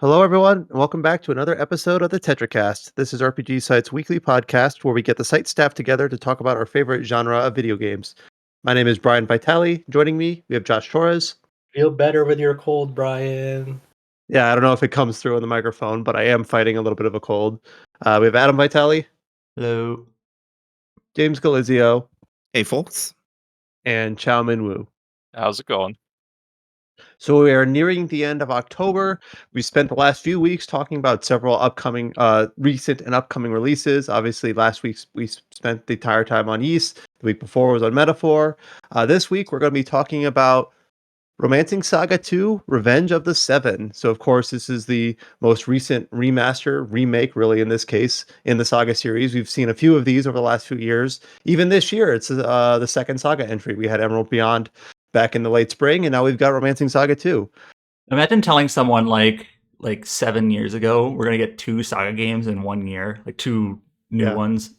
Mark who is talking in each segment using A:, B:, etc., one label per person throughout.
A: Hello, everyone, and welcome back to another episode of the Tetracast. This is RPG Site's weekly podcast where we get the site staff together to talk about our favorite genre of video games. My name is Brian Vitale. Joining me, we have Josh Torres.
B: Feel better with your cold, Brian.
A: Yeah, I don't know if it comes through on the microphone, but I am fighting a little bit of a cold. We have Adam Vitale,
C: Hello.
A: James Galizio,
D: Hey, folks.
A: and Chow Min Woo.
E: How's it going?
A: So we are nearing the end of October. We spent the last few weeks talking about several upcoming, recent and upcoming releases. Obviously, last week we spent the entire time on Yeast. The week before was on Metaphor. This week we're going to be talking about Romancing Saga 2: Revenge of the Seven. So, of course, this is the most recent remake, really, in this case, in the Saga series. We've seen a few of these over the last few years. Even this year, it's the second Saga entry. We had Emerald Beyond back in the late spring, and now we've got Romancing Saga 2.
C: Imagine telling someone like 7 years ago, we're gonna get 2 Saga games in 1 year, like 2 new ones.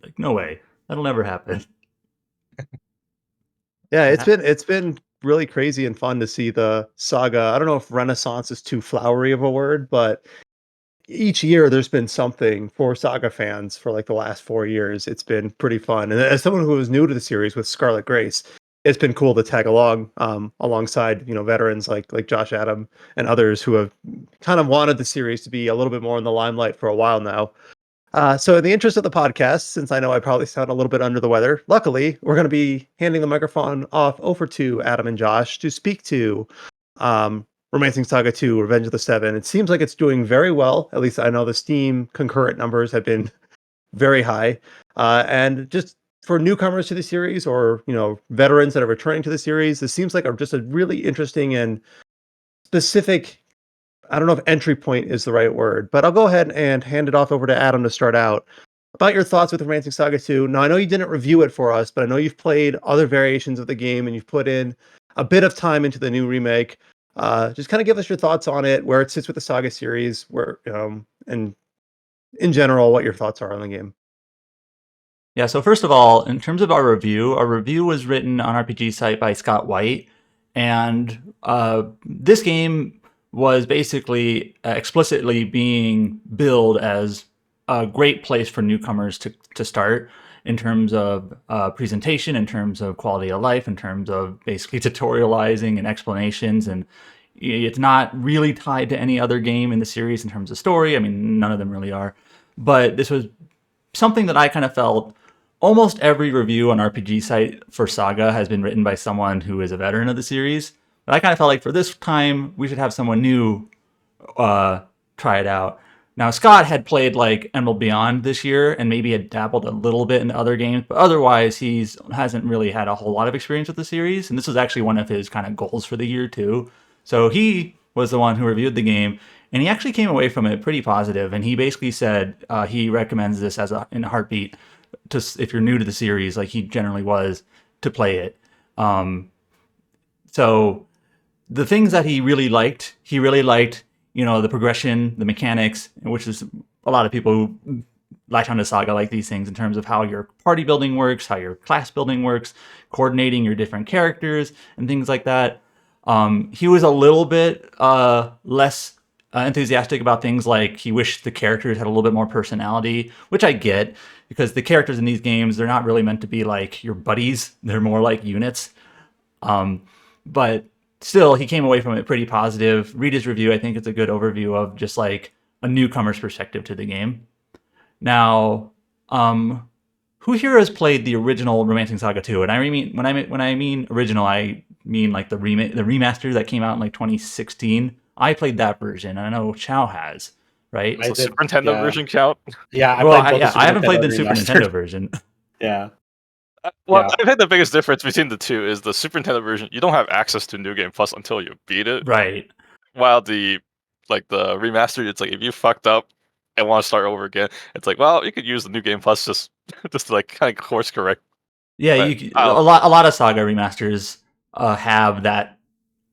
C: Like, no way, that'll never happen.
A: Yeah, it's been really crazy and fun to see the Saga. I don't know if Renaissance is too flowery of a word, but each year there's been something for Saga fans for like the last 4 years. It's been pretty fun, and as someone who was new to the series with Scarlet Grace, it's been cool to tag along alongside veterans like Josh Adam and others who have kind of wanted the series to be a little bit more in the limelight for a while now. So in the interest of the podcast, since I know I probably sound a little bit under the weather, luckily we're going to be handing the microphone off over to Adam and Josh to speak to Romancing Saga 2: Revenge of the Seven. It seems like it's doing very well. At least I know the Steam concurrent numbers have been very high, and just for newcomers to the series or veterans that are returning to the series, this seems like just a really interesting and specific, I don't know if entry point is the right word, but I'll go ahead and hand it off over to Adam to start out. About your thoughts with Romancing Saga 2. Now, I know you didn't review it for us, but I know you've played other variations of the game and you've put in a bit of time into the new remake. Just kind of give us your thoughts on it, where it sits with the Saga series, and in general, what your thoughts are on the game.
C: Yeah, so first of all, in terms of our review was written on RPG Site by Scott White, and this game was basically explicitly being billed as a great place for newcomers to start in terms of presentation, in terms of quality of life, in terms of basically tutorializing and explanations, and it's not really tied to any other game in the series in terms of story. I mean, none of them really are, but this was something that I kind of felt. Almost every review on RPG Site for Saga has been written by someone who is a veteran of the series. But I kind of felt like for this time, we should have someone new try it out. Now, Scott had played like Emerald Beyond this year and maybe had dabbled a little bit in other games, but otherwise he hasn't really had a whole lot of experience with the series. And this was actually one of his kind of goals for the year too. So he was the one who reviewed the game, and he actually came away from it pretty positive. And he basically said he recommends this in a heartbeat. If you're new to the series, like he generally was, to play it. So the things that he really liked, the progression, the mechanics, which is a lot of people who latch onto Saga like these things in terms of how your party building works, how your class building works, coordinating your different characters and things like that. He was a little bit less enthusiastic about things like he wished the characters had a little bit more personality, which I get, because the characters in these games, they're not really meant to be like your buddies. They're more like units. But still, he came away from it pretty positive. Read his review. I think it's a good overview of just like a newcomer's perspective to the game. Now, who here has played the original Romancing Saga 2? And I mean, when I mean original, I mean like the remaster that came out in like 2016. I played that version. I know Chow has, right?
E: So Super Nintendo version count?
B: Yeah,
C: I haven't played the Super Nintendo version.
B: Yeah.
E: I think the biggest difference between the two is the Super Nintendo version, you don't have access to New Game Plus until you beat it.
C: Right.
E: While the remastered, it's like if you fucked up and want to start over again, it's like, well, you could use the New Game Plus just to like kind of course correct.
C: Yeah, a lot of Saga remasters have that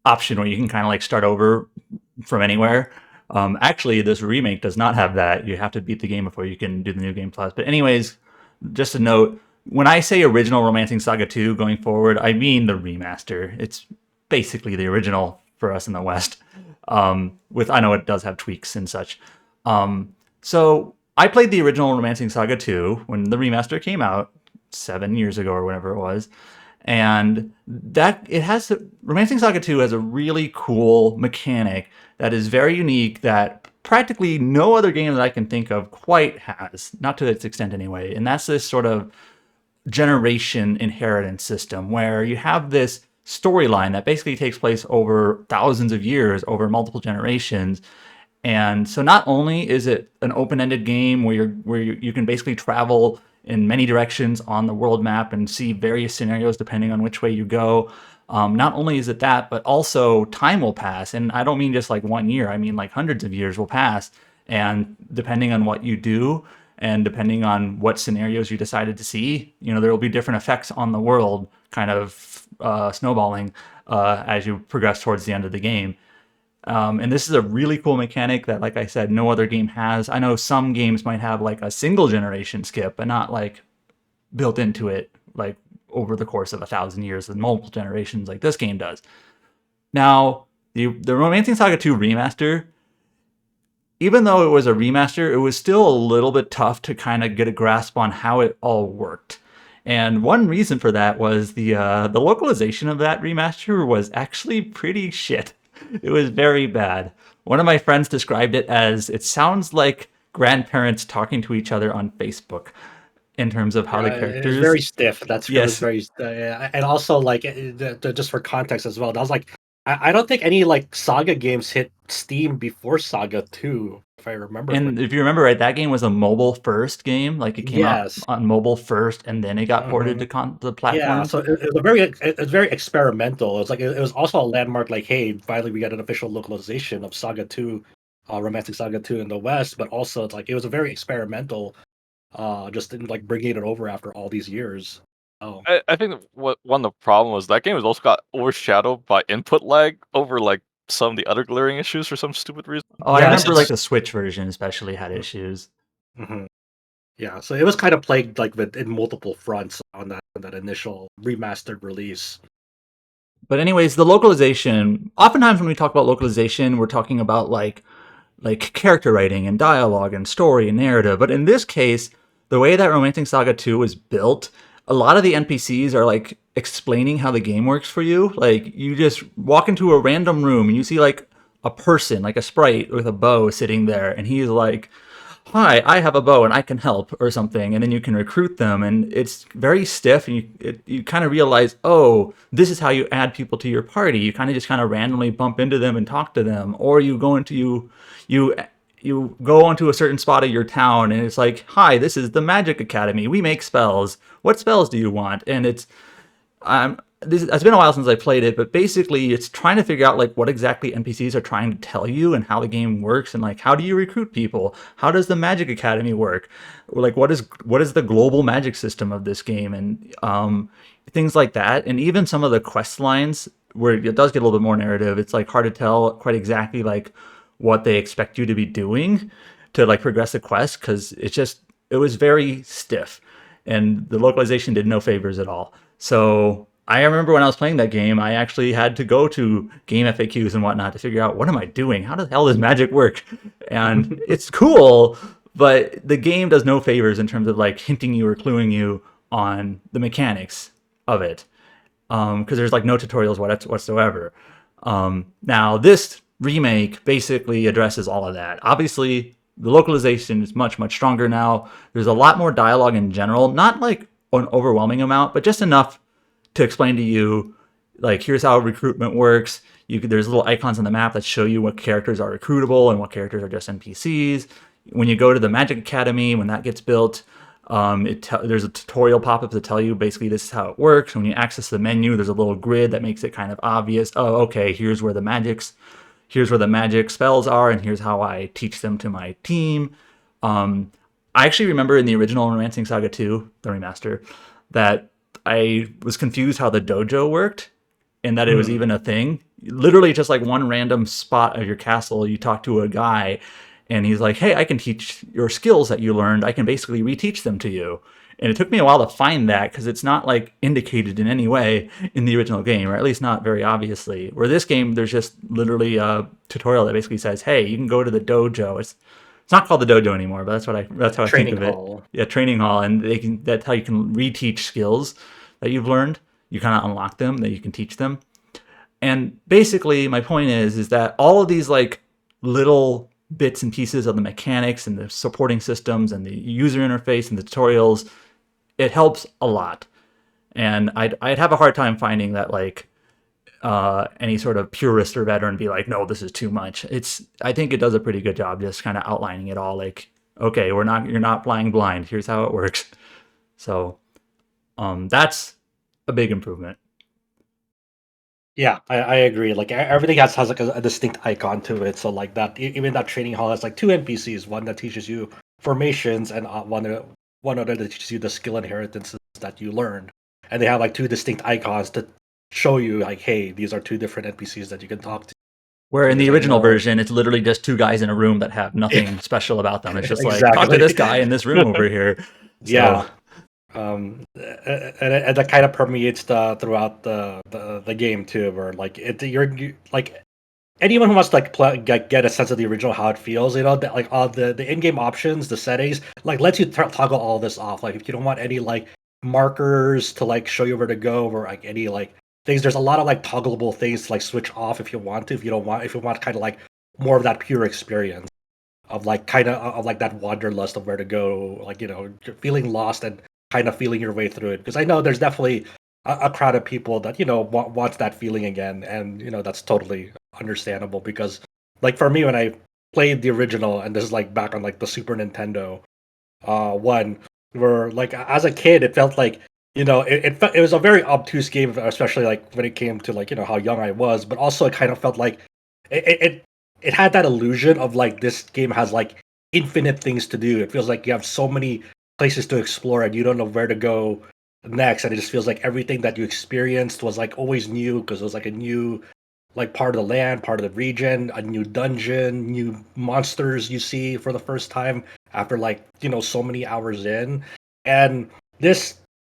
C: option where you can kind of like start over from anywhere. Actually, this remake does not have that. You have to beat the game before you can do the New Game Plus. But anyways, just a note, when I say original Romancing Saga 2 going forward, I mean the remaster. It's basically the original for us in the West. With I know it does have tweaks and such. So I played the original Romancing Saga 2 when the remaster came out 7 years ago or whatever it was. And Romancing Saga 2 has a really cool mechanic that is very unique that practically no other game that I can think of quite has, not to its extent anyway. And that's this sort of generation inheritance system where you have this storyline that basically takes place over thousands of years, over multiple generations. And so not only is it an open-ended game where you can basically travel in many directions on the world map and see various scenarios depending on which way you go. Not only is it that, but also time will pass. And I don't mean just like 1 year. I mean like hundreds of years will pass. And depending on what you do and depending on what scenarios you decided to see, there will be different effects on the world kind of snowballing as you progress towards the end of the game. And this is a really cool mechanic that, like I said, no other game has. I know some games might have like a single generation skip, but not like built into it, like over the course of 1,000 years and multiple generations like this game does. Now, the Romancing Saga 2 remaster, even though it was a remaster, it was still a little bit tough to kind of get a grasp on how it all worked. And one reason for that was the localization of that remaster was actually pretty shit. It was very bad. One of my friends described it as, it sounds like grandparents talking to each other on Facebook in terms of how the characters...
B: It's very stiff. That's
C: yes.
B: very... and also, like, just for context as well, that was like... I don't think any, like, Saga games hit Steam before Saga 2, if I remember.
C: And if you remember right, that game was a mobile-first game. Like, it came out on mobile first, and then it got ported to the platform.
B: Yeah, so it was very experimental. It was like it was also a landmark, like, hey, finally we got an official localization of Saga 2, Romancing Saga 2 in the West, but also it's like it was a very experimental, just in, like, bringing it over after all these years.
E: I think one of the problems was that game was also got overshadowed by input lag over like some of the other glaring issues for some stupid reason.
C: Oh, I remember like the Switch version especially had issues.
B: Mm-hmm. Yeah, so it was kind of plagued like in multiple fronts on that initial remastered release.
C: But anyways, the localization, oftentimes when we talk about localization, we're talking about like character writing and dialogue and story and narrative. But in this case, the way that Romancing Saga 2 was built, a lot of the NPCs are like explaining how the game works for you. Like, you just walk into a random room and you see like a person, like a sprite with a bow sitting there, and he's like, "Hi, I have a bow and I can help," or something, and then you can recruit them, and it's very stiff, and you kind of realize, oh, this is how you add people to your party. You kind of just randomly bump into them and talk to them, or you go into you go onto a certain spot of your town and it's like, "Hi, this is the Magic Academy. We make spells. What spells do you want?" And it's been a while since I played it, but basically it's trying to figure out like what exactly NPCs are trying to tell you and how the game works, and like how do you recruit people? How does the Magic Academy work? Or like what is the global magic system of this game, and things like that. And even some of the quest lines where it does get a little bit more narrative, it's like hard to tell quite exactly like what they expect you to be doing to like progress the quest, because it was very stiff, and the localization did no favors at all. So I remember when I was playing that game, I actually had to go to game FAQs and whatnot to figure out, what am I doing? How the hell does magic work? And it's cool, but the game does no favors in terms of like hinting you or cluing you on the mechanics of it, because there's like no tutorials whatsoever. Now this remake basically addresses all of that. Obviously, the localization is much, much stronger now. There's a lot more dialogue in general, not like an overwhelming amount, but just enough to explain to you, like, here's how recruitment works. There's little icons on the map that show you what characters are recruitable and what characters are just NPCs. When you go to the Magic Academy, when that gets built, there's a tutorial pop-up to tell you basically this is how it works. When you access the menu, there's a little grid that makes it kind of obvious. Oh, okay, here's where the magic spells are, and here's how I teach them to my team. I actually remember in the original Romancing Saga 2, the remaster, that I was confused how the dojo worked, and that it was even a thing. Literally just like one random spot of your castle, you talk to a guy, and he's like, "Hey, I can teach your skills that you learned. I can basically reteach them to you." And it took me a while to find that because it's not like indicated in any way in the original game, or at least not very obviously. Where this game, there's just literally a tutorial that basically says, "Hey, you can go to the dojo." It's not called the dojo anymore, but that's how I think of it. Yeah, training hall, and that's how you can reteach skills that you've learned. You kind of unlock them, that you can teach them. And basically, my point is that all of these like little bits and pieces of the mechanics and the supporting systems and the user interface and the tutorials, it helps a lot. And I'd have a hard time finding that like any sort of purist or veteran be like, no, this is too much. I think it does a pretty good job just kind of outlining it all. Like, okay, you're not flying blind. Here's how it works. So that's a big improvement.
B: Yeah, I agree. Like everything has like a distinct icon to it. So like that, even that training hall has like two NPCs. One that teaches you formations, and one other that teaches you the skill inheritances that you learned. And they have like two distinct icons to show you like, hey, these are two different NPCs that you can talk to.
C: Where in the original version, it's literally just two guys in a room that have nothing special about them. It's just like, talk to this guy in this room over here. So,
B: yeah. And that kind of permeates throughout the game too, where like you're like anyone who wants to like get a sense of the original, how it feels, that like all the in-game options, the settings, like lets you toggle all this off. Like if you don't want any like markers to like show you where to go, or like any like things, there's a lot of like toggleable things to like switch off if you want to. If you want kind of like more of that pure experience of like kind of like that wanderlust of where to go, like feeling lost and kind of feeling your way through it. Because I know there's definitely a crowd of people that wants that feeling again, and that's totally understandable. Because like for me, when I played the original, and this is like back on like the Super Nintendo one, where like as a kid it felt like it was a very obtuse game, especially like when it came to like how young I was, but also it kind of felt like it had that illusion of like this game has like infinite things to do. It feels like you have so many places to explore and you don't know where to go next, and it just feels like everything that you experienced was like always new, because it was like a new like part of the land, part of the region, a new dungeon, new monsters you see for the first time after like so many hours in. And this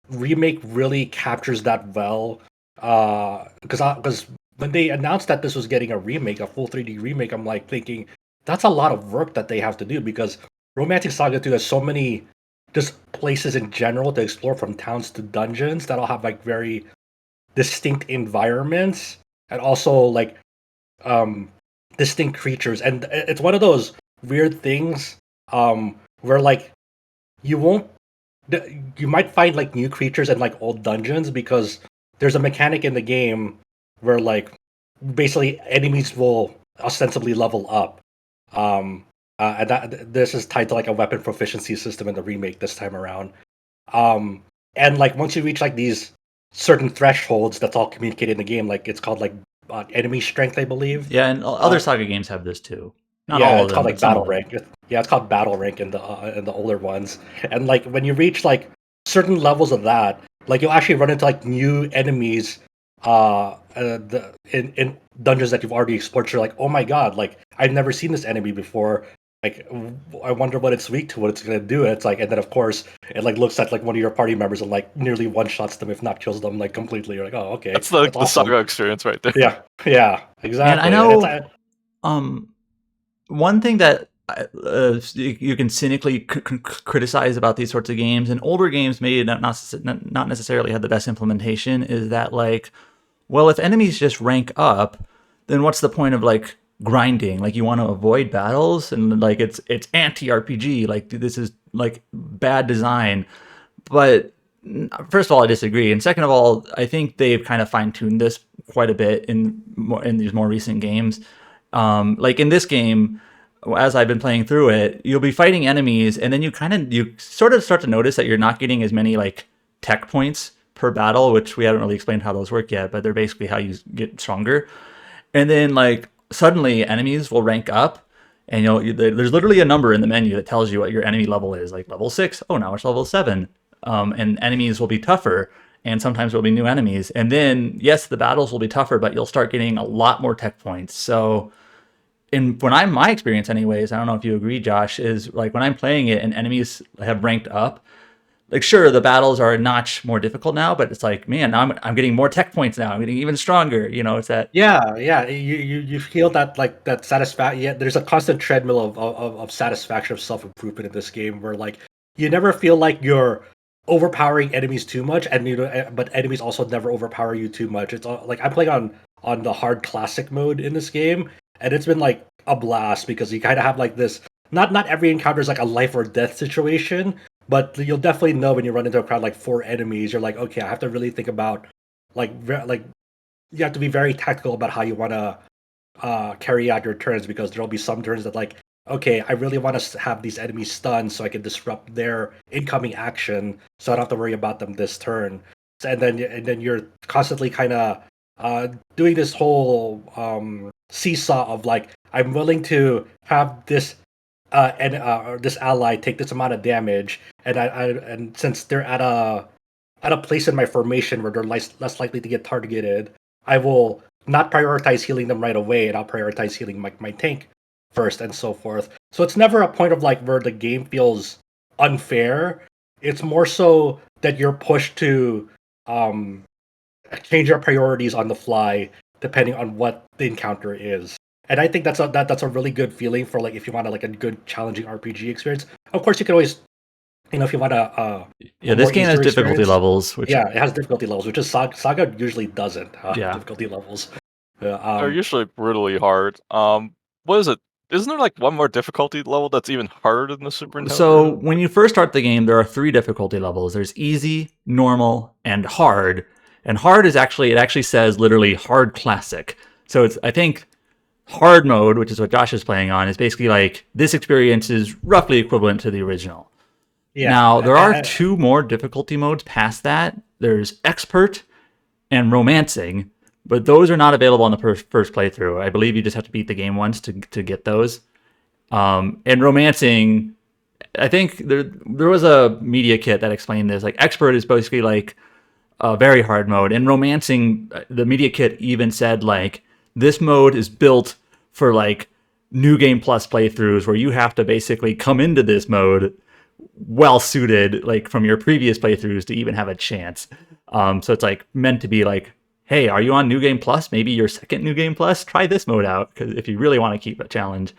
B: remake really captures that well, because when they announced that this was getting a remake, a full 3D remake, I'm like thinking that's a lot of work that they have to do, because Romantic Saga 2 has so many just places in general to explore, from towns to dungeons, that'll have like very distinct environments, and also like distinct creatures. And it's one of those weird things where like you might find like new creatures in like old dungeons, because there's a mechanic in the game where like basically enemies will ostensibly level up. And this is tied to like a weapon proficiency system in the remake this time around. And like once you reach like these certain thresholds, that's all communicated in the game. Like it's called like enemy strength, I believe.
C: Yeah, and other Saga games have this too. Not
B: yeah,
C: all of
B: it's
C: them,
B: called
C: but
B: like
C: some
B: battle
C: of them.
B: rank. Yeah, it's called battle rank in the older ones. And like when you reach like certain levels of that, like you'll actually run into like new enemies in dungeons that you've already explored. You're like, oh my god, like I've never seen this enemy before. Like I wonder what it's weak to, what it's gonna do. And it's like, and then of course it like looks at like one of your party members and like nearly one shots them, if not kills them like completely. You're like, oh okay,
E: That's the
B: awesome.
E: Saga experience right there.
B: Yeah, exactly.
C: And I know one thing that you can cynically criticize about these sorts of games, and older games maybe not necessarily have the best implementation, is that like, well, if enemies just rank up, then what's the point of like grinding? Like you want to avoid battles, and like it's anti-RPG. Like this is like bad design. But first of all, I disagree, and second of all, I think they've kind of fine-tuned this quite a bit in these more recent games. Like in this game, as I've been playing through it, you'll be fighting enemies, and then you sort of start to notice that you're not getting as many like tech points per battle, which we haven't really explained how those work yet, but they're basically how you get stronger. And then like suddenly enemies will rank up, and there's literally a number in the menu that tells you what your enemy level is, like level 6. Oh, now it's level 7. And enemies will be tougher, and sometimes there'll be new enemies. And then yes, the battles will be tougher, but you'll start getting a lot more tech points. So my experience anyways, I don't know if you agree, Josh, is like when I'm playing it and enemies have ranked up, like, sure, the battles are a notch more difficult now, but it's like, man, now I'm getting more tech points now. I'm getting even stronger. You know, it's that.
B: Yeah, yeah. You feel that like that satisfaction. Yeah, there's a constant treadmill of satisfaction of self improvement in this game, where like you never feel like you're overpowering enemies too much, and but enemies also never overpower you too much. It's all, like I'm playing on the hard classic mode in this game, and it's been like a blast because you kind of have like this. Not every encounter is like a life or death situation, but you'll definitely know when you run into a crowd like 4 enemies. You're like, okay, I have to really think about like you have to be very tactical about how you want to carry out your turns, because there'll be some turns that like, okay, I really want to have these enemies stunned so I can disrupt their incoming action, so I don't have to worry about them this turn. And then you're constantly kind of doing this whole seesaw of like, I'm willing to have this or this ally take this amount of damage, and and since they're at a place in my formation where they're less likely to get targeted, I will not prioritize healing them right away, and I'll prioritize healing my tank first, and so forth. So it's never a point of like where the game feels unfair. It's more so that you're pushed to um, change your priorities on the fly depending on what the encounter is. And I think that's a really good feeling for like if you want to like a good challenging RPG experience. Of course, you can always, if you want
C: Yeah,
B: a
C: this
B: more
C: game has
B: easier
C: difficulty
B: experience.
C: levels, which
B: Yeah, it has difficulty levels, which is Saga usually doesn't have
C: Yeah.
B: difficulty levels.
E: They're usually brutally hard. What is it? Isn't there like one more difficulty level that's even harder than the Super Nintendo?
C: So
E: version?
C: when you first start the game, there are 3 difficulty levels. There's easy, normal, and hard. And hard is actually, it actually says literally hard classic. So it's, I think, hard mode, which is what Josh is playing on, is basically like this experience is roughly equivalent to the original.
B: Yeah.
C: Now, there are 2 more difficulty modes past that. There's expert and romancing, but those are not available on the first playthrough. I believe you just have to beat the game once to get those. And romancing, I think there was a media kit that explained this. Like, expert is basically like a very hard mode, and romancing, the media kit even said like this mode is built for like new game plus playthroughs where you have to basically come into this mode well suited like from your previous playthroughs to even have a chance. So it's like meant to be like, hey, are you on New Game Plus? Maybe your second New Game Plus? Try this mode out, because if you really want to keep a challenge.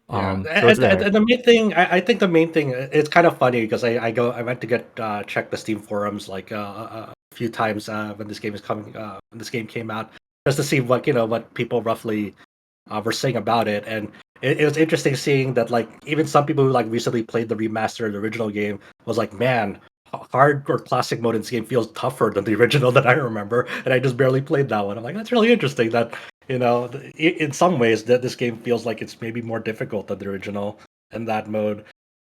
B: Yeah,
C: So it's there.
B: and the main thing, I think the main thing, it's kind of funny because I went to get check the Steam forums like a few times when this game is coming when this game came out, just to see what people roughly were saying about it. And it was interesting seeing that like even some people who like recently played the remastered original game was like, man, hard or classic mode in this game feels tougher than the original that I remember, and I just barely played that one. I'm like, that's really interesting that in some ways that this game feels like it's maybe more difficult than the original in that mode.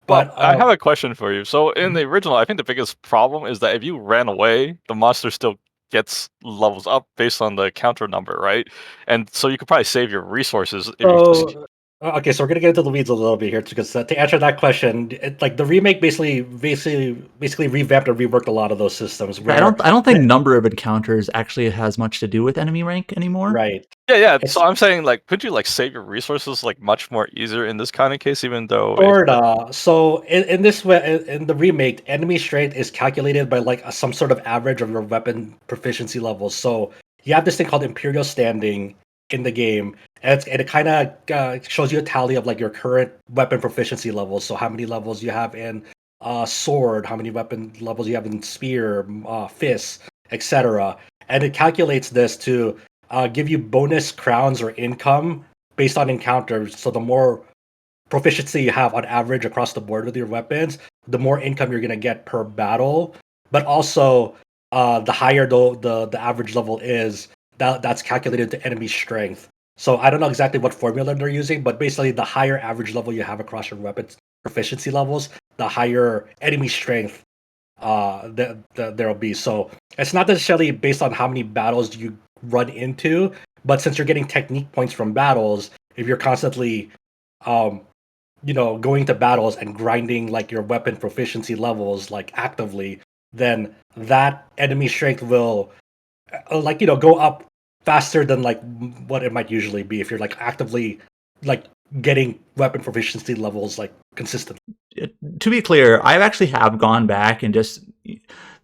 E: Well,
B: But
E: I have a question for you. So in the original, I think the biggest problem is that if you ran away, the monster still gets levels up based on the counter number, right? And so you could probably save your resources if you just
B: so okay, so we're gonna get into the weeds a little bit here because to answer that question, like the remake basically revamped and reworked a lot of those systems. Where
C: I don't think number of encounters actually has much to do with enemy rank anymore.
B: right.
E: yeah.
B: It's
E: So I'm saying like, could you like save your resources like much more easier in this kind of case, even though it's
B: sorta. So in this way, in the remake, enemy strength is calculated by like some sort of average of your weapon proficiency levels. So you have this thing called Imperial Standing in the game, and it kind of shows you a tally of like your current weapon proficiency levels. So how many levels you have in sword, how many weapon levels you have in spear, fist, etc. And it calculates this to give you bonus crowns or income based on encounters. So the more proficiency you have on average across the board with your weapons, the more income you're gonna get per battle. But also, the higher the average level is, that's calculated to enemy strength. So I don't know exactly what formula they're using, but basically, the higher average level you have across your weapons proficiency levels, the higher enemy strength there'll be. So it's not necessarily based on how many battles you run into, but since you're getting technique points from battles, if you're constantly um, going to battles and grinding like your weapon proficiency levels like actively, then that enemy strength will go up faster than like what it might usually be if you're like actively like getting weapon proficiency levels like consistently.
C: To be clear, I actually have gone back and just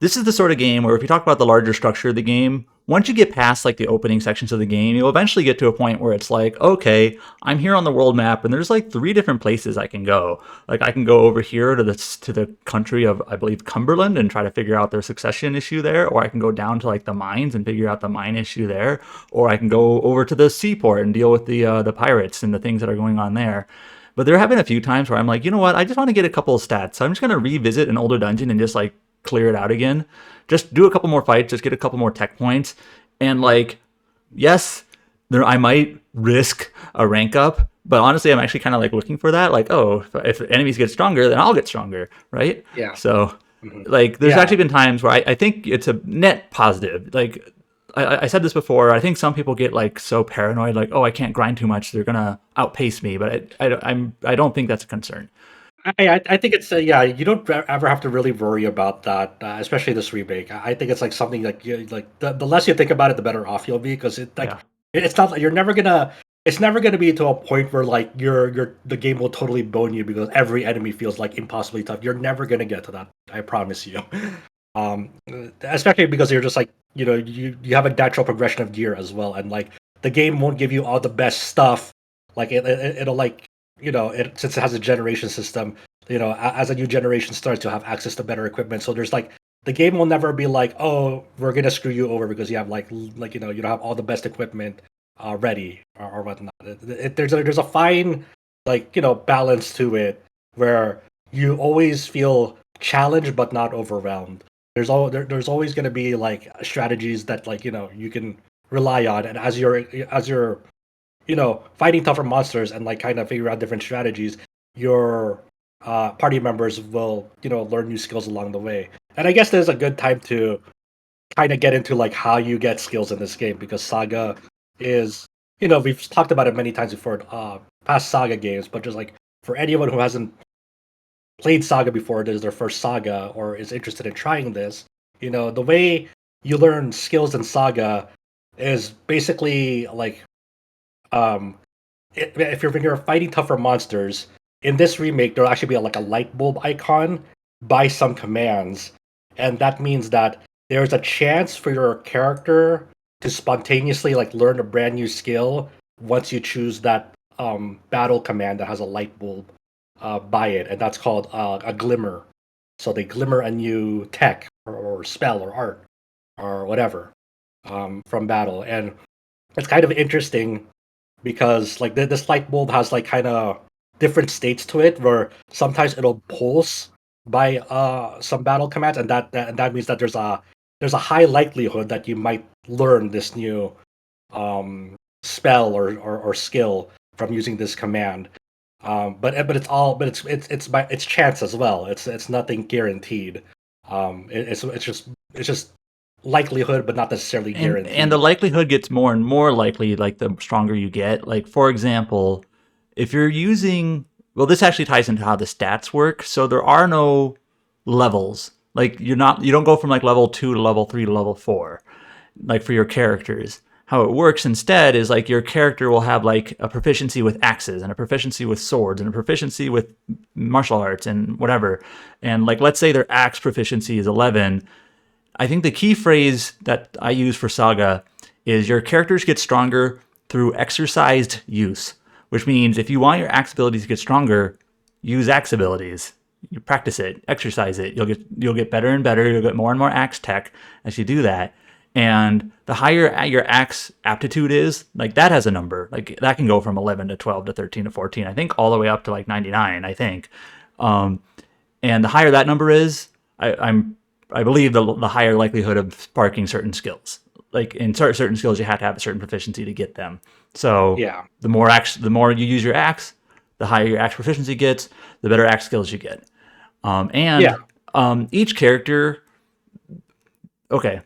C: this is the sort of game where if you talk about the larger structure of the game, once you get past like the opening sections of the game, you'll eventually get to a point where it's like, okay, I'm here on the world map and there's like 3 different places I can go. Like I can go over here to the country of, I believe, Cumberland and try to figure out their succession issue there, or I can go down to like the mines and figure out the mine issue there, or I can go over to the seaport and deal with the pirates and the things that are going on there. But there have been a few times where I'm like, you know what, I just want to get a couple of stats. So I'm just going to revisit an older dungeon and just like clear it out again. Just do a couple more fights, just get a couple more tech points. And like, yes, I might risk a rank up, but honestly, I'm actually kind of like looking for that. Like, oh, if enemies get stronger, then I'll get stronger, right?
B: Yeah.
C: So like, there's actually been times where I think it's a net positive. Like, I said this before, I think some people get like so paranoid, like, oh, I can't grind too much, they're gonna outpace me, but I don't think that's a concern.
B: I think it's you don't ever have to really worry about that, especially this remake. I think it's like something like the less you think about it, the better off you'll be, because it's not like it's never gonna be to a point where like the game will totally bone you because every enemy feels like impossibly tough. You're never gonna get to that, I promise you. Especially because you're just like, you have a natural progression of gear as well, and like the game won't give you all the best stuff. Like it'll like, since it has a generation system, as a new generation starts, to have access to better equipment. So there's like, the game will never be like, oh, we're gonna screw you over because you have you don't have all the best equipment ready or whatnot. There's a fine balance to it where you always feel challenged but not overwhelmed. There's always gonna be like strategies that you can rely on, and as you're fighting tougher monsters and like kind of figure out different strategies, your party members will, learn new skills along the way. And I guess there's a good time to kind of get into like how you get skills in this game, because SaGa is, we've talked about it many times before, past SaGa games, but just like for anyone who hasn't played SaGa before, this is their first SaGa, or is interested in trying this, the way you learn skills in SaGa is basically like, if you're fighting tougher monsters in this remake, there'll actually be like a light bulb icon by some commands, and that means that there's a chance for your character to spontaneously like learn a brand new skill once you choose that battle command that has a light bulb by it, and that's called a glimmer. So they glimmer a new tech or spell or art or whatever from battle, and it's kind of interesting because like this light bulb has like kind of different states to it, where sometimes it'll pulse by some battle commands, and that means that there's a high likelihood that you might learn this new spell or skill from using this command. But it's chance as well. It's nothing guaranteed. It's just likelihood, but not necessarily guaranteed.
C: And the likelihood gets more and more likely like the stronger you get. Like, for example, if you're using, well, this actually ties into how the stats work. So there are no levels. Like you don't go from like level 2 to level 3 to level 4, like for your characters. How it works instead is like your character will have like a proficiency with axes and a proficiency with swords and a proficiency with martial arts and whatever. And like, let's say their axe proficiency is 11. I think the key phrase that I use for SaGa is your characters get stronger through exercised use, which means if you want your axe abilities to get stronger, use axe abilities. You practice it, exercise it. You'll get better and better. You'll get more and more axe tech as you do that. And the higher your axe aptitude is, like that has a number. Like that can go from 11 to 12 to 13 to 14. I think all the way up to like 99. I think, and the higher that number is, I believe the higher likelihood of sparking certain skills. Like in certain skills, you have to have a certain proficiency to get them. So
B: yeah,
C: the more you use your axe, the higher your axe proficiency gets, the better axe skills you get. Each character, okay.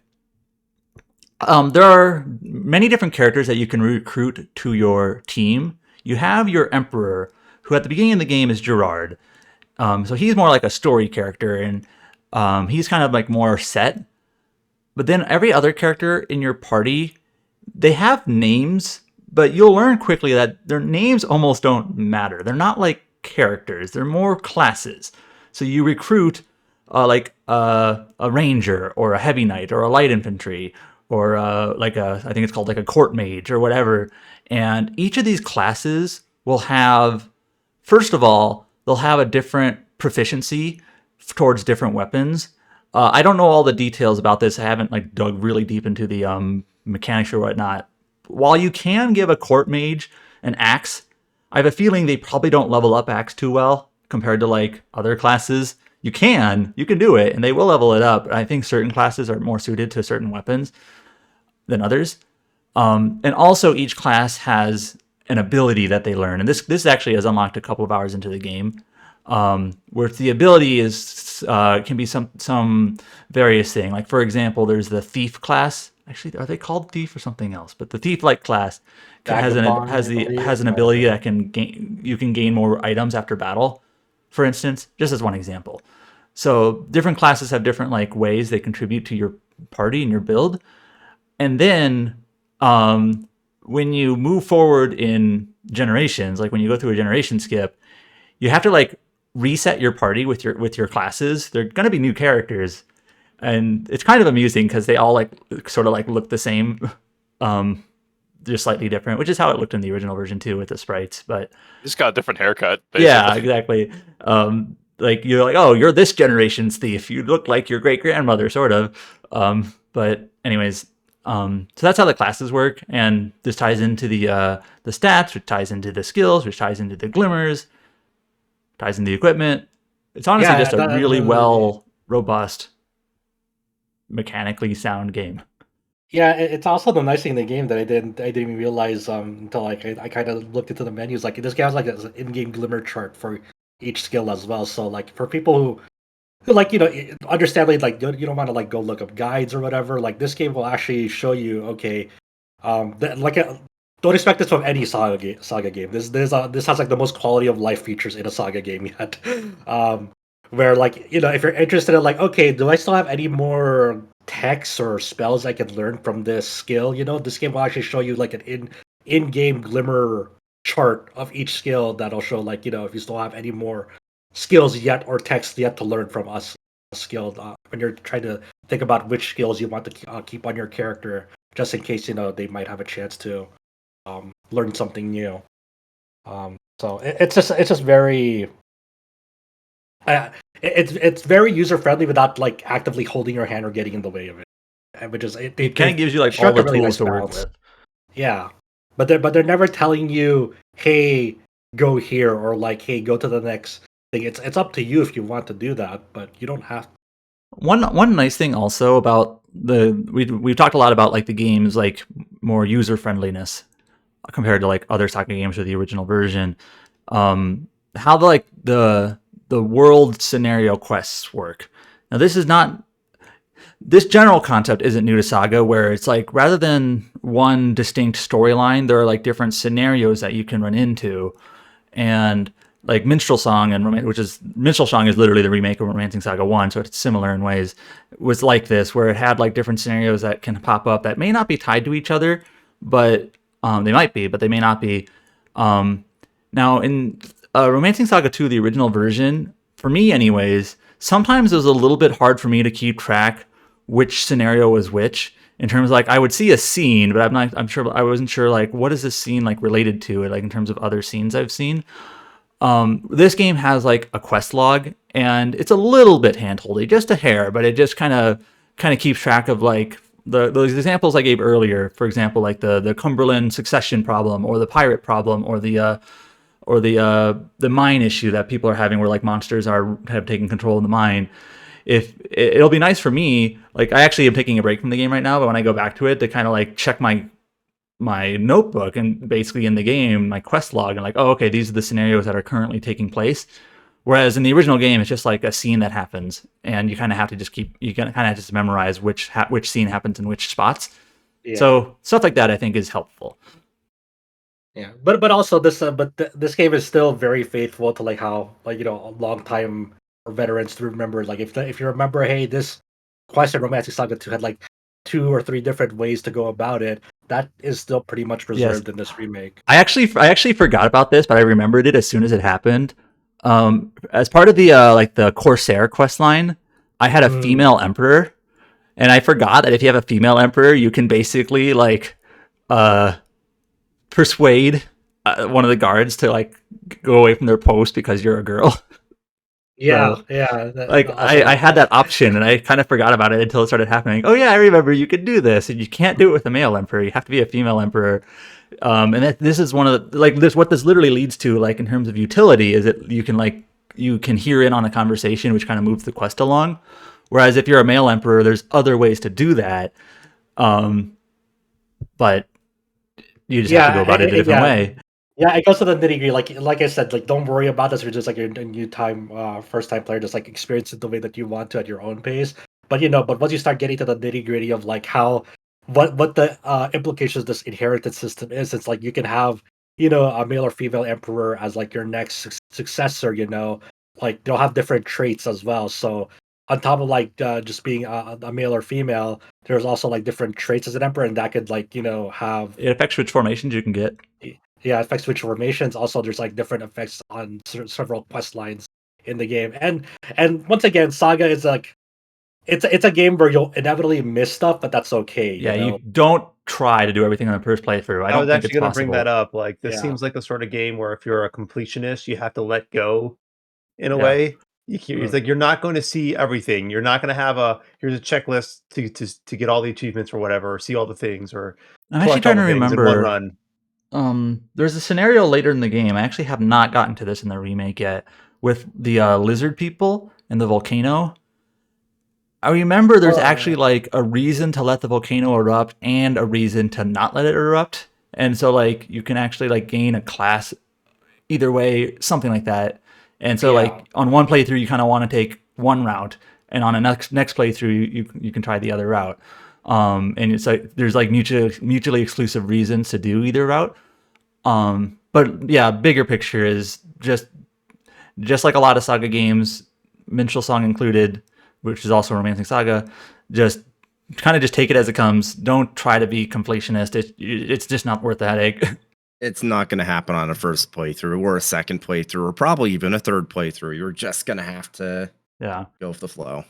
C: There are many different characters that you can recruit to your team. You have your Emperor, who at the beginning of the game is Gerard. So he's more like a story character, and he's kind of like more set. But then every other character in your party, they have names, but you'll learn quickly that their names almost don't matter. They're not like characters. They're more classes. So you recruit a ranger or a heavy knight or a light infantry or I think it's called like a court mage or whatever. And each of these classes will have, first of all, they'll have a different proficiency towards different weapons. I don't know all the details about this. I haven't like dug really deep into the mechanics or whatnot. While you can give a court mage an axe, I have a feeling they probably don't level up axe too well compared to like other classes. You can do it, and they will level it up. I think certain classes are more suited to certain weapons than others. And also each class has an ability that they learn. And this actually is unlocked a couple of hours into the game. Where the ability is can be some various thing. Like for example, there's the thief class. Actually, are they called thief or something else? But the thief-like class has an ability that you can gain more items after battle, for instance, just as one example. So different classes have different like ways they contribute to your party and your build. And then when you move forward in generations, like when you go through a generation skip, you have to like reset your party with your classes. They're going to be new characters, and it's kind of amusing because they all like sort of like look the same. They're slightly different, which is how it looked in the original version too with the sprites. But
E: He's got a different haircut. Basically.
C: Yeah, exactly. Like you're like, oh, you're this generation's thief. You look like your great grandmother, sort of. But anyways, so that's how the classes work, and this ties into the stats, which ties into the skills, which ties into the glimmers, ties into the equipment. It's honestly just a really robust, mechanically sound game.
B: Yeah, it's also the nice thing in the game that I didn't even realize until like I kind of looked into the menus. Like this game has like an in-game glimmer chart for each skill as well. So like for people who like understandably like you don't want to like go look up guides or whatever. Like this game will actually show you don't expect this from any Saga game. This has like the most quality of life features in a Saga game yet. Where like if you're interested in like, okay, do I still have any more texts or spells I can learn from this skill? This game will actually show you like an in-game glimmer chart of each skill that'll show like if you still have any more skills yet or text yet to learn from us skill when you're trying to think about which skills you want to keep on your character, just in case they might have a chance to learn something new. So it's just very it's very user friendly without like actively holding your hand or getting in the way of it, which is it
C: kind of gives you like all the tools to work with.
B: Yeah, but they're never telling you, hey, go here, or like, hey, go to the next thing. It's up to you if you want to do that, but you don't have to.
C: One nice thing also about we've talked a lot about like the game's like more user friendliness compared to like other Saga games or the original version. How the world scenario quests work. Now this general concept isn't new to Saga, where it's like rather than one distinct storyline, there are like different scenarios that you can run into. And like Minstrel Song Minstrel Song is literally the remake of Romancing Saga 1, so it's similar in ways. It was like this, where it had like different scenarios that can pop up that may not be tied to each other, but they might be, but they may not be. Now in Romancing Saga 2, the original version, for me anyways, sometimes it was a little bit hard for me to keep track which scenario was which, in terms of like I would see a scene, but I wasn't sure like what is this scene like related to it, like in terms of other scenes I've seen. This game has like a quest log, and it's a little bit handholdy, just a hair, but it just kind of keeps track of like those examples I gave earlier. For example, like the Cumberland succession problem, or the pirate problem, or the mine issue that people are having, where like monsters have taken control of the mine. If it'll be nice for me, like I actually am taking a break from the game right now, but when I go back to it, to kind of like check my notebook and basically in the game, my quest log, and like, oh, okay, these are the scenarios that are currently taking place. Whereas in the original game, it's just like a scene that happens, and you kind of have to just memorize which scene happens in which spots. Yeah. So stuff like that, I think, is helpful.
B: Yeah, but also this game is still very faithful to like how like a long time veterans to remember. Like if you remember, hey, this quest in Romancing Saga 2 had like 2 or 3 different ways to go about it. That is still pretty much preserved in this remake.
C: I actually forgot about this, but I remembered it as soon as it happened. As part of the like the Corsair quest line, I had a female emperor, and I forgot that if you have a female emperor, you can basically like persuade one of the guards to like go away from their post because you're a girl.
B: Yeah,
C: So,
B: yeah.
C: like I had that option, and I kind of forgot about it until it started happening. Oh yeah, I remember you could do this, and you can't do it with a male emperor. You have to be a female emperor. And this is one of the, like this what this literally leads to, like in terms of utility, is that you can hear in on a conversation, which kind of moves the quest along. Whereas if you're a male emperor, there's other ways to do that, but you just have to go about it a different way.
B: Yeah, it goes to the nitty gritty. Like I said, like don't worry about this. You're just like you're a new time, first time player. Just like experience it the way that you want to at your own pace. But but once you start getting to the nitty gritty of like how what the implications of this inherited system is, it's like you can have a male or female emperor as like your next successor. Like they'll have different traits as well. So on top of like just being a male or female, there's also like different traits as an emperor, and that could like have
C: It affects which formations you can get.
B: yeah, it affects which formations. Also, there's like different effects on several quest lines in the game, and once again, SaGa is like it's a game where you'll inevitably miss stuff, but that's okay.
C: Yeah, you don't try to do everything on the first playthrough. I don't
A: was
C: think
A: actually
C: it's
A: going to bring
C: possible.
A: that up. Like, this
B: Yeah.
A: seems like the sort of game where if you're a completionist, you have to let go in a
C: Yeah.
A: way. It's like you're not going to see everything. You're not going to have here's a checklist to get all the achievements or whatever, or see all the things, or
C: I'm actually
A: collect all
C: trying
A: the
C: to
A: things in one
C: remember.
A: run.
C: There's a scenario later in the game. I actually have not gotten to this in the remake yet, with the lizard people and the volcano. I remember there's actually like a reason to let the volcano erupt and a reason to not let it erupt. And so like you can actually like gain a class either way, something like that. And so like on one playthrough you kind of want to take one route, and on a next playthrough you can try the other route. And it's like there's like mutually exclusive reasons to do either route. But yeah, bigger picture is just like a lot of SaGa games, Minstrel Song included, which is also Romancing SaGa, just kind of just take it as it comes. Don't try to be completionist. It's just not worth the headache.
D: It's not going to happen on a first playthrough or a second playthrough or probably even a third playthrough. You're just going to have to go with the flow.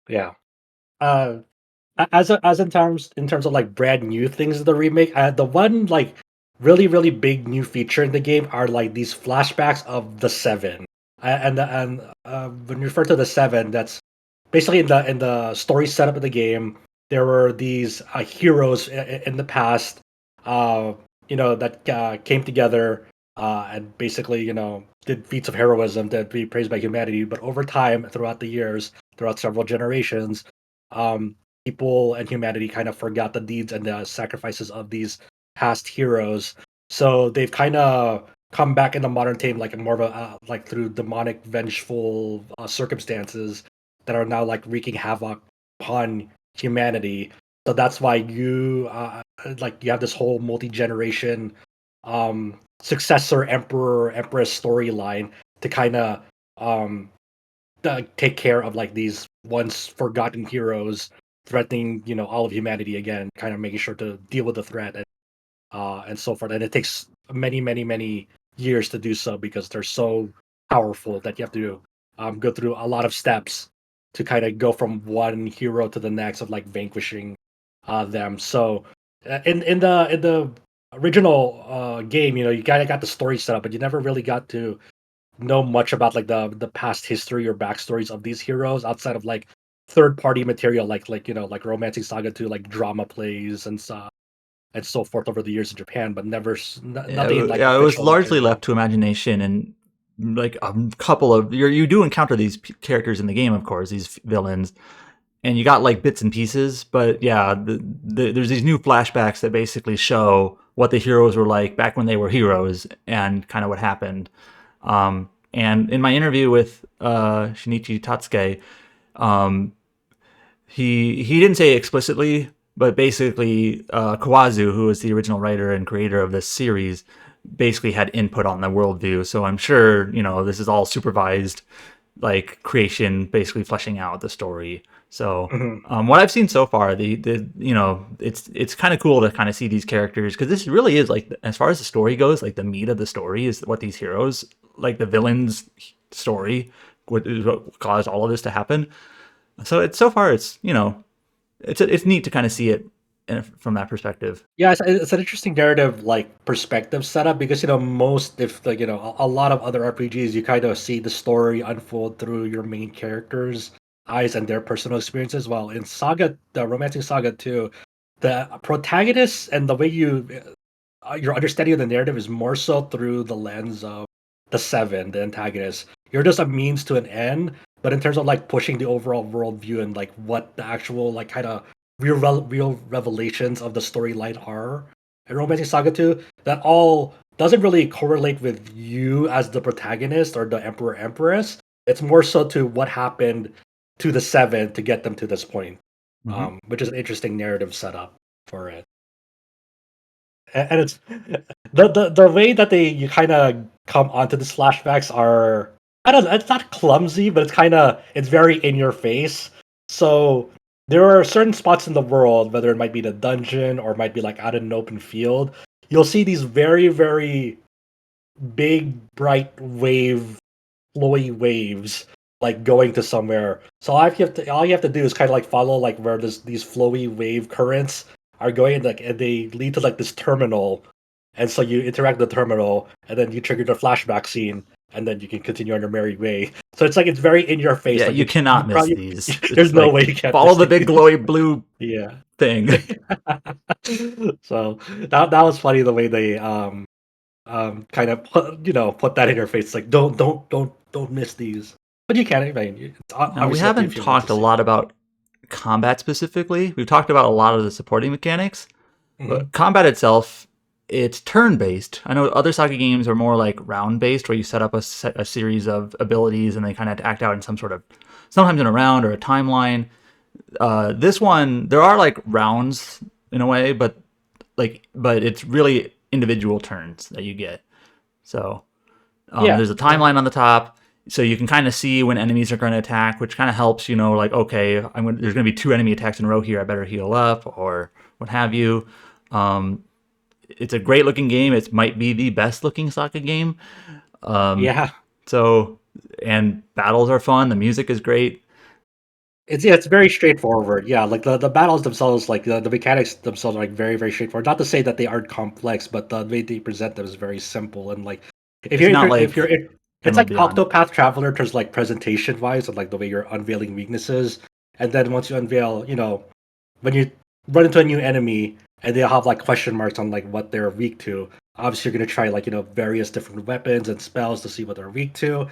B: Yeah. As in terms of like brand new things in the remake, the one like really big new feature in the game are like these flashbacks of the Seven, and when you refer to the Seven, that's basically in the story setup of the game. There were these heroes in the past, that came together and basically did feats of heroism that be praised by humanity. But over time, throughout the years, throughout several generations, people and humanity kind of forgot the deeds and the sacrifices of these past heroes. So they've kind of come back in the modern time, like more of a like through demonic, vengeful circumstances that are now like wreaking havoc upon humanity. So that's why you have this whole multi-generation successor empress storyline to kind of take care of like these once forgotten heroes threatening all of humanity again, kind of making sure to deal with the threat and so forth. And it takes many years to do so because they're so powerful that you have to go through a lot of steps to kind of go from one hero to the next of like vanquishing them. So in the original game, you kind of got the story set up, but you never really got to know much about like the past history or backstories of these heroes outside of like third party material, like Romancing SaGa 2, like drama plays and so forth over the years in Japan, but nothing like
C: it was largely
B: material.
C: left to imagination, and like a couple of you do encounter these characters in the game, of course, these villains, and you got like bits and pieces. But yeah, there's these new flashbacks that basically show what the heroes were like back when they were heroes and kind of what happened. And in my interview with Shinichi Tatsuke, he didn't say explicitly, but basically Kawazu, who was the original writer and creator of this series, basically had input on the worldview. So I'm sure this is all supervised, like creation, basically fleshing out the story. So what I've seen so far, it's kind of cool to kind of see these characters, because this really is like, as far as the story goes, like the meat of the story is what these heroes, like the villains' story, what caused all of this to happen. So it's neat to kind of see it from that perspective.
B: Yeah, it's an interesting narrative like perspective setup because most if like a lot of other RPGs you kind of see the story unfold through your main characters' eyes and their personal experiences. While in Saga, the Romancing Saga 2, the protagonist and the way your understanding of the narrative is more so through the lens of the Seven, the antagonist. You're just a means to an end, but in terms of like pushing the overall worldview and like what the actual like kind of real revelations of the storyline are in Romancing Saga 2, that all doesn't really correlate with you as the protagonist or the Emperor Empress. It's more so to what happened to the Seven to get them to this point, which is an interesting narrative setup for it. And it's the way that you kind of come onto these flashbacks are, I don't know, it's not clumsy, but it's very in your face. So there are certain spots in the world, whether it might be the dungeon or it might be like out in an open field, you'll see these very, very big, bright flowy waves like going to somewhere. So all you have to do is kind of like follow like where these flowy wave currents are going, like, and they lead to like this terminal, and so you interact with the terminal, and then you trigger the flashback scene, and then you can continue on your merry way. So it's like it's very in your face.
C: Yeah,
B: like
C: you cannot miss these.
B: There's no way you can't
C: follow
B: miss
C: the big
B: these.
C: glowy blue
B: Yeah.
C: thing.
B: So that was funny the way they kind of put that in your face, like don't miss these. But you can. I mean,
C: Now, we haven't talked a lot about combat specifically. We've talked about a lot of the supporting mechanics, but combat itself, it's turn-based. I know other Saga games are more like round-based, where you set up a series of abilities and they kind of act out in sometimes in a round or a timeline. This one, there are like rounds in a way, but it's really individual turns that you get. So there's a timeline on the top, so you can kind of see when enemies are going to attack, which kind of helps, like, okay, there's going to be 2 enemy attacks in a row here, I better heal up or what have you. It's a great looking game. It might be the best looking Saga game. So, and battles are fun. The music is great.
B: It's very straightforward. Yeah, like the battles themselves, like the mechanics themselves are like very, very straightforward. Not to say that they aren't complex, but the way they present them is very simple. And like it's like Octopath Traveler in terms of like presentation wise and like the way you're unveiling weaknesses. And then once you unveil, when you run into a new enemy and they'll have like question marks on like what they're weak to, obviously you're gonna try like various different weapons and spells to see what they're weak to.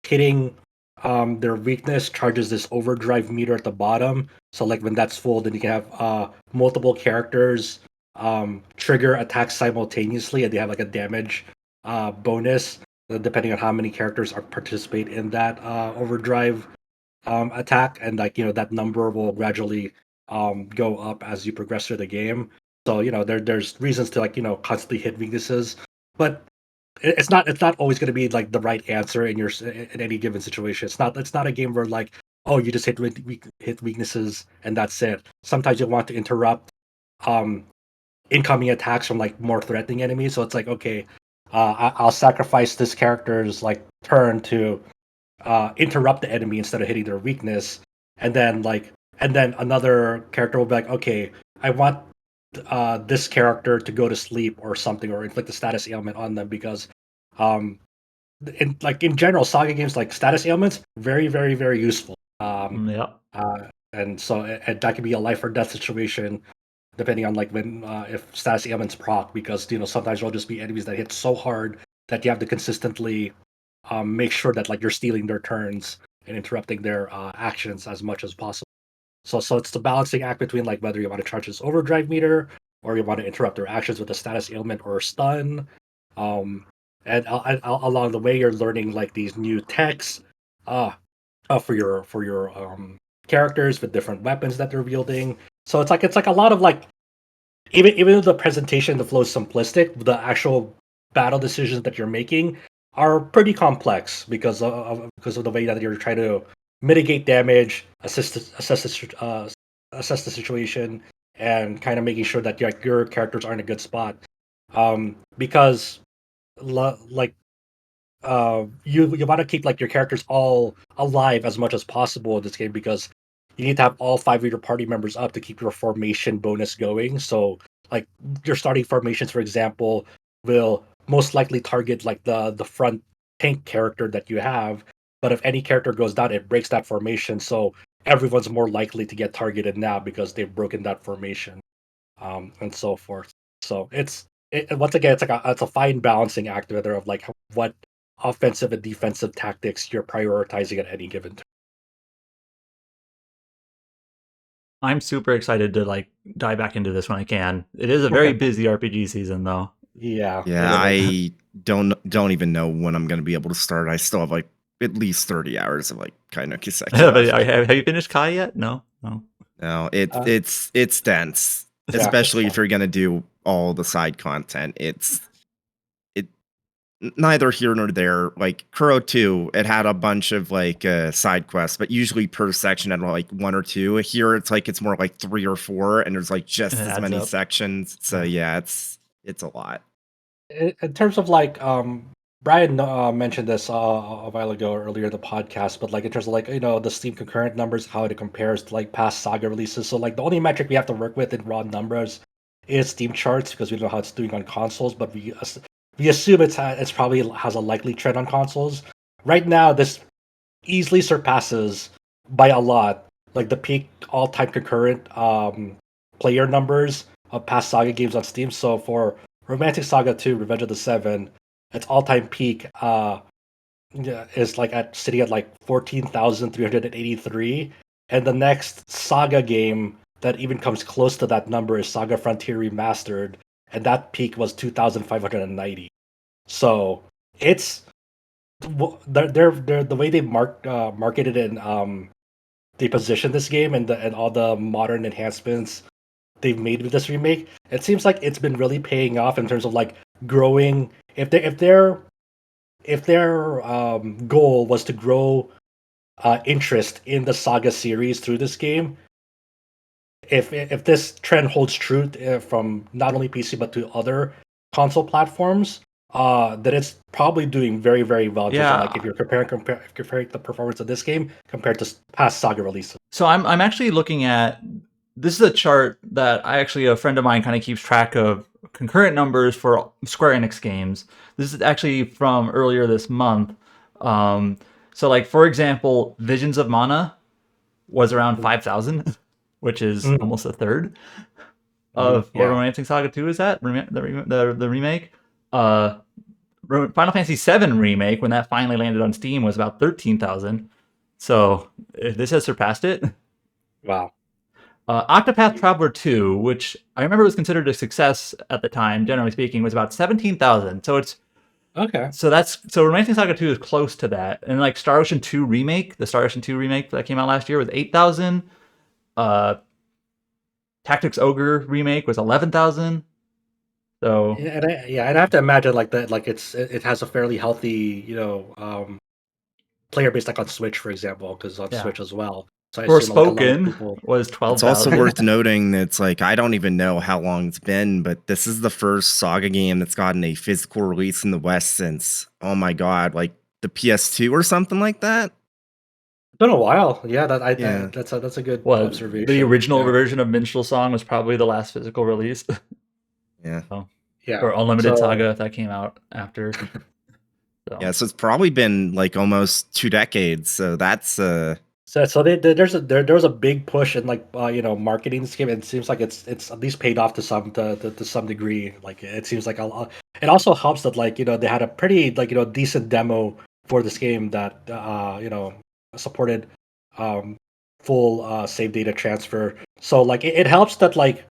B: Hitting their weakness charges this overdrive meter at the bottom. So like when that's full, then you can have multiple characters trigger attacks simultaneously, and they have like a damage bonus depending on how many characters participate in that overdrive attack, and like that number will gradually go up as you progress through the game. So there's reasons to like constantly hit weaknesses, but it's not always going to be like the right answer in any given situation. It's not a game where like, oh, you just hit weaknesses and that's it. Sometimes you want to interrupt incoming attacks from like more threatening enemies. So it's like, okay, I'll sacrifice this character's like turn to interrupt the enemy instead of hitting their weakness, and then another character will be like, okay, I want this character to go to sleep or something, or inflict a status ailment on them, because in general Saga games, like status ailments very, very, very useful. And so that could be a life or death situation depending on like when if status ailments proc, because sometimes there'll just be enemies that hit so hard that you have to consistently make sure that like you're stealing their turns and interrupting their actions as much as possible. So it's the balancing act between like whether you want to charge this overdrive meter or you want to interrupt their actions with a status ailment or a stun. And along the way, you're learning like these new techs for your characters with different weapons that they're wielding. So it's like a lot of like, even though the presentation, the flow is simplistic, the actual battle decisions that you're making are pretty complex because of the way that you're trying to mitigate damage, assess the situation, and kind of making sure that your characters are in a good spot. Because like you want to keep like your characters all alive as much as possible in this game because you need to have all 5 of your party members up to keep your formation bonus going. So like your starting formations, for example, will most likely target like the front tank character that you have. But if any character goes down, it breaks that formation. So everyone's more likely to get targeted now because they've broken that formation, and so forth. So once again, it's a fine balancing act whether of like what offensive and defensive tactics you're prioritizing at any given time.
C: I'm super excited to like dive back into this when I can. It is a very busy RPG season though.
B: Yeah.
D: I don't even know when I'm going to be able to start. I still have like at least 30 hours of like kind of consecutive.
C: Have you finished Kai yet? No.
D: No, it's dense, especially if you're going to do all the side content. It's neither here nor there. Like Kuro 2, it had a bunch of like side quests, but usually per section had like 1 or 2. Here it's more like 3 or 4, and there's like just as many sections. So yeah, it's a lot.
B: In terms of like Brian mentioned this a while ago earlier in the podcast, but like in terms of like the Steam concurrent numbers, how it compares to like past SaGa releases. So like the only metric we have to work with in raw numbers is Steam charts because we don't know how it's doing on consoles, but we assume it's probably has a likely trend on consoles. Right now, this easily surpasses by a lot like the peak all-time concurrent player numbers of past SaGa games on Steam. So for Romantic Saga 2, Revenge of the Seven, its all-time peak is like sitting at like 14,383, and the next SaGa game that even comes close to that number is SaGa Frontier Remastered, and that peak was 2,590. So it's they're the way they marketed and they positioned this game and all the modern enhancements they've made with this remake. It seems like it's been really paying off in terms of like growing. If their goal was to grow interest in the SaGa series through this game, if this trend holds true from not only PC but to other console platforms, then it's probably doing very, very well.
C: Yeah.
B: Like if you're comparing the performance of this game compared to past SaGa releases.
C: So I'm actually looking at this is a chart that a friend of mine kind of keeps track of concurrent numbers for Square Enix games. This is actually from earlier this month. So like for example, Visions of Mana was around 5,000. Which is almost a third of what Romantic Saga 2 is at, the remake. Final Fantasy VII Remake, when that finally landed on Steam, was about 13,000. So this has surpassed it.
B: Wow.
C: Octopath Traveler 2, which I remember was considered a success at the time, generally speaking, was about 17,000. So it's
B: okay.
C: So Romantic Saga 2 is close to that. And like Star Ocean 2 Remake, the Star Ocean 2 Remake that came out last year was 8,000. Tactics Ogre Remake was 11,000. So
B: I'd have to imagine like that. Like it has a fairly healthy player base like on Switch, for example, because on Switch as well. So
C: Forspoken was 12,000.
D: It's also worth noting that it's like I don't even know how long it's been, but this is the first SaGa game that's gotten a physical release in the West since like the PS2 or something like that.
B: It's been a while. Yeah, that's a good observation.
C: The original version of Minstrel Song was probably the last physical release.
D: Yeah.
C: Or Unlimited Saga if that came out after.
D: Yeah, so it's probably been like almost 2 decades. So that's
B: So there was a big push in like marketing this game. And it seems like it's at least paid off to some degree. Like it seems like it also helps that like they had a pretty like decent demo for this game that supported full save data transfer. So like it helps that like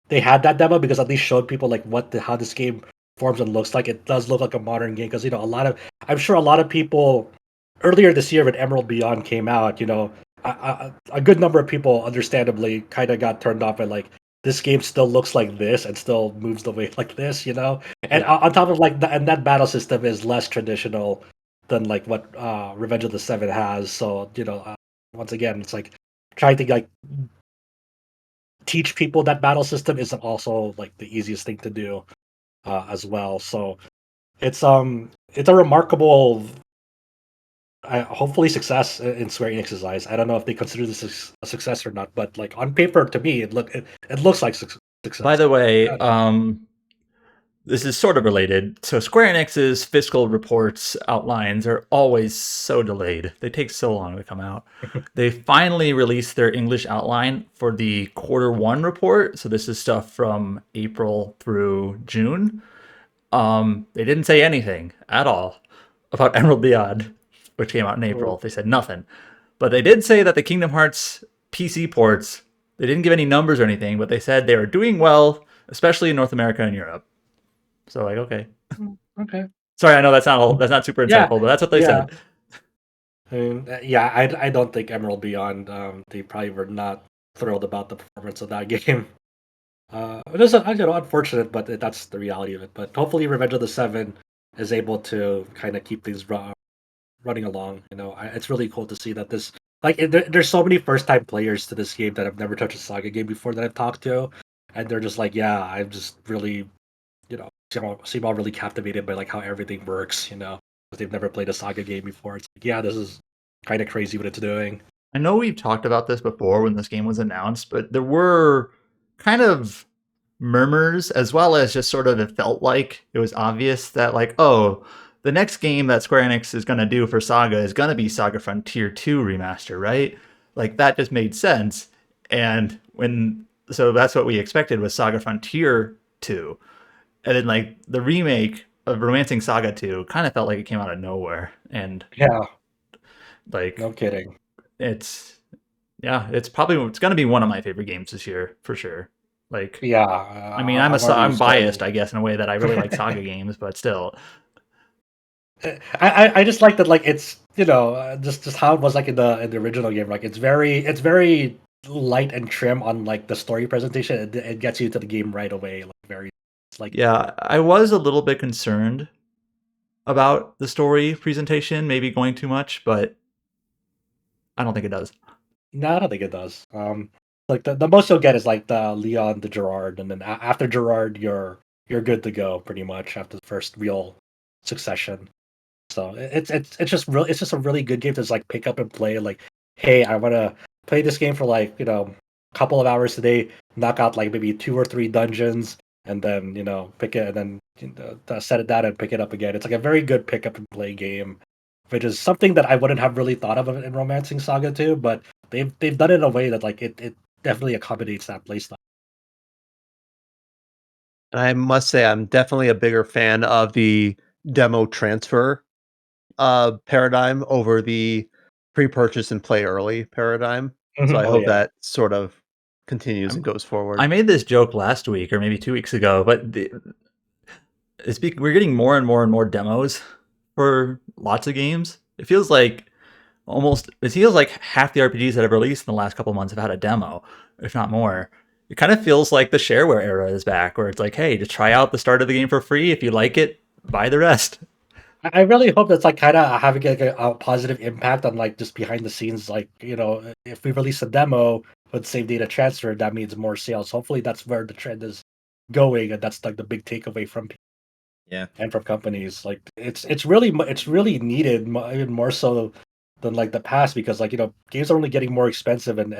B: they had that demo because at least showed people like how this game forms and looks like. It does look like a modern game because I'm sure a lot of people earlier this year when Emerald Beyond came out, a good number of people understandably kind of got turned off by like this game still looks like this and still moves the way like this, and on top of like and that battle system is less traditional than like what Revenge of the Seven has. So once again, it's like trying to like teach people that battle system isn't also like the easiest thing to do as well. So it's a remarkable, hopefully success in Square Enix's eyes. I don't know if they consider this a success or not, but like on paper, to me, it looks like success.
C: By the way,
B: Yeah.
C: this is sort of related. So Square Enix's fiscal reports outlines are always so delayed. They take so long to come out. They finally released their English outline for the Q1 report. So this is stuff from April through June. They didn't say anything at all about Emerald Beyond, which came out in April. They said nothing. But they did say that the Kingdom Hearts PC ports, they didn't give any numbers or anything, but they said they were doing well, especially in North America and Europe. So like, okay.
B: Okay.
C: Sorry, I know that's not super insightful, but that's what they said.
B: I don't think Emerald Beyond. They probably were not thrilled about the performance of that game. It is unfortunate, but that's the reality of it. But hopefully, Revenge of the Seven is able to kind of keep things running along. It's really cool to see that this there's so many first time players to this game that have never touched a Saga game before that I've talked to, and they're just like, yeah, I'm just really seem all really captivated by like how everything works, because they've never played a Saga game before. It's like, yeah, this is kind of crazy what it's doing.
C: I know we've talked about this before when this game was announced, but there were kind of murmurs, as well as just sort of it felt like it was obvious that like, oh, the next game that Square Enix is going to do for Saga is going to be Saga Frontier 2 remaster, right? Like that just made sense. And so that's what we expected was Saga Frontier 2. And then like the remake of Romancing Saga 2 kind of felt like it came out of nowhere. And
B: yeah,
C: like
B: no kidding.
C: It's going to be one of my favorite games this year for sure. Like,
B: yeah,
C: I mean, I'm biased, I guess, in a way that I really like Saga games, but still.
B: I just like that, like it's just how it was like in the original game. Like it's very light and trim on like the story presentation. It gets you to the game right away.
C: Yeah, I was a little bit concerned about the story presentation, maybe going too much, but I don't think it does.
B: No, I don't think it does. Like the most you'll get is like the Leon, the Gerard, and then after Gerard, you're good to go pretty much after the first real succession. So it's just a really good game to just like pick up and play. Like, hey, I want to play this game for like a couple of hours today, knock out like maybe 2 or 3 dungeons, and then pick it and then set it down and pick it up again. It's like a very good pick up and play game, which is something that I wouldn't have really thought of in Romancing Saga 2, but they've done it in a way that like it definitely accommodates that playstyle.
A: I must say I'm definitely a bigger fan of the demo transfer paradigm over the pre-purchase and play early paradigm. So I hope that sort of continues and goes forward.
C: I made this joke last week or maybe 2 weeks ago, but we're getting more and more and more demos for lots of games. It feels like half the RPGs that have released in the last couple months have had a demo, if not more. It kind of feels like the shareware era is back, where it's like, hey, just try out the start of the game for free. If you like it, buy the rest.
B: I really hope that's like kind of having like a positive impact on like just behind the scenes. Like if we release a demo with save data transfer, that means more sales. Hopefully, that's where the trend is going, and that's like the big takeaway from people.
D: Yeah,
B: and from companies. Like it's really needed, even more so than like the past, because like games are only getting more expensive, and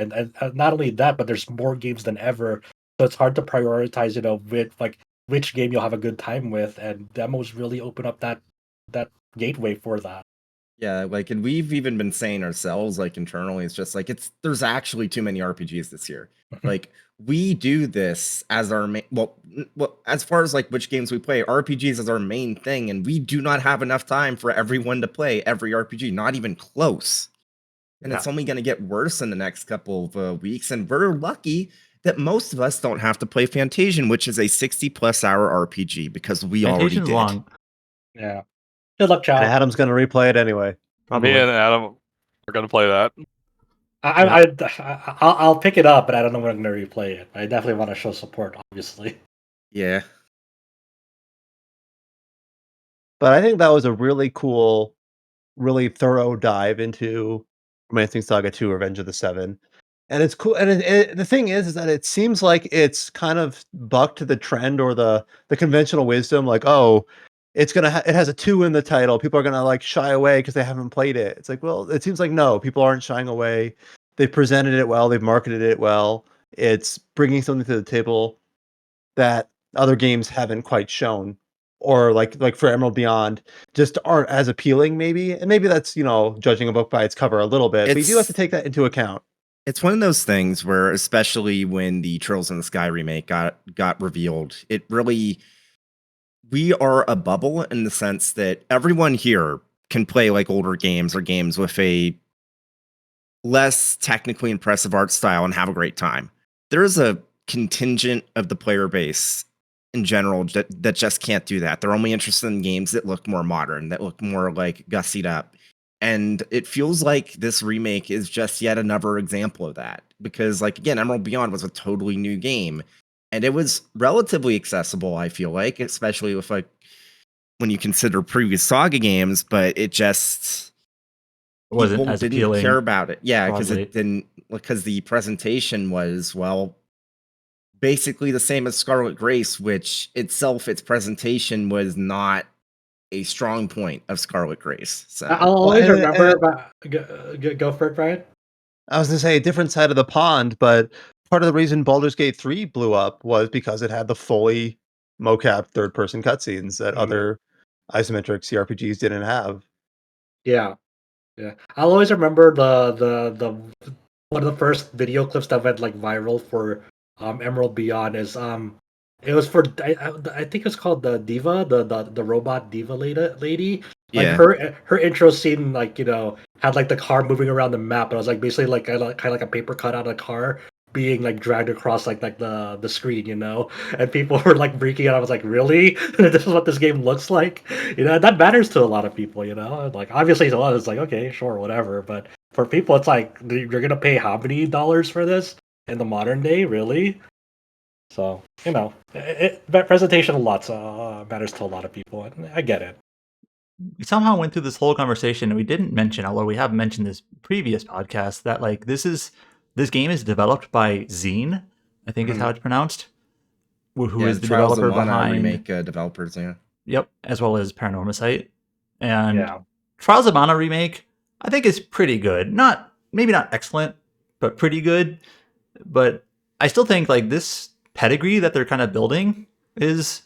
B: not only that, but there's more games than ever. So it's hard to prioritize with like which game you'll have a good time with, and demos really open up that gateway for that.
D: Yeah, like, and we've even been saying ourselves, like internally, it's just like there's actually too many RPGs this year. Like we do this as our main, well, as far as like which games we play, RPGs is our main thing, and we do not have enough time for everyone to play every RPG, not even close. And it's only going to get worse in the next couple of weeks, and we're lucky that most of us don't have to play Fantasian, which is a 60+ hour RPG, because we already did.
C: Long.
B: Yeah. Good luck, child.
A: And Adam's gonna replay it anyway.
E: Probably. Me and Adam are gonna play that.
B: I'll pick it up, but I don't know when I'm gonna replay it. I definitely want to show support, obviously.
D: Yeah.
A: But I think that was a really cool, really thorough dive into Romancing Saga 2: Revenge of the Seven. And it's cool. And the thing is that it seems like it's kind of bucked to the trend or the conventional wisdom, like, oh, it has a 2 in the title. People are gonna like shy away because they haven't played it. It's like, well, it seems like no, people aren't shying away. They presented it well. They've marketed it well. It's bringing something to the table that other games haven't quite shown, or like for Emerald Beyond, just aren't as appealing maybe. And maybe that's, judging a book by its cover a little bit, but you do have to take that into account.
D: It's one of those things where, especially when the Trails in the Sky remake got revealed, it really, we are a bubble in the sense that everyone here can play like older games or games with a less technically impressive art style and have a great time. There is a contingent of the player base in general that just can't do that. They're only interested in games that look more modern, that look more like gussied up. And it feels like this remake is just yet another example of that. Because, like, again, Emerald Beyond was a totally new game. And it was relatively accessible, I feel like, especially with, like, when you consider previous SaGa games, but it just
C: wasn't as
D: didn't
C: appealing.
D: care about it. Yeah, because
C: broadly.
D: it didn't, because the presentation was, well, basically the same as Scarlet Grace, which itself, its presentation was not a strong point of Scarlet Grace. So
B: I'll always remember about go for it, Brian.
A: I was gonna say a different side of the pond, but part of the reason Baldur's Gate 3 blew up was because it had the fully mocap third-person cutscenes that other isometric CRPGs didn't have.
B: Yeah. I'll always remember the one of the first video clips that went like viral for Emerald Beyond is it was for I think it's called the Diva, the robot Diva lady. Like
D: yeah,
B: her intro scene, like, had like the car moving around the map, and I was like basically like kind of like a paper cut out of a car being like dragged across like the screen, and people were like freaking out. I was like, really? This is what this game looks like? That matters to a lot of people, like obviously to us it's like, okay, sure, whatever, but for people it's like, you're gonna pay how many dollars for this in the modern day, really? So that presentation a lot matters to a lot of people, and I get it.
C: We somehow went through this whole conversation and we didn't mention, although we have mentioned this previous podcast, that like this game is developed by Zine, I think is how it's pronounced, who is the
D: Trials of
C: developer
D: Mana
C: behind
D: remake developers. Yeah,
C: Yep, as well as Paranormasight. And
B: Yeah.
C: Trials of Mana remake, I think is pretty good. Maybe not excellent, but pretty good. But I still think like this pedigree that they're kind of building is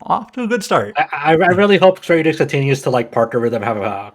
C: off to a good start.
B: I really hope Square Enix continues to like partner with them,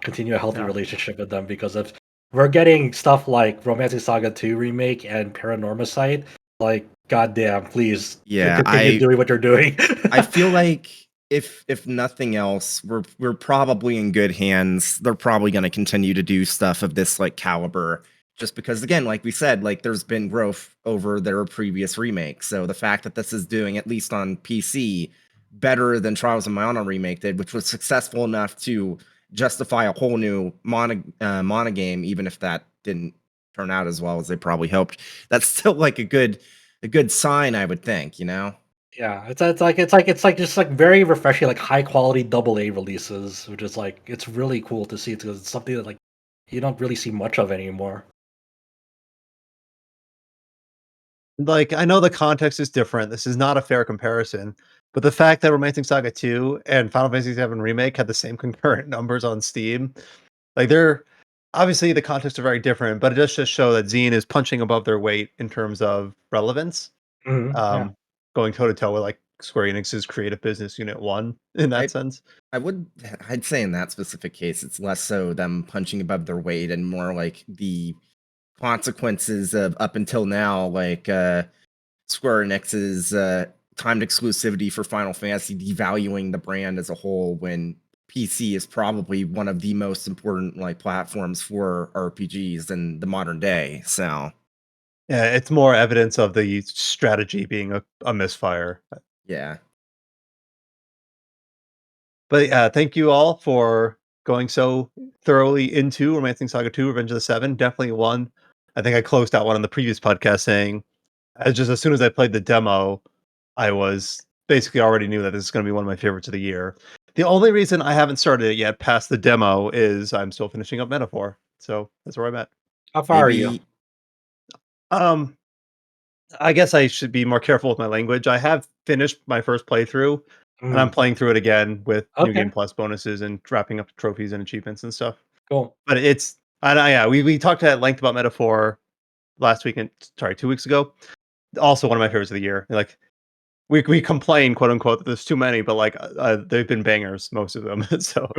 B: continue a healthy relationship with them, because if we're getting stuff like Romancing Saga 2 remake and Paranormasight, like, goddamn, please, continue doing what you're doing.
D: I feel like if nothing else, we're probably in good hands. They're probably going to continue to do stuff of this like caliber, just because, again, like we said, like there's been growth over their previous remakes. So the fact that this is doing, at least on PC, better than Trials of Mana remake did, which was successful enough to justify a whole new Mana game, even if that didn't turn out as well as they probably hoped, that's still like a good sign, I would think,
B: Yeah, it's like just like very refreshing, like high quality AA releases, which is like, it's really cool to see, because it's something that like you don't really see much of anymore.
A: Like, I know the context is different. This is not a fair comparison, but the fact that Romancing Saga 2 and Final Fantasy VII Remake had the same concurrent numbers on Steam, like they're obviously the contexts are very different, but it does just show that Zine is punching above their weight in terms of relevance,
B: Yeah.
A: going toe to toe with like Square Enix's Creative Business Unit 1 in that sense.
D: I'd say in that specific case, it's less so them punching above their weight and more like the consequences of, up until now, like Square Enix's timed exclusivity for Final Fantasy devaluing the brand as a whole, when PC is probably one of the most important like platforms for RPGs in the modern day. So
A: Yeah, it's more evidence of the strategy being a misfire.
D: yeah.
A: But thank you all for going so thoroughly into Romancing Saga 2, Revenge of the Seven. Definitely one. I think I closed out one on the previous podcast saying, as soon as I played the demo, I was basically already knew that this is going to be one of my favorites of the year. The only reason I haven't started it yet past the demo is I'm still finishing up Metaphor. So that's where I'm at.
B: How far are you?
A: I guess I should be more careful with my language. I have finished my first playthrough. and I'm playing through it again with New
B: Okay.
A: Game Plus bonuses and wrapping up trophies and achievements and stuff.
B: Cool.
A: But it's yeah, we talked at length about Metaphor last week and 2 weeks ago. Also one of my favorites of the year. Like we complain, quote unquote, that there's too many, but like they've been bangers, most of them. So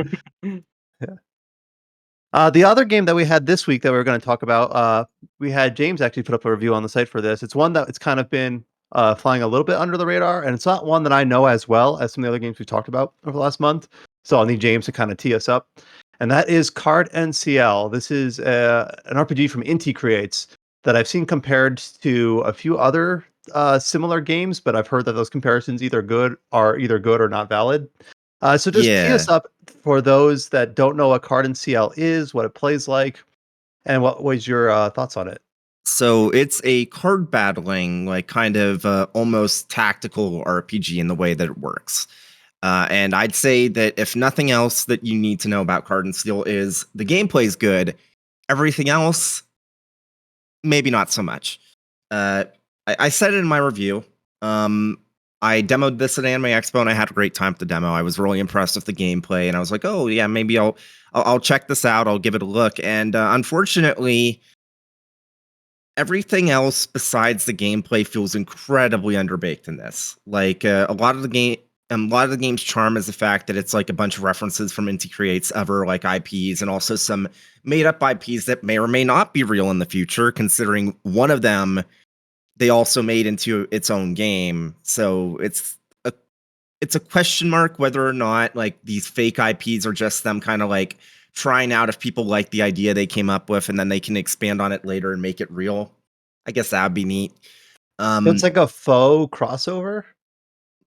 A: yeah. The other game that we had this week that we were going to talk about, we had James actually put up a review on the site for this. It's one that it's kind of been flying a little bit under the radar, and it's not one that I know as well as some of the other games we talked about over the last month. So I'll need James to kind of tee us up. And that is Card-en-Ciel. This is an RPG from Inti Creates that I've seen compared to a few other similar games, but I've heard that those comparisons either good or not valid. So just tee us up for those that don't know what Card-en-Ciel is, what it plays like, and what was your thoughts on it?
D: So it's a card battling, like kind of almost tactical RPG in the way that it works. And I'd say that if nothing else that you need to know about Card-en-Ciel is the gameplay is good. Everything else, maybe not so much. I said it in my review. I demoed this at Anime Expo and I had a great time at the demo. I was really impressed with the gameplay and I was like, oh yeah, maybe I'll check this out. I'll give it a look. And unfortunately, everything else besides the gameplay feels incredibly underbaked in this. Like a lot of the game's charm is the fact that it's like a bunch of references from Inti Creates other like IPs and also some made up IPs that may or may not be real in the future, considering one of them they also made into its own game. So it's a question mark whether or not like these fake IPs are just them kind of like trying out if people like the idea they came up with and then they can expand on it later and make it real. I guess that would be neat.
A: It's like a faux crossover?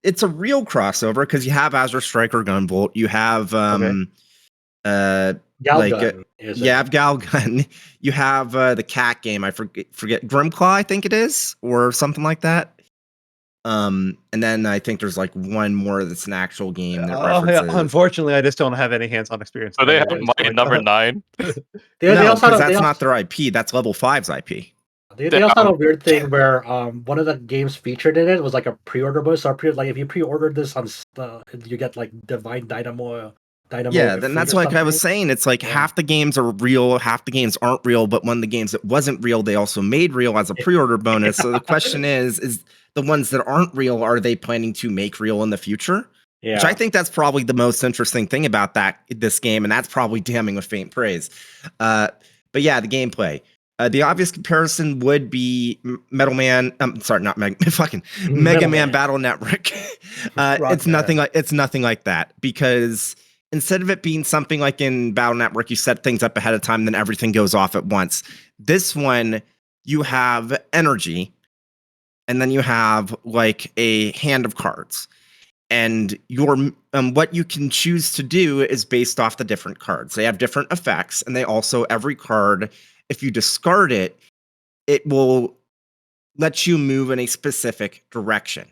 D: It's a real crossover because you have Azure Striker Gunvolt. You have
B: Galgun.
D: You have Galgun. You have the cat game. I forget Grimclaw, I think it is, or something like that. And then I think there's like one more that's an actual game that references.
A: Yeah. Unfortunately, I just don't have any hands-on experience.
E: So they have Might Number 9.
D: That's not their IP. That's Level 5's IP.
B: They also had a weird thing where one of the games featured in it was like a pre-order bonus. So like if you pre-ordered this on you get like Divine Dynamo.
D: Yeah, then that's like I was saying. It's like half the games are real, half the games aren't real. But one of the games that wasn't real, they also made real as a pre-order bonus. So the question is the ones that aren't real, are they planning to make real in the future? Yeah. Which I think that's probably the most interesting thing about this game, and that's probably damning with faint praise. But yeah, the gameplay. The obvious comparison would be Mega Man Battle Network. It's nothing like that, because instead of it being something like in Battle Network, you set things up ahead of time, then everything goes off at once. This one, you have energy, and then you have like a hand of cards. And your what you can choose to do is based off the different cards. They have different effects, and they also, every card, if you discard it, it will let you move in a specific direction.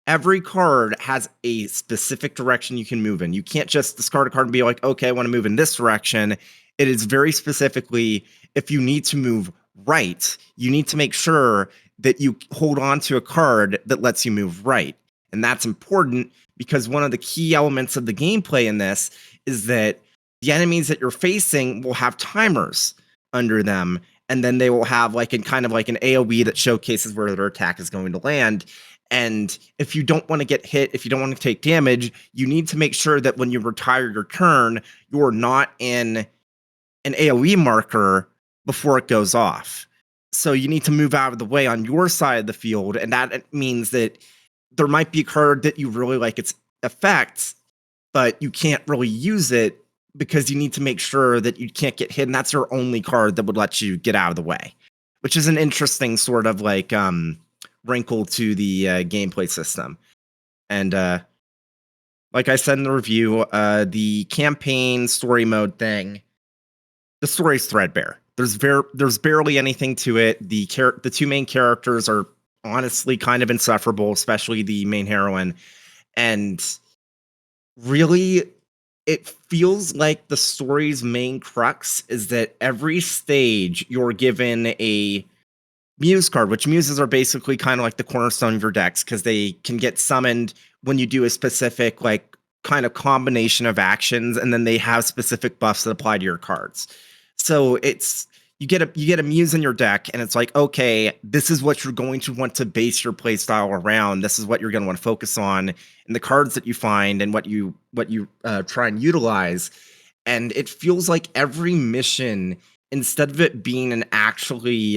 D: Every card has a specific direction you can move in. You can't just discard a card and be like, okay, I want to move in this direction. It is very specifically, if you need to move right, you need to make sure that you hold on to a card that lets you move right. And that's important because one of the key elements of the gameplay in this is that the enemies that you're facing will have timers under them, and then they will have like an AoE that showcases where their attack is going to land. And if you don't want to get hit, if you don't want to take damage, you need to make sure that when you retire your turn, you're not in an AoE marker before it goes off. So you need to move out of the way on your side of the field, and that means that there might be a card that you really like its effects, but you can't really use it because you need to make sure that you can't get hit, and that's your only card that would let you get out of the way, which is an interesting sort of like wrinkle to the gameplay system. And like I said in the review, the campaign story mode thing, the story's threadbare. There's barely anything to it. The two main characters are honestly kind of insufferable, especially the main heroine. And really, it feels like the story's main crux is that every stage you're given a Muse card, which muses are basically kind of like the cornerstone of your decks because they can get summoned when you do a specific like kind of combination of actions, and then they have specific buffs that apply to your cards. So it's you get a muse in your deck, and it's like, okay, this is what you're going to want to base your play style around. This is what you're going to want to focus on in the cards that you find and what you try and utilize. And it feels like every mission, instead of it being an actually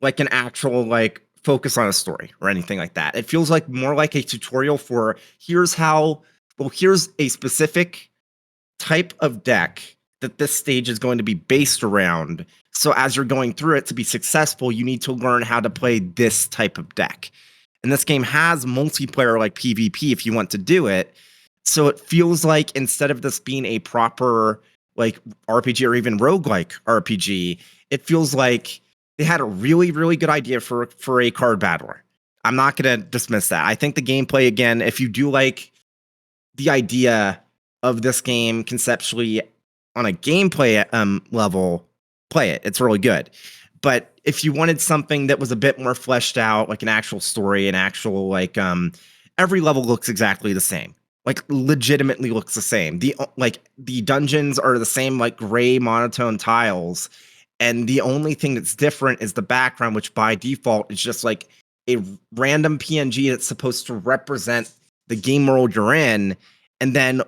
D: like an actual like focus on a story or anything like that, it feels like more like a tutorial for here's a specific type of deck that this stage is going to be based around. So as you're going through it, to be successful, you need to learn how to play this type of deck. And this game has multiplayer like PvP if you want to do it. So it feels like instead of this being a proper like RPG or even roguelike RPG, it feels like they had a really, really good idea for a card battler. I'm not going to dismiss that. I think the gameplay, again, if you do like the idea of this game conceptually on a gameplay level, play it. It's really good. But if you wanted something that was a bit more fleshed out, like an actual story, an actual like every level looks exactly the same. Like legitimately looks the same. The dungeons are the same like gray monotone tiles. And the only thing that's different is the background, which by default is just like a random PNG that's supposed to represent the game world you're in. And then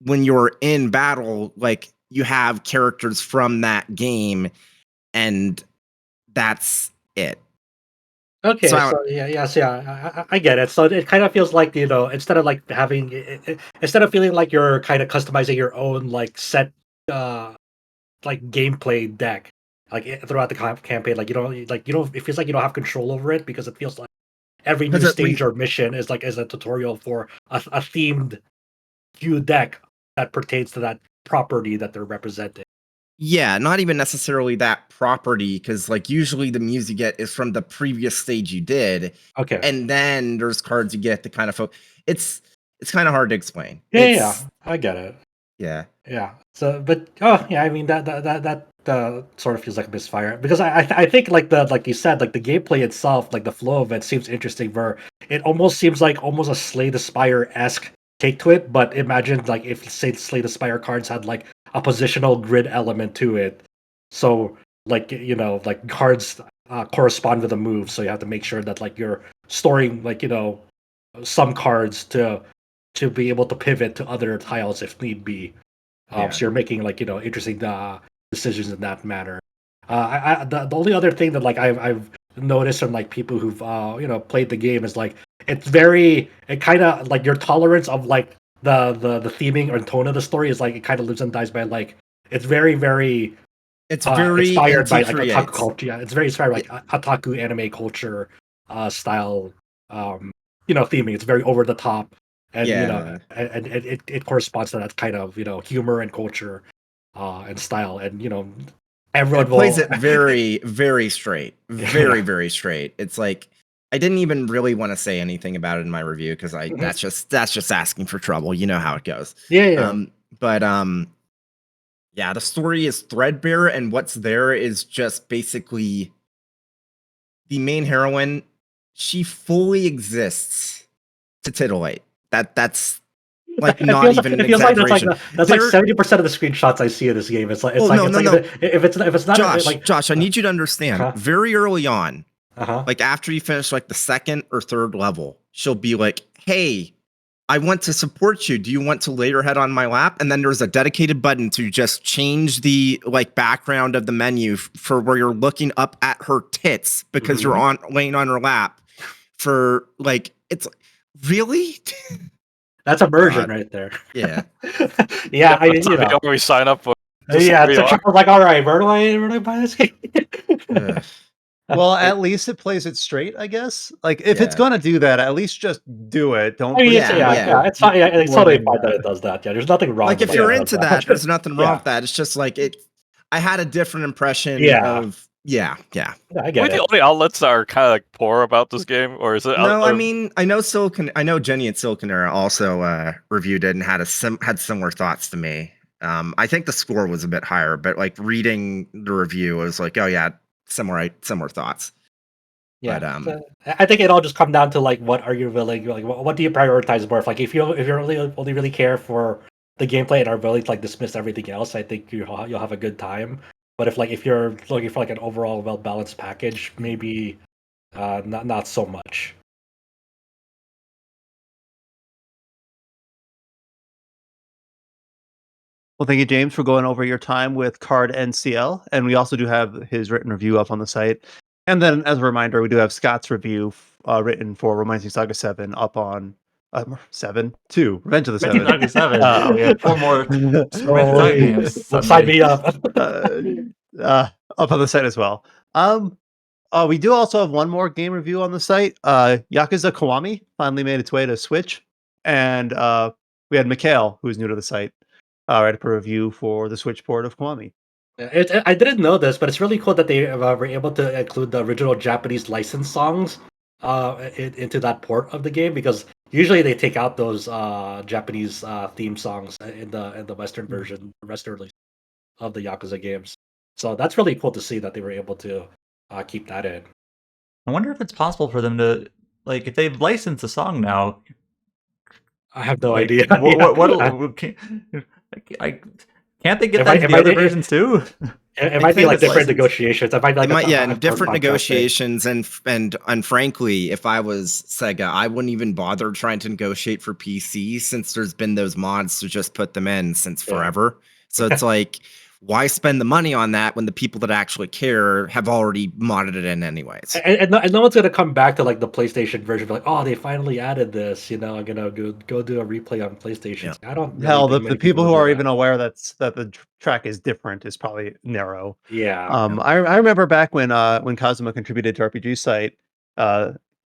D: when you're in battle, like you have characters from that game, and that's it.
B: Okay, so I get it. So it kind of feels like, instead of like instead of feeling like you're kind of customizing your own like set, like gameplay deck, like throughout the campaign, like it feels like you don't have control over it because it feels like every new stage or mission is a tutorial for a themed view deck that pertains to that property that they're representing.
D: Yeah, not even necessarily that property, because like usually the muse you get is from the previous stage you did.
B: Okay.
D: And then there's cards you get to kind of it's kind of hard to explain.
B: Yeah, I get it.
D: Yeah.
B: Yeah. So, but I mean that sort of feels like a misfire because I think like you said, like the gameplay itself, like the flow of it seems interesting. Where it almost seems like almost a Slay the Spire-esque take to it. But imagine like if say Slay the Spire cards had like a positional grid element to it. So like like cards correspond with a move, so you have to make sure that like you're storing like some cards to be able to pivot to other tiles if need be. So you're making like interesting decisions in that manner. The only other thing that like I've noticed from like people who've played the game is like it kind of like your tolerance of like the theming or tone of the story is like it kind of lives and dies by like it's very inspired by like otaku culture. Yeah, it's very inspired by like otaku anime culture style theming. It's very over the top. And and it corresponds to that kind of humor and culture and style, and everyone
D: plays it very very straight, very straight. It's like I didn't even really want to say anything about it in my review because that's just asking for trouble. You know how it goes. But the story is threadbare, and what's there is just basically the main heroine. She fully exists to titillate. That's like not even an exaggeration.
B: That's like 70% of the screenshots I see in this game. It's like if it's not
D: Josh, I need you to understand. Very early on, like after you finish like the second or third level, she'll be like, "Hey, I want to support you. Do you want to lay your head on my lap?" And then there's a dedicated button to just change the like background of the menu for where you're looking up at her tits because you're laying on her lap. For like, it's really.
B: That's immersion right there.
D: Yeah.
B: Yeah, I
E: mean, we sign up for.
B: Yeah, so I was like, all right, where do I buy this game?
A: Well, at least it plays it straight, I guess. Like, if it's gonna do that, at least just do it. Don't.
B: It's fine. It's totally fine that it does that. Yeah, there's nothing wrong.
D: Like, if you're into that, there's nothing wrong with that. It's just like it. I had a different impression of. Yeah,
E: I get it. The only outlets that are kind of like poor about this game, or is it?
D: No, I mean, I know Jenny at Silicon Era also reviewed it and had similar thoughts to me. I think the score was a bit higher, but like reading the review, I was like, oh yeah, similar thoughts.
B: Yeah,
D: But
B: I think it all just come down to like what are you willing, like what do you prioritize more? If you really only really care for the gameplay and are willing to like dismiss everything else, I think you'll have a good time. But if you're looking for like an overall well balanced package, maybe not so much.
A: Well, thank you, James, for going over your time with Card-en-Ciel, and we also do have his written review up on the site. And then, as a reminder, we do have Scott's review written for Romancing Saga 7 up on 7-2, Revenge of the Seven.
C: Saga 7. We have 4 more Romancing Saga games.
B: Sign me up.
A: Up on the site as well. We do also have one more game review on the site. Yakuza Kiwami finally made its way to Switch, and we had Mikhail, who's new to the site, write up a review for the Switch port of Kiwami.
B: I didn't know this, but it's really cool that they were able to include the original Japanese license songs into that port of the game, because usually they take out those Japanese theme songs in the Western version, Western release of the Yakuza games. So that's really cool to see that they were able to keep that in.
C: I wonder if it's possible for them to, like, if they've licensed a song now.
B: I have no
C: like,
B: idea.
C: Can't they get that to the other versions too?
B: It might be like different negotiations. It might be like
D: different negotiations, and frankly, if I was Sega, I wouldn't even bother trying to negotiate for PC, since there's been those mods to just put them in since forever. So it's like, why spend the money on that when the people that actually care have already modded it in anyways?
B: And no one's gonna come back to like the PlayStation version, be like, oh, they finally added this. I'm gonna go do a replay on PlayStation.
D: Yeah.
B: I don't. Really
A: Hell,
B: think
A: the
B: many
A: people who
B: will do
A: are
B: that.
A: even aware that the track is different is probably narrow.
B: Yeah.
A: I remember back when Kazuma contributed to RPG site,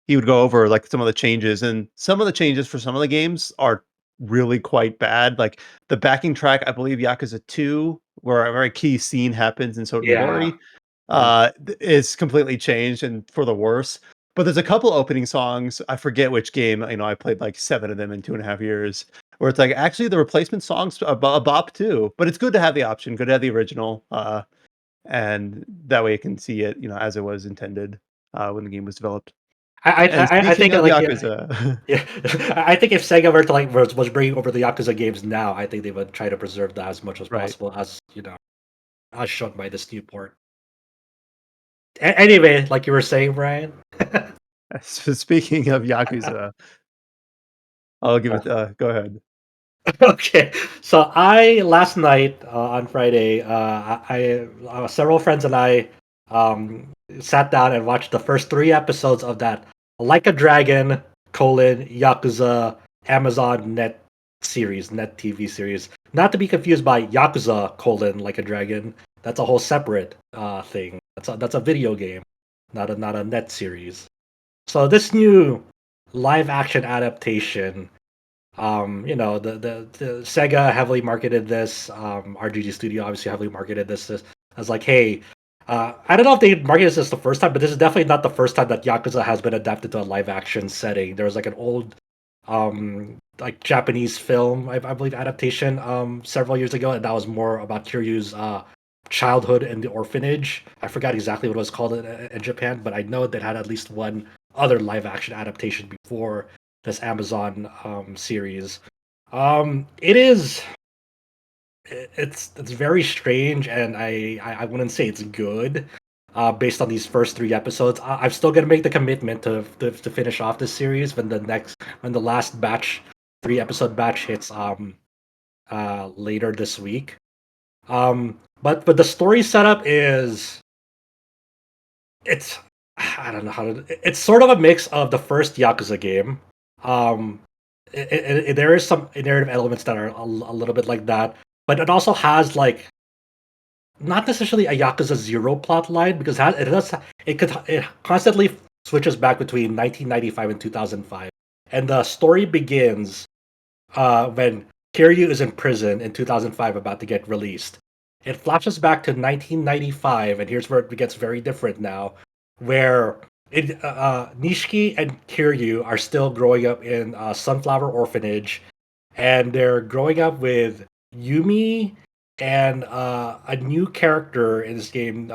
A: he would go over like some of the changes, and some of the changes for some of the games are really quite bad. Like the backing track, I believe Yakuza 2, where a very key scene happens in Sotenbori, is completely changed and for the worse. But there's a couple opening songs, I forget which game, I played like 7 of them in 2.5 years, where it's like actually the replacement songs a bop too. But it's good to have the option, good to have the original, and that way you can see it, as it was intended when the game was developed.
B: I think
A: of
B: like
A: Yakuza,
B: yeah, I think if Sega were to like was bringing over the Yakuza games now, I think they would try to preserve that as much as
A: Right.
B: possible, as as shown by this new port. Anyway, like you were saying, Brian.
A: Speaking of Yakuza, I'll give it. Go ahead.
B: Okay, so I last night on Friday, several friends and I sat down and watched the first 3 episodes of that Like a Dragon: Yakuza Amazon Net TV series. Not to be confused by Yakuza: Like a Dragon. That's a whole separate thing. That's a video game, not a net series. So this new live action adaptation, the Sega heavily marketed this. RGG Studio obviously heavily marketed this as like, hey, I don't know if they marketed this the first time, but this is definitely not the first time that Yakuza has been adapted to a live action setting. There was like an old, like Japanese film, I believe, adaptation several years ago, and that was more about Kiryu's childhood in the orphanage. I forgot exactly what it was called in Japan, but I know that had at least one other live action adaptation before this Amazon series. It's very strange, and I wouldn't say it's good based on these first 3 episodes. I'm still gonna make the commitment to finish off this series when the last batch 3 episode batch hits later this week. But the story setup is I don't know how to. It's sort of a mix of the first Yakuza game. There is some narrative elements that are a little bit like that, but it also has like not necessarily a Yakuza 0 plot line, because it constantly switches back between 1995 and 2005, and the story begins when Kiryu is in prison in 2005, about to get released. It flashes back to 1995, and here's where it gets very different now, where Nishiki and Kiryu are still growing up in a Sunflower Orphanage, and they're growing up with Yumi and a new character in this game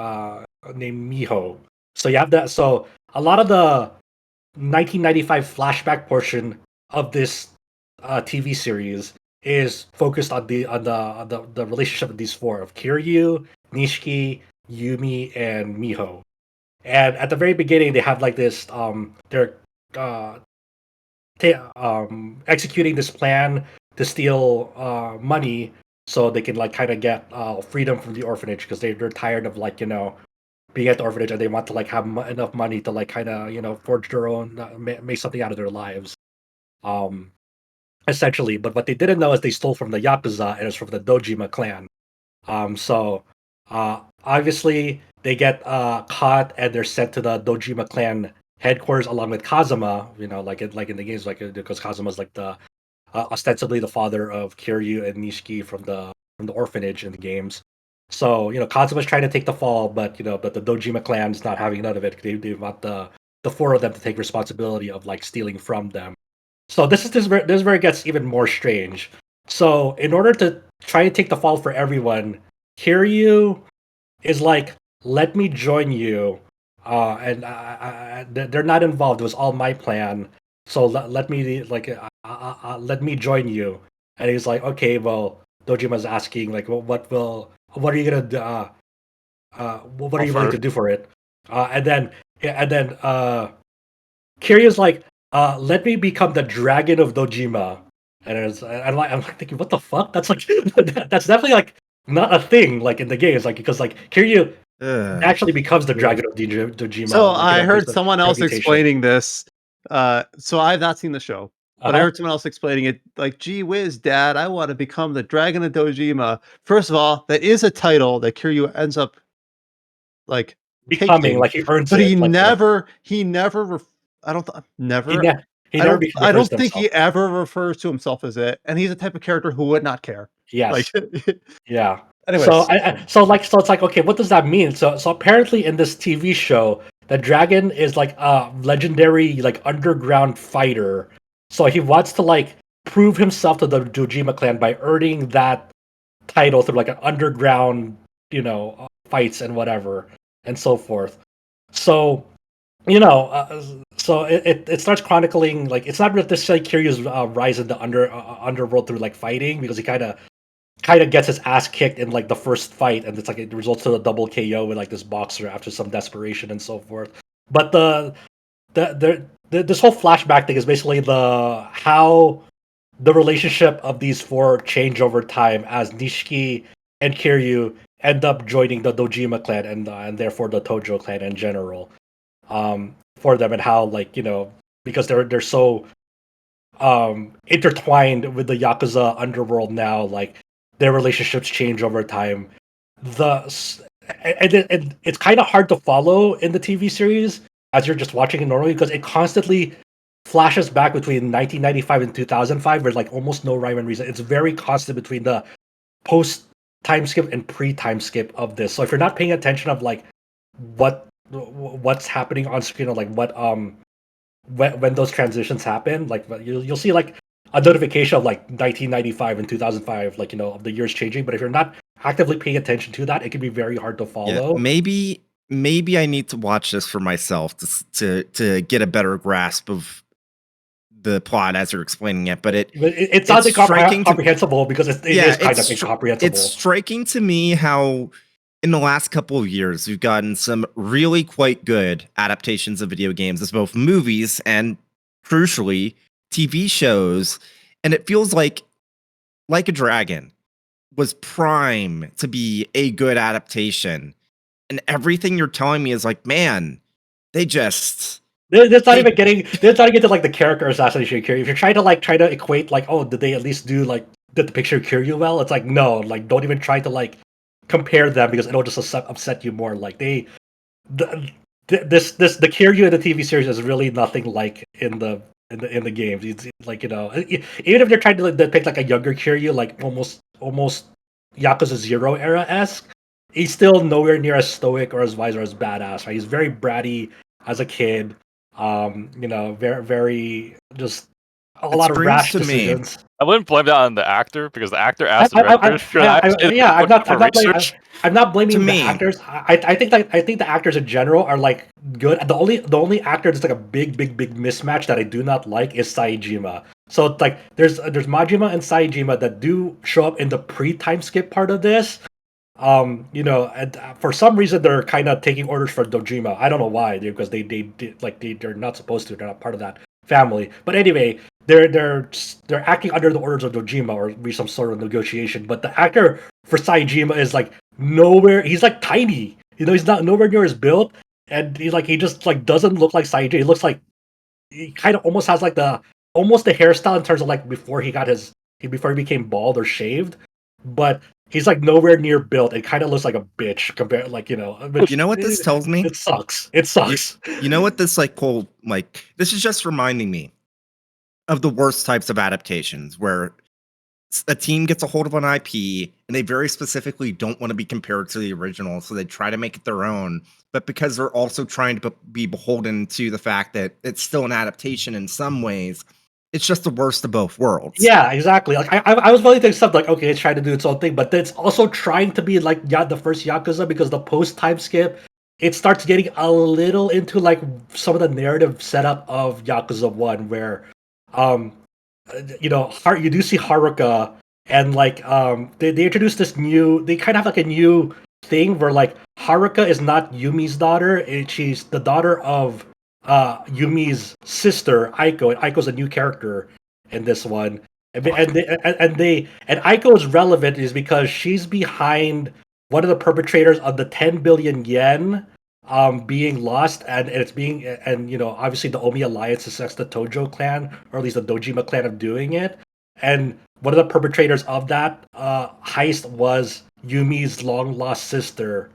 B: named Miho. So you have that. So a lot of the 1995 flashback portion of this TV series is focused on the relationship of these four of Kiryu, Nishiki, Yumi, and Miho. And at the very beginning, they have like this. They're uh, executing this plan to steal money so they can like kind of get freedom from the orphanage because they're tired of like being at the orphanage and they want to like have enough money to like kind of forge their own make something out of their lives. Essentially, but what they didn't know is they stole from the Yakuza and it's from the Dojima clan. So obviously they get caught and they're sent to the Dojima clan headquarters along with Kazuma. Like in the games, like because Kazuma's like the ostensibly the father of Kiryu and Nishiki from the orphanage in the games. So Kazuma's trying to take the fall, but but the Dojima clan's not having none of it. They want the four of them to take responsibility of like stealing from them. So this is where it gets even more strange. So in order to try and take the fall for everyone, Kiryu is like, "Let me join you," and they're not involved. It was all my plan. So let me let me join you. And he's like, "Okay, well." Dojima's asking like, what are you gonna what are you willing to do for it?" And then Kiryu's like, "Let me become the dragon of Dojima." And I'm like thinking, what the fuck? That's like that's definitely like not a thing like in the game. It's like because like Kiryu actually becomes the dragon of Dojima.
A: So
B: like,
A: I heard
B: based on
A: someone else
B: reputation.
A: explaining this. So I've not seen the show, but I
B: Uh-huh.
A: heard someone else explaining it. Like, gee whiz, Dad, I want to become the dragon of Dojima. First of all, that is a title that Kiryu ends up like
B: Becoming
A: taking,
B: like he earns
A: but
B: it.
A: he
B: Like,
A: never, I don't,
B: he,
A: never,
B: ne- he never
A: I
B: refers
A: don't
B: to
A: think
B: himself.
A: he ever refers to himself as it. And he's the type of character who would not care. Like,
B: Yes. Yeah.
A: anyways,
B: So so it's like, okay, what does that mean? So apparently in this TV show, the dragon is like a legendary like underground fighter. So he wants to like prove himself to the Dojima clan by earning that title through like an underground, fights and whatever and so forth. So so it starts chronicling like it's not necessarily Kiryu's rise in the underworld through like fighting because he kind of gets his ass kicked in like the first fight, and it's like it results in a double KO with like this boxer after some desperation and so forth. But this whole flashback thing is basically how the relationship of these four change over time as Nishiki and Kiryu end up joining the Dojima clan and therefore the Tojo clan in general. For them and how like because they're so intertwined with the Yakuza underworld now, like their relationships change over time. And it's kind of hard to follow in the TV series as you're just watching it normally because it constantly flashes back between 1995 and 2005. There's like almost no rhyme and reason. It's very constant between the post time skip and pre time skip of this. So if you're not paying attention of like what's happening on screen or like what when those transitions happen, like you'll see like a notification of like 1995 and 2005, like of the years changing. But if you're not actively paying attention to that, it can be very hard to follow.
D: Yeah, maybe I need to watch this for myself to get a better grasp of the plot as you're explaining it. But
B: it's not incomprehensible because it is kind of incomprehensible.
D: It's striking to me how in the last couple of years, we've gotten some really quite good adaptations of video games as both movies and, crucially, TV shows. And it feels like a Dragon was prime to be a good adaptation. And everything you're telling me is like, man, they're not
B: even getting to like the character assassination. If you're trying to equate like, oh, did they at least do like did the picture Kiryu well? It's like no, like don't even try to like compare them because it'll just upset you more. Like the Kiryu in the TV series is really nothing like in the games. It's like even if they're trying to depict like a younger Kiryu, like almost Yakuza 0 era esque, he's still nowhere near as stoic or as wise or as badass. Right? He's very bratty as a kid. Very very just a lot of rash decisions.
E: I wouldn't blame that on the actor because the actor asked the director.
B: I'm not blaming the actors. I think the actors in general are like good. The only actor that's like a big mismatch that I do not like is Saejima. So it's like there's Majima and Saejima that do show up in the pre-time skip part of this. And for some reason they're kind of taking orders for Dojima. I don't know why, because they're not supposed to. They're not part of that family. But anyway, they're acting under the orders of Dojima or be some sort of negotiation. But the actor for Saejima is like nowhere. He's like tiny. He's not nowhere near his build, and he just like doesn't look like Saejima. He looks like he kind of almost has like the hairstyle in terms of like before he became bald or shaved, but he's like nowhere near built. It kind of looks like a bitch compared, like
D: But you know what this tells me?
B: It sucks. It sucks.
D: You know what this this is just reminding me of the worst types of adaptations where a team gets a hold of an IP and they very specifically don't want to be compared to the original, so they try to make it their own. But because they're also trying to be beholden to the fact that it's still an adaptation in some ways, it's just the worst of both worlds.
B: Yeah, exactly. Like I was willing to accept, like, okay, it's trying to do its own thing, but it's also trying to be like the first Yakuza, because the post time skip, it starts getting a little into like some of the narrative setup of Yakuza 1, where you do see Haruka, and like they introduce this they kind of have like a new thing where like Haruka is not Yumi's daughter, and she's the daughter of Yumi's sister Aiko, and Aiko's a new character in this one, and Aiko is relevant is because she's behind one of the perpetrators of the 10 billion yen being lost, and it's being, and obviously the Omi Alliance suspects the Tojo clan, or at least the Dojima clan, of doing it, and one of the perpetrators of that heist was Yumi's long lost sister,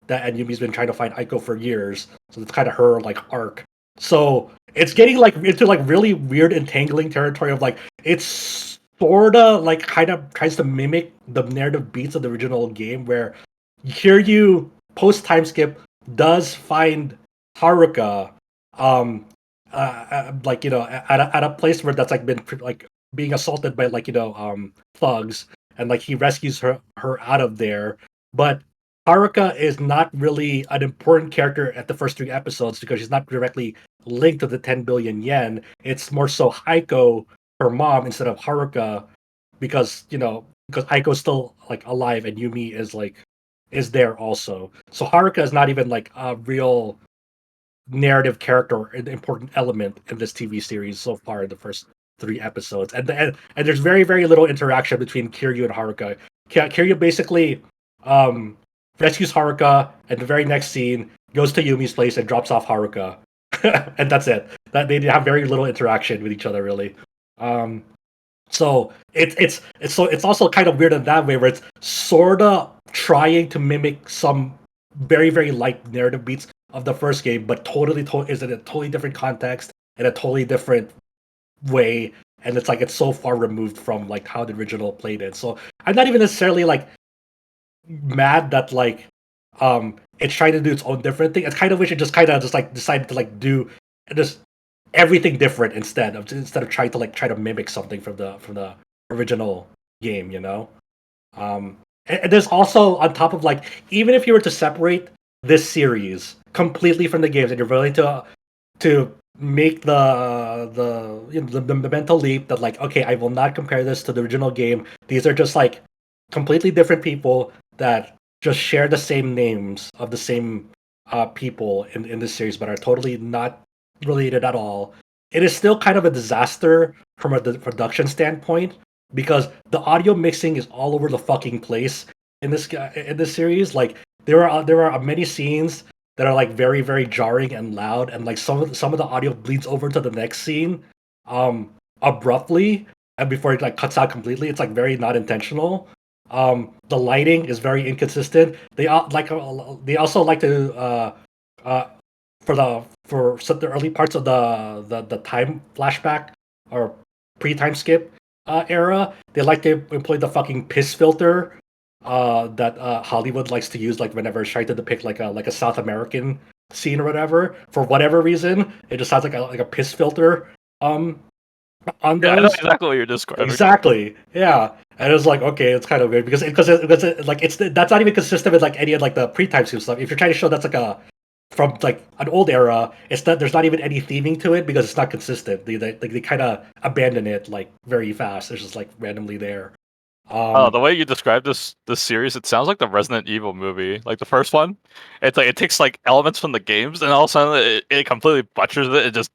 B: and Yumi's been trying to find Aiko for years, so it's kind of her like arc. So it's getting like into like really weird entangling territory of like, it's sorta like kind of tries to mimic the narrative beats of the original game, where here you post time skip does find Haruka at a place where that's like been like being assaulted by thugs, and like he rescues her out of there. But Haruka is not really an important character at the first 3 episodes because she's not directly linked to the 10 billion yen. It's more so Aiko, her mom, instead of Haruka, because Aiko's still like alive and Yumi is there also. So Haruka is not even like a real narrative character or an important element in this TV series so far in the first 3 episodes. And there's very, very little interaction between Kiryu and Haruka. Kiryu basically rescues Haruka, and the very next scene goes to Yumi's place and drops off Haruka. And that's it. That they have very little interaction with each other, really. So it's also kind of weird in that way, where it's sorta trying to mimic some very, very light narrative beats of the first game, but totally is in a totally different context and a totally different way, and it's like it's so far removed from like how the original played it. So I'm not even necessarily like mad that like it's trying to do its own different thing. It's kind of wish it just like decided to like do just everything different instead of trying to mimic something from the original game, and there's also, on top of like, even if you were to separate this series completely from the games, and you're willing to make the mental leap that like, okay, I will not compare this to the original game. These are just like completely different people that just share the same names of the same people in this series, but are totally not related at all. It is still kind of a disaster from a production standpoint, because the audio mixing is all over the fucking place in this series. Like there are many scenes that are like very, very jarring and loud, and like some of the audio bleeds over to the next scene abruptly, and before it like cuts out completely. It's like very not intentional. The lighting is very inconsistent. They also like to for the early parts of the time flashback or pre-time skip era, they like to employ the fucking piss filter that Hollywood likes to use, like whenever it's trying to depict like a South American scene or whatever. For whatever reason, it just sounds like a piss filter on
E: Yeah, I know
B: those.
E: exactly what you're describing.
B: Exactly. Yeah. And it was like, okay, it's kind of weird because like that's not even consistent with like any of like the pre-time skip stuff. If you're trying to show that's like a from like an old era, it's not there's not even any theming to it because it's not consistent. They kind of abandon it like very fast. It's just like randomly there.
E: Oh, the way you describe this series, it sounds like the Resident Evil movie, like the first one. It's like it takes like elements from the games, and all of a sudden it completely butchers it. It just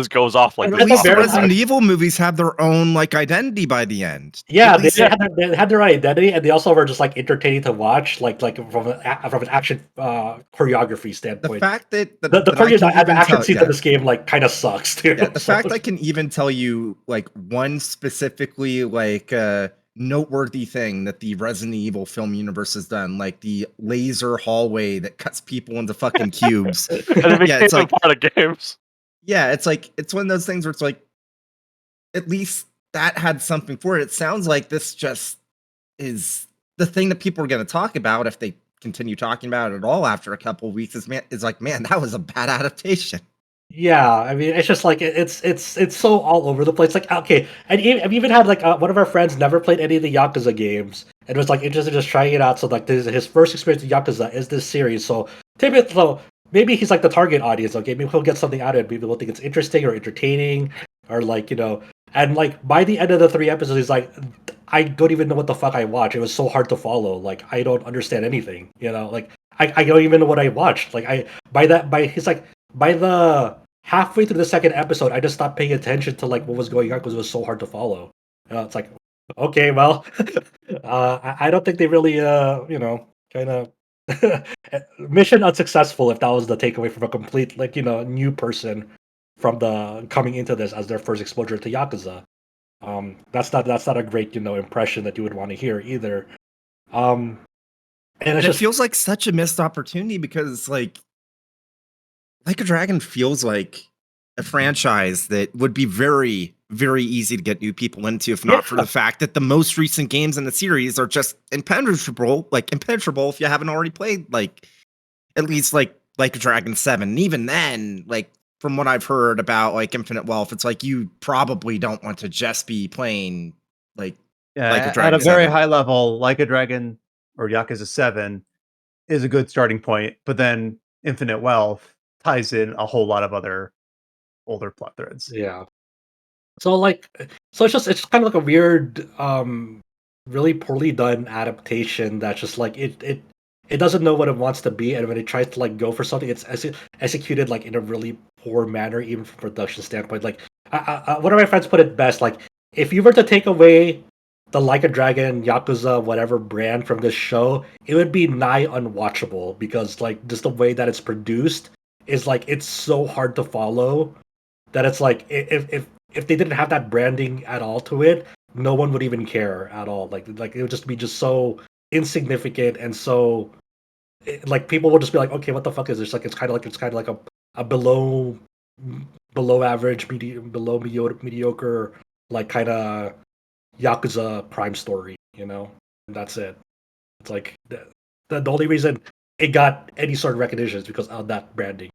E: goes off like
B: And
E: this.
D: At least the
B: very
D: Resident Evil movies have their own like identity by the end.
B: Yeah,
D: At least
B: they had their identity, and they also were just like entertaining to watch, like from an action choreography
D: the
B: standpoint.
D: fact that
B: The
D: that I
B: choreo,
D: can
B: the
D: even
B: action
D: tell,
B: scenes
D: yeah,
B: in this game like kind of sucks too.
D: yeah, the
B: So
D: fact I can even tell you like one specifically like noteworthy thing that the Resident Evil film universe has done, like the laser hallway that cuts people into fucking cubes.
E: And it became
D: Yeah, it's like
E: part of games.
D: yeah, it's like it's one of those things where it's like at least that had something for it. It sounds like this just is the thing that people are going to talk about if they continue talking about it at all after a couple of weeks. Is like, man, that was a bad adaptation.
B: yeah, I mean, it's just like it's so all over the place. Like, okay, and I've even had like one of our friends never played any of the Yakuza games and was like interested in just trying it out. So like, his first experience with Yakuza is this series. So maybe he's like the target audience. Okay, maybe he'll get something out of it. Maybe he'll think it's interesting or entertaining, or like And like by the end of the 3 episodes, he's like, I don't even know what the fuck I watched. It was so hard to follow. Like I don't understand anything. Like I don't even know what I watched. Like he's like by the halfway through the second episode, I just stopped paying attention to like what was going on because it was so hard to follow. It's like, okay, well, I don't think they really, kind of mission unsuccessful if that was the takeaway from a complete like new person from the coming into this as their first exposure to Yakuza. That's not a great impression that you would want to hear either. And
D: And
B: it's
D: it
B: just
D: feels like such a missed opportunity because like a Dragon feels like a franchise that would be very, very easy to get new people into if not for the fact that the most recent games in the series are just impenetrable if you haven't already played like at least like a Dragon 7. And even then, like from what I've heard about like Infinite Wealth, it's like you probably don't want to just be playing like
A: Yeah,
D: Like a
A: at a
D: Dragon
A: very
D: 7.
A: high level, Like a Dragon or Yakuza 7 is a good starting point, but then Infinite Wealth ties in a whole lot of other older plot threads.
B: yeah. So like, so it's kind of like a weird, really poorly done adaptation that's just like it doesn't know what it wants to be, and when it tries to like go for something, it's executed like in a really poor manner, even from a production standpoint. Like, one of my friends put it best: like, if you were to take away the Like a Dragon, Yakuza, whatever brand from this show, it would be nigh unwatchable because like just the way that it's produced is like it's so hard to follow that it's like if they didn't have that branding at all to it, no one would even care at all. Like it would just be just so insignificant and so like people will just be like, okay, what the fuck is this? Like it's kind of like a below average, below mediocre, like kind of Yakuza Prime story, And that's it. It's like the only reason it got any sort of recognition is because of that branding.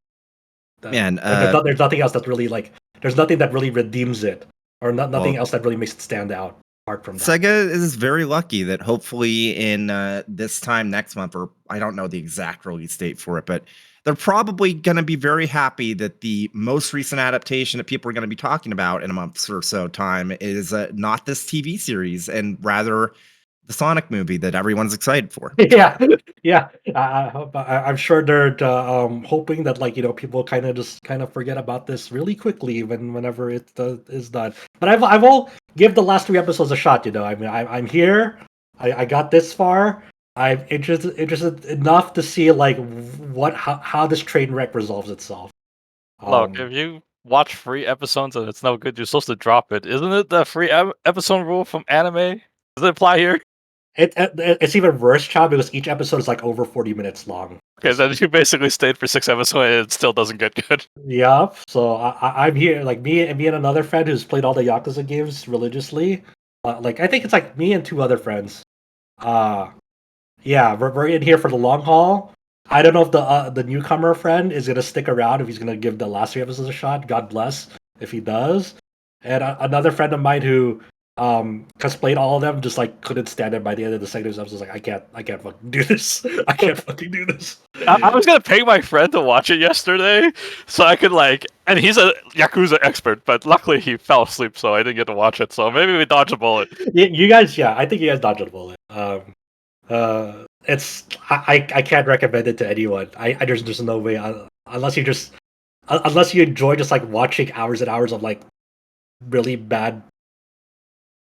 D: Man,
B: There's nothing else that really like. There's nothing that really redeems it, or nothing
D: Well-
B: else that really makes it stand out apart from that.
D: Sega is very lucky that hopefully in this time next month, or I don't know the exact release date for it, but they're probably going to be very happy that the most recent adaptation that people are going to be talking about in a month or so time is not this TV series and rather the Sonic movie that everyone's excited for.
B: yeah. I'm sure they're hoping that like people kind of forget about this really quickly whenever it is done. But I will give the last 3 episodes a shot. I mean, I'm here. I got this far. I'm interested enough to see like how this train wreck resolves itself.
E: Look, if you watch free episodes and it's no good, you're supposed to drop it. Isn't it the free episode rule from anime? Does it apply here?
B: It's even worse, child, because each episode is like over 40 minutes long.
E: Okay, then you basically stayed for 6 episodes and it still doesn't get good.
B: Yeah, so I'm here, like me and another friend who's played all the Yakuza games religiously. Like I think it's like me and 2 other friends. Yeah, we're in here for the long haul. I don't know if the newcomer friend is gonna stick around if he's gonna give the last 3 episodes a shot. God bless if he does. And another friend of mine who cosplayed all of them just like couldn't stand it by the end of the second episode. I was like, I can't fucking do this. I can't fucking do this.
E: I was gonna pay my friend to watch it yesterday, so I could and he's a Yakuza expert, but luckily he fell asleep, so I didn't get to watch it. So maybe we dodged a bullet.
B: You guys, I think you guys dodged a bullet. It's I can't recommend it to anyone. There's no way unless you enjoy just like watching hours and hours of like really bad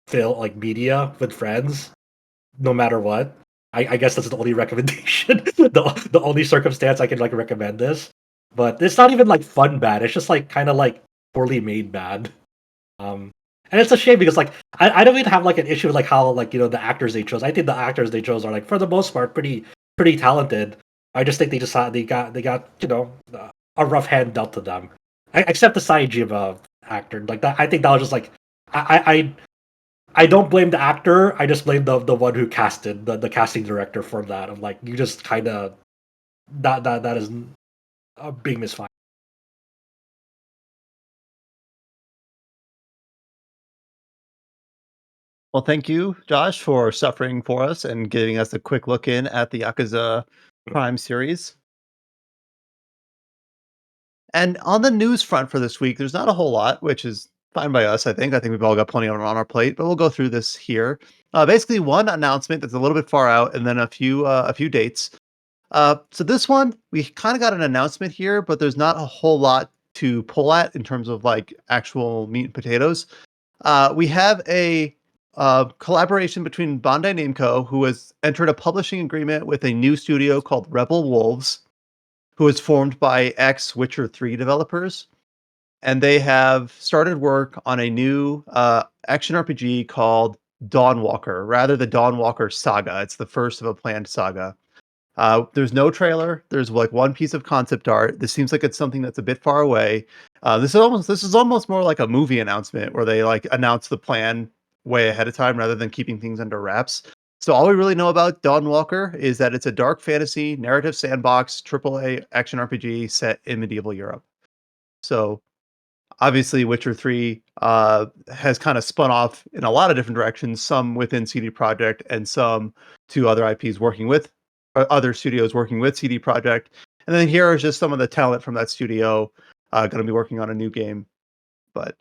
B: film like media with friends, no matter what. I guess that's the only recommendation, the only circumstance I can like recommend this. But it's not even like fun bad. It's just like kind of like poorly made bad. And it's a shame because like I don't even have like an issue with like how like the actors they chose. I think the actors they chose are like for the most part pretty talented. I just think they got a rough hand dealt to them. Except the Saijima actor, like that. I think that was just like I don't blame the actor. I just blame the one who casted the casting director for that. I'm like, you just kind of that is a big misfire.
A: Well, thank you, Josh, for suffering for us and giving us a quick look in at the Yakuza Prime series. And on the news front for this week, there's not a whole lot, which is fine by us, I think. I think we've all got plenty on our plate, but we'll go through this here. Basically, one announcement that's a little bit far out, and then a few dates. So this one, we kind of got an announcement here, but there's not a whole lot to pull at in terms of like actual meat and potatoes. We have a collaboration between Bandai Namco, who has entered a publishing agreement with a new studio called Rebel Wolves, who is formed by ex-Witcher 3 developers. And they have started work on a new action RPG called Dawnwalker, rather the Dawnwalker SaGa. It's the first of a planned saga. There's no trailer. There's like one piece of concept art. This seems like it's something that's a bit far away. This is almost more like a movie announcement where they like announce the plan way ahead of time rather than keeping things under wraps. So all we really know about Dawnwalker is that it's a dark fantasy narrative sandbox AAA action RPG set in medieval Europe. So obviously Witcher 3 has kind of spun off in a lot of different directions, some within CD Projekt and some to other IPs working with other studios working with CD Projekt. And then here is just some of the talent from that studio going to be working on a new game. But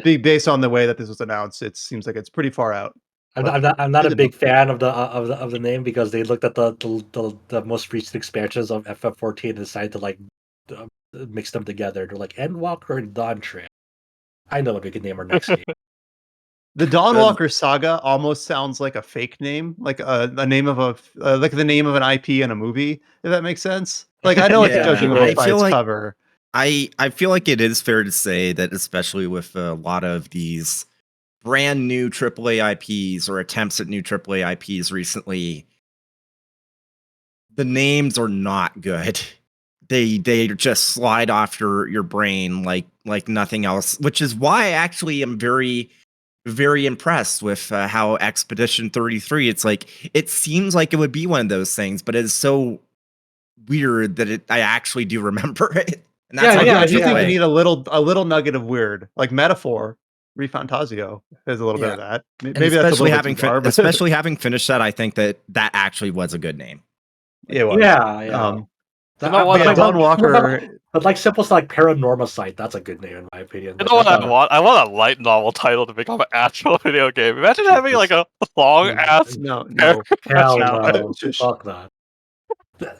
A: based on the way that this was announced, it seems like it's pretty far out.
B: I'm not a big fan of the name because they looked at the most recent expansions of FF14 and decided to like mix them together. They're like Endwalker and Dawntrail. I know what we can name our next game.
A: The Dawnwalker SaGa almost sounds like a fake name, like a name of like the name of an IP in a movie. If that makes sense. Like I know it's judging by its cover.
D: I feel like it is fair to say that, especially with a lot of these brand new AAA IPs or attempts at new AAA IPs recently, the names are not good. They just slide off your brain like nothing else, which is why I actually am very, very impressed with how Expedition 33. It's like it seems like it would be one of those things, but it's so weird that I actually do remember it.
A: And that's I do think you need a little nugget of weird, like Metaphor. Refantasio has a little bit of that. Maybe that's a little bit too far,
D: especially having finished that, I think that actually was a good name.
A: It was.
B: Dawnwalker, but like simple stuff like Paranormal Sight, that's a good name in my opinion.
E: You know what I want? I want a light novel title to become an actual video game. Imagine having like a long ass.
B: No. Hell no. Fuck that.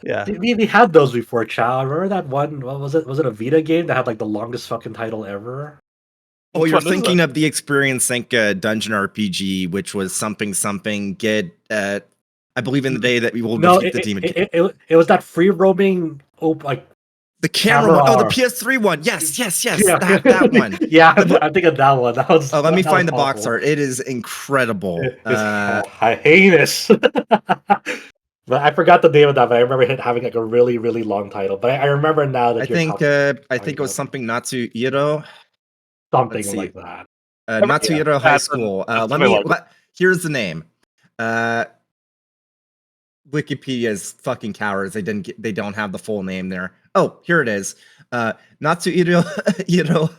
A: Yeah,
B: we had those before, Chow. Remember that one? What was it? Was it a Vita game that had like the longest fucking title ever?
D: Oh, you're thinking of the Experience Sync dungeon RPG, which was something get. I believe in the day that we will defeat the demon.
B: It was that free roaming, like
D: the camera one. Oh, the PS3 one. Yes. Yeah. That one.
B: Yeah, I think of that one. That was.
D: Oh, let me find the box art. It is incredible.
B: It's heinous. But I forgot the name of that. But I remember it having like a really, really long title. But I remember now that
D: I think it was something Natsuhiro.
B: Something like that.
D: Natsuhiro High School. Here's the name. Wikipedia is fucking cowards. They don't have the full name there. Oh, here it is. Natsuhiro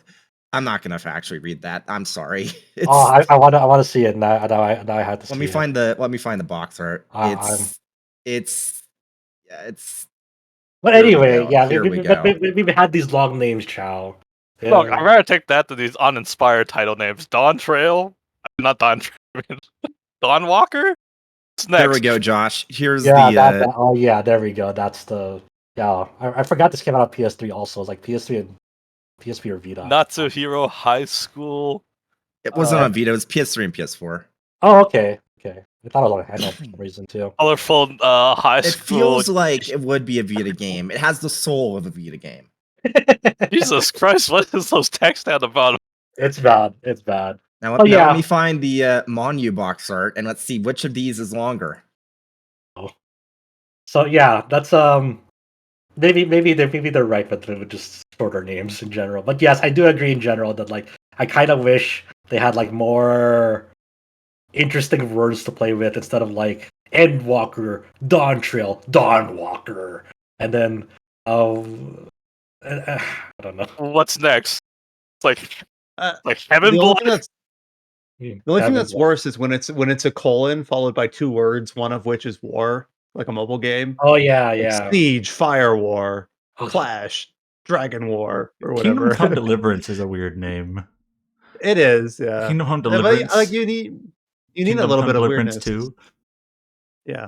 D: I'm not gonna actually read that. I'm sorry.
B: I want to see it now. Now I had to see
D: let me
B: it.
D: find the box art.
B: I'm.
D: It's
B: But
D: here we
B: anyway,
D: go.
B: yeah,
D: Here we go.
B: we've had these long names, Chow.
E: Look, I'd rather take that than these uninspired title names. Dawn Trail, not Dawn Trail. Dawnwalker. What's next?
D: There we go, Josh. Here's
B: oh yeah, there we go. That's the I forgot this came out on PS3 also. It's like PS3 and PSP or Vita.
E: Natsuhiro High School.
D: It wasn't on Vita. It was PS3 and PS4.
B: Oh, okay. I thought it was on handheld for some reason too.
E: Colorful high
D: It
E: school.
D: feels like it would be a Vita game. It has the soul of a Vita game.
E: Jesus Christ, what is those text at the bottom?
B: It's bad. It's bad.
D: Now let me find the Monu box art and let's see which of these is longer.
B: So yeah, that's maybe they're right, but they're just shorter names in general. But yes, I do agree in general that like I kind of wish they had like more interesting words to play with instead of like Endwalker, Dawn Trail, Dawnwalker, and then I don't know.
E: What's next? It's like Heaven
A: The only
E: Blood.
A: thing that's worse is when it's a colon followed by two words, one of which is war, like a mobile game.
B: Oh yeah,
A: Like
B: yeah.
A: Siege, Fire War, Clash, Dragon War, or whatever.
C: Kingdom Come Deliverance is a weird name.
A: It is, yeah.
C: Kingdom Come Deliverance.
A: Like you need a little bit of weirdness
C: too.
A: Yeah.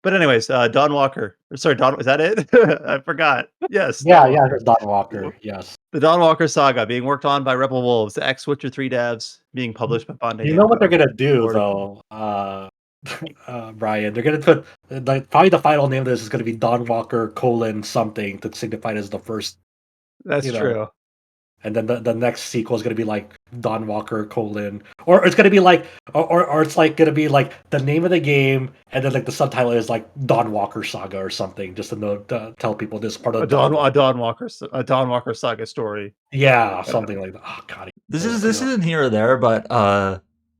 A: But anyways, Dawnwalker. Sorry, Dawn. Is that it? I forgot. Yes.
B: Yeah, it's Dawnwalker. Yes.
A: The Dawnwalker saga being worked on by Rebel Wolves, the ex-Witcher 3 devs, being published by Bandai Namco.
B: You know what they're gonna do though, Brian? They're gonna put like probably the final name of this is gonna be Dawnwalker : something to signify it as the first.
A: That's true.
B: And then the next sequel is gonna be like Dawnwalker : or it's gonna be like or it's like gonna be like the name of the game and then like the subtitle is like Dawnwalker Saga or something, just to tell people this is part of
A: a Dawnwalker saga story.
B: Yeah, something like that. Oh god.
C: This isn't here or there, but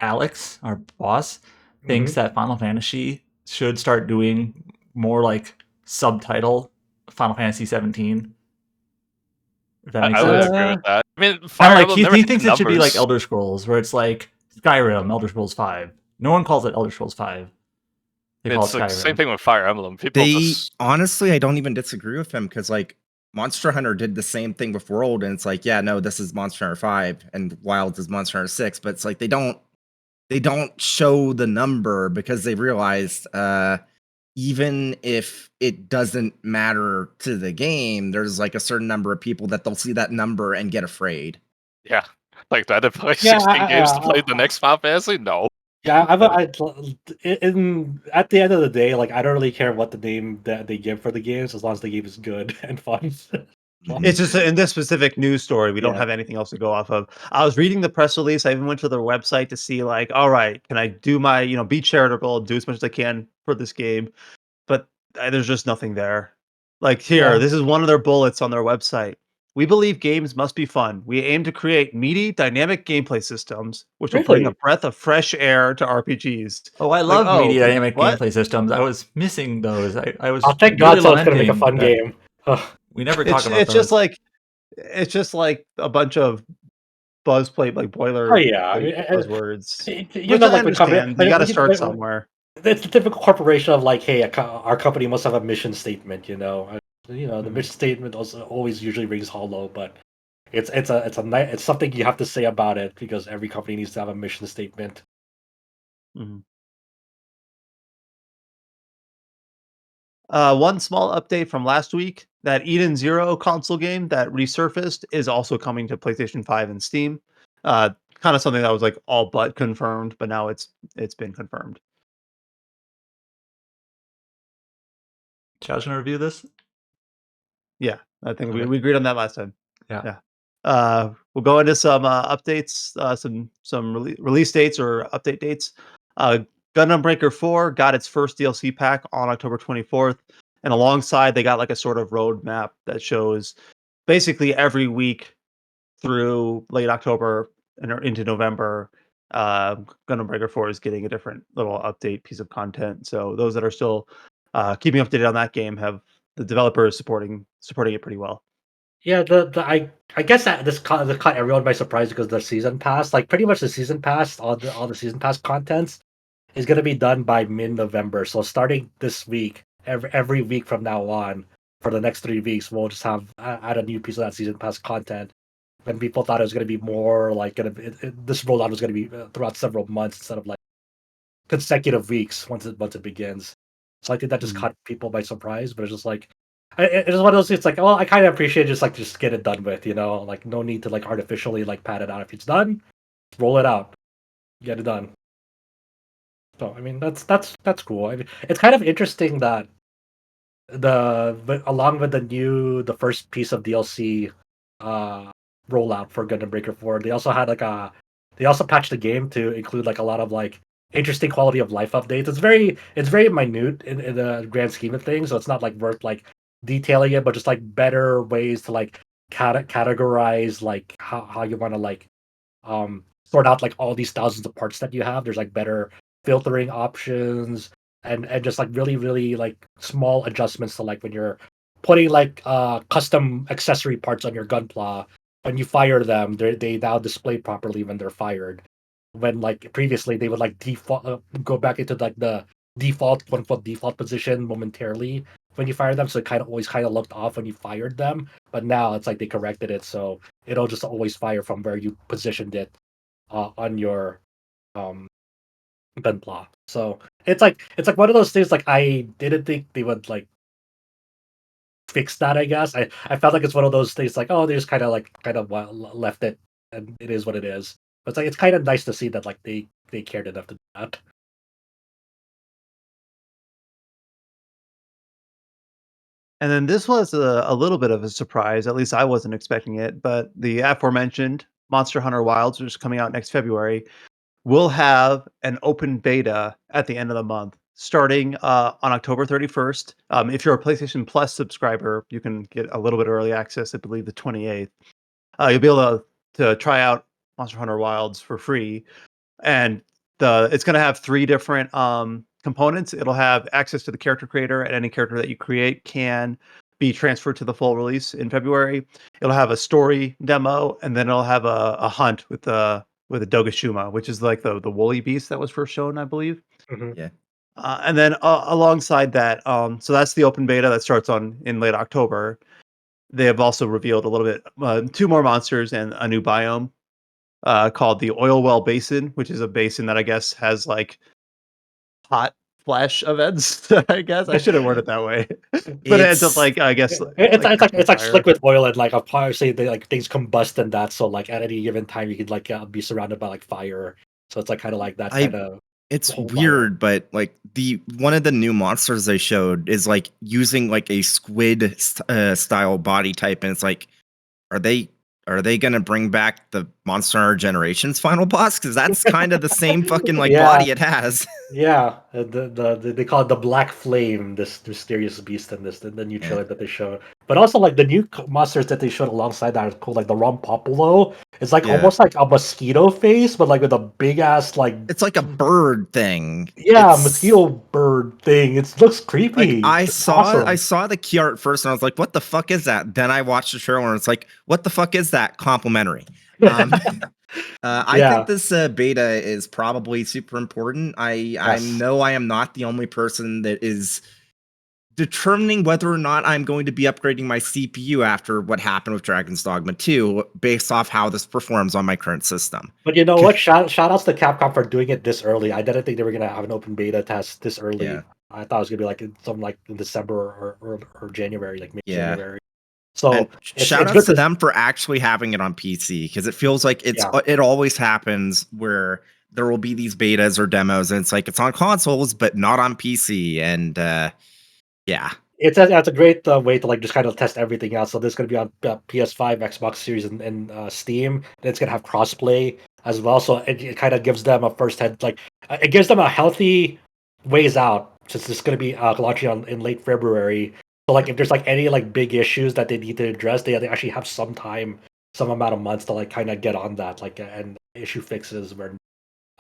C: Alex, our boss, thinks that Final Fantasy should start doing more like subtitle Final Fantasy 17. If that makes
E: I would
C: sense.
E: agree with that. I mean,
C: he thinks it should be like Elder Scrolls, where it's like Skyrim, Elder Scrolls 5. No one calls it Elder Scrolls 5. They call it Skyrim.
E: Same thing with Fire Emblem.
D: Honestly, I don't even disagree with them because like Monster Hunter did the same thing with World, and it's like, yeah, no, this is Monster Hunter 5, and Wilds is Monster Hunter 6, but it's like they don't show the number because they realized even if it doesn't matter to the game, there's like a certain number of people that they'll see that number and get afraid.
E: Yeah, like that. To play 16 games to play the next Final Fantasy? No.
B: Yeah, at the end of the day, like I don't really care what the name that they give for the games as long as the game is good and fun.
A: It's just in this specific news story, we don't have anything else to go off of. I was reading the press release. I even went to their website to see, like, all right, can I do my, be charitable, do as much as I can for this game? But there's just nothing there. Like here, this is one of their bullets on their website. We believe games must be fun. We aim to create meaty, dynamic gameplay systems, which will bring a breath of fresh air to RPGs.
C: Oh, I love meaty, dynamic gameplay systems. I was missing those. I was.
B: Thank God, so it's gonna make a fun game.
C: We never talk about
A: it's
C: those.
A: It's just like a bunch of buzzplate, like boiler. Buzzwords.
B: You know, like
A: you got to start somewhere.
B: It's the typical corporation of like, hey, our company must have a mission statement. The mission statement always usually rings hollow, but it's something you have to say about it because every company needs to have a mission statement.
A: Mm-hmm. One small update from last week: that Eden Zero console game that resurfaced is also coming to PlayStation 5 and Steam. Kind of something that was like all but confirmed, but now it's been confirmed.
C: Chow's gonna review this?
A: Yeah, I think we agreed on that last time.
C: Yeah.
A: We'll go into some updates, some release dates or update dates. Gundam Breaker 4 got its first DLC pack on October 24th, and alongside they got like a sort of roadmap that shows basically every week through late October and into November. Gundam Breaker 4 is getting a different little update piece of content. So those that are still keeping updated on that game have the developers supporting it pretty well.
B: Yeah, I guess that this caught everyone by surprise because the season pass, like pretty much the season pass, all the season pass contents is gonna be done by mid-November. So starting this week, every week from now on, for the next 3 weeks, we'll just have add a new piece of that season pass content. When people thought it was gonna be more like this rollout was gonna be throughout several months instead of like consecutive weeks once it begins. So I think that just caught people by surprise. But it's just like it's just one of those. It's like, well, I kind of appreciate just get it done with. Like no need to like artificially like pad it out. If it's done, roll it out, get it done. So I mean that's cool. I mean, it's kind of interesting that but along with the first piece of DLC rollout for Gundam Breaker 4, they also patched the game to include like a lot of like interesting quality of life updates. It's very minute in the grand scheme of things, so it's not like worth like detailing it, but just like better ways to like categorize like how you want to like sort out like all these thousands of parts that you have. There's like better filtering options and just like really like small adjustments to like when you're putting like custom accessory parts on your gunpla. When you fire them, they now display properly when they're fired. When like previously they would like default go back into like the default quote unquote default position momentarily when you fire them, so it always looked off when you fired them. But now it's like they corrected it, so it'll just always fire from where you positioned it on your um gunpla. So it's like one of those things like I didn't think they would like fix that. I guess I felt like it's one of those things like, oh, they just left it and it is what it is. But it's like it's kind of nice to see that like they cared enough to do that.
A: And then this was a little bit of a surprise. At least I wasn't expecting it. But the aforementioned Monster Hunter Wilds, which is coming out next February, will have an open beta at the end of the month, starting on October 31st. If you're a PlayStation Plus subscriber, you can get a little bit of early access. I believe the 28th. You'll be able to try out Monster Hunter Wilds for free, and it's going to have 3 different components. It'll have access to the character creator, and any character that you create can be transferred to the full release in February. It'll have a story demo, and then it'll have a hunt with a Dogashuma, which is like the woolly beast that was first shown, I believe.
B: Mm-hmm.
D: Yeah.
A: And then alongside that, so that's the open beta that starts in late October. They have also revealed a little bit 2 more monsters and a new biome called the Oil Well Basin, which is a basin that I guess has like hot flash events. I guess I shouldn't word it that way, but it ends up like I guess
B: It's like
A: fire.
B: slick with oil and like obviously they like things combust in that. So like at any given time you could like be surrounded by like fire. So it's like kind of like that kind of.
D: It's weird, but like one of the new monsters they showed is like using like a squid style body type, and it's like, are they gonna bring back the Monster Hunter Generations final boss? Because that's kind of the same fucking like body it has.
B: Yeah, they call it the Black Flame, this mysterious beast in the new trailer that they showed. But also like the new monsters that they showed alongside that are cool, like the Rompopulo. It's like almost like a mosquito face, but like with a big ass like.
D: It's like a bird thing.
B: Yeah, mosquito bird thing. It looks creepy.
D: Like I saw the key art first, and I was like, "What the fuck is that?" Then I watched the trailer, and it's like, "What the fuck is that?" Complimentary. I think this beta is probably super important. I know I am not the only person that is determining whether or not I'm going to be upgrading my CPU after what happened with Dragon's Dogma 2 based off how this performs on my current system.
B: But you know what? Shout outs to Capcom for doing it this early. I didn't think they were gonna have an open beta test this early.
D: Yeah.
B: I thought it was gonna be like in December or January, like mid-January.
D: So
B: and
D: shout outs to them for actually having it on PC, because it feels like it always happens where there will be these betas or demos and it's like it's on consoles but not on PC, and
B: that's a great way to like just kind of test everything out. So this is going to be on PS5, Xbox Series, and Steam. And it's going to have crossplay as well. So it kind of gives them a first head, like it gives them a healthy ways out, since it's going to be launching in late February. So like if there's like any like big issues that they need to address, they actually have some time, some amount of months to like kind of get on that, like and issue fixes where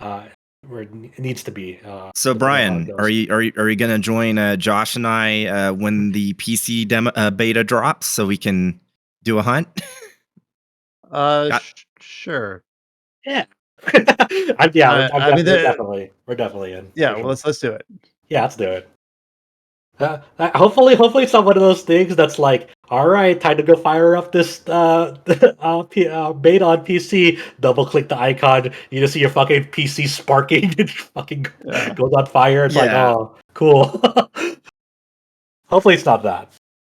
B: it needs to be.
D: So Brian, are you gonna join Josh and I when the PC demo beta drops, so we can Do a hunt? Got-
A: Sure.
B: Yeah.
A: I mean,
B: we're definitely in.
A: yeah.
B: for
A: Well,
B: sure.
A: let's do it.
B: Yeah, let's do it. Hopefully it's not one of those things that's like, all right, time to go fire up this beta on PC. Double click the icon, you just see your fucking PC sparking and fucking
A: Yeah.
B: goes on fire. It's like,
D: Yeah.
B: oh, cool. Hopefully it's not that.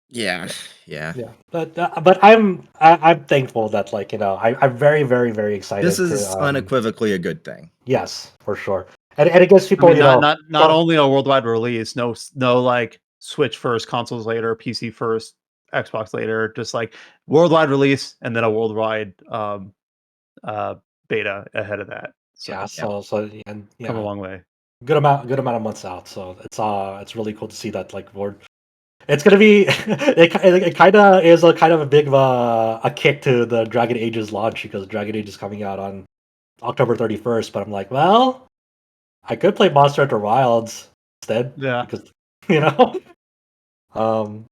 D: Yeah.
B: Yeah, but I'm thankful that like I'm very very very excited.
D: This is
B: to,
D: unequivocally a good thing.
B: yes, for sure, and it gives
A: I
B: people
A: mean, not
B: so-
A: only a worldwide release, no like Switch first, consoles later, PC first, Xbox later, just like worldwide release and then a worldwide uh beta ahead of that. So
B: yeah, and
A: come a
B: yeah,
A: long way.
B: good amount of months out. So it's really cool to see that like it's gonna be it kind of is a kind of a big of a kick to the Dragon Age's launch because Dragon Age is coming out on October 31st. But I'm like, well, I could play Monster Hunter Wilds instead.
A: Yeah.
B: Because you know.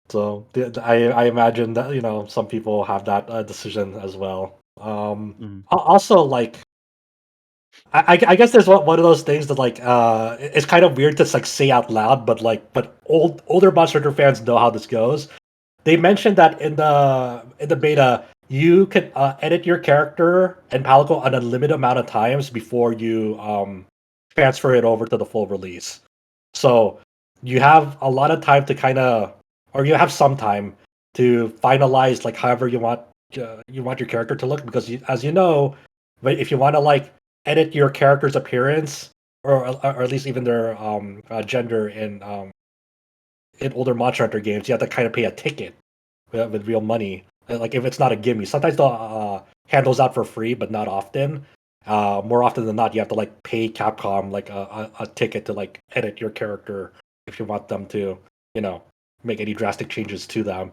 B: So I imagine that some people have that decision as well. Also like I guess there's one of those things that like it's kind of weird to like say out loud, but older Monster Hunter fans know how this goes. They mentioned that in the beta you can edit your character and Palico an unlimited amount of times before you transfer it over to the full release. So you have a lot of time to or you have some time to finalize like however you want your character to look because as you know, but if you want to like edit your character's appearance or at least even their gender in older Monster Hunter games, you have to kind of pay a ticket with real money. Like if it's not a gimme, sometimes they'll hand those out for free, but not often. More often than not, you have to like pay Capcom like a ticket to like edit your character if you want them to, make any drastic changes to them.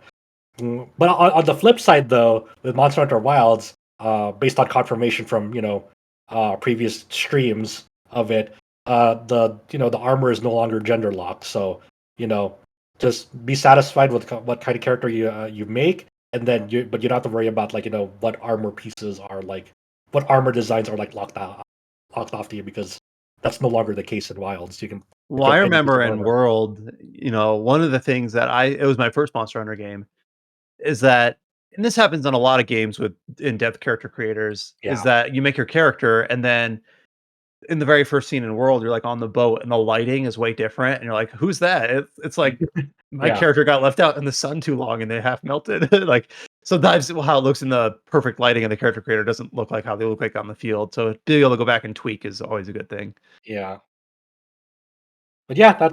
B: But on the flip side, though, with Monster Hunter Wilds, based on confirmation from previous streams of it, the armor is no longer gender locked. So just be satisfied with what kind of character you make, and then you don't have to worry about like what armor pieces are like, what armor designs are like locked off to you because that's no longer the case in Wilds. You can
A: Well, I remember in World, one of the things that it was my first Monster Hunter game, is that, and this happens in a lot of games with in-depth character creators, is that you make your character and then in the very first scene in World, you're like on the boat and the lighting is way different, and you're like, "Who's that?" It's like my character got left out in the sun too long and they half melted. Like sometimes how it looks in the perfect lighting of the character creator doesn't look like how they look like on the field. So being able to go back and tweak is always a good thing.
B: Yeah. But yeah,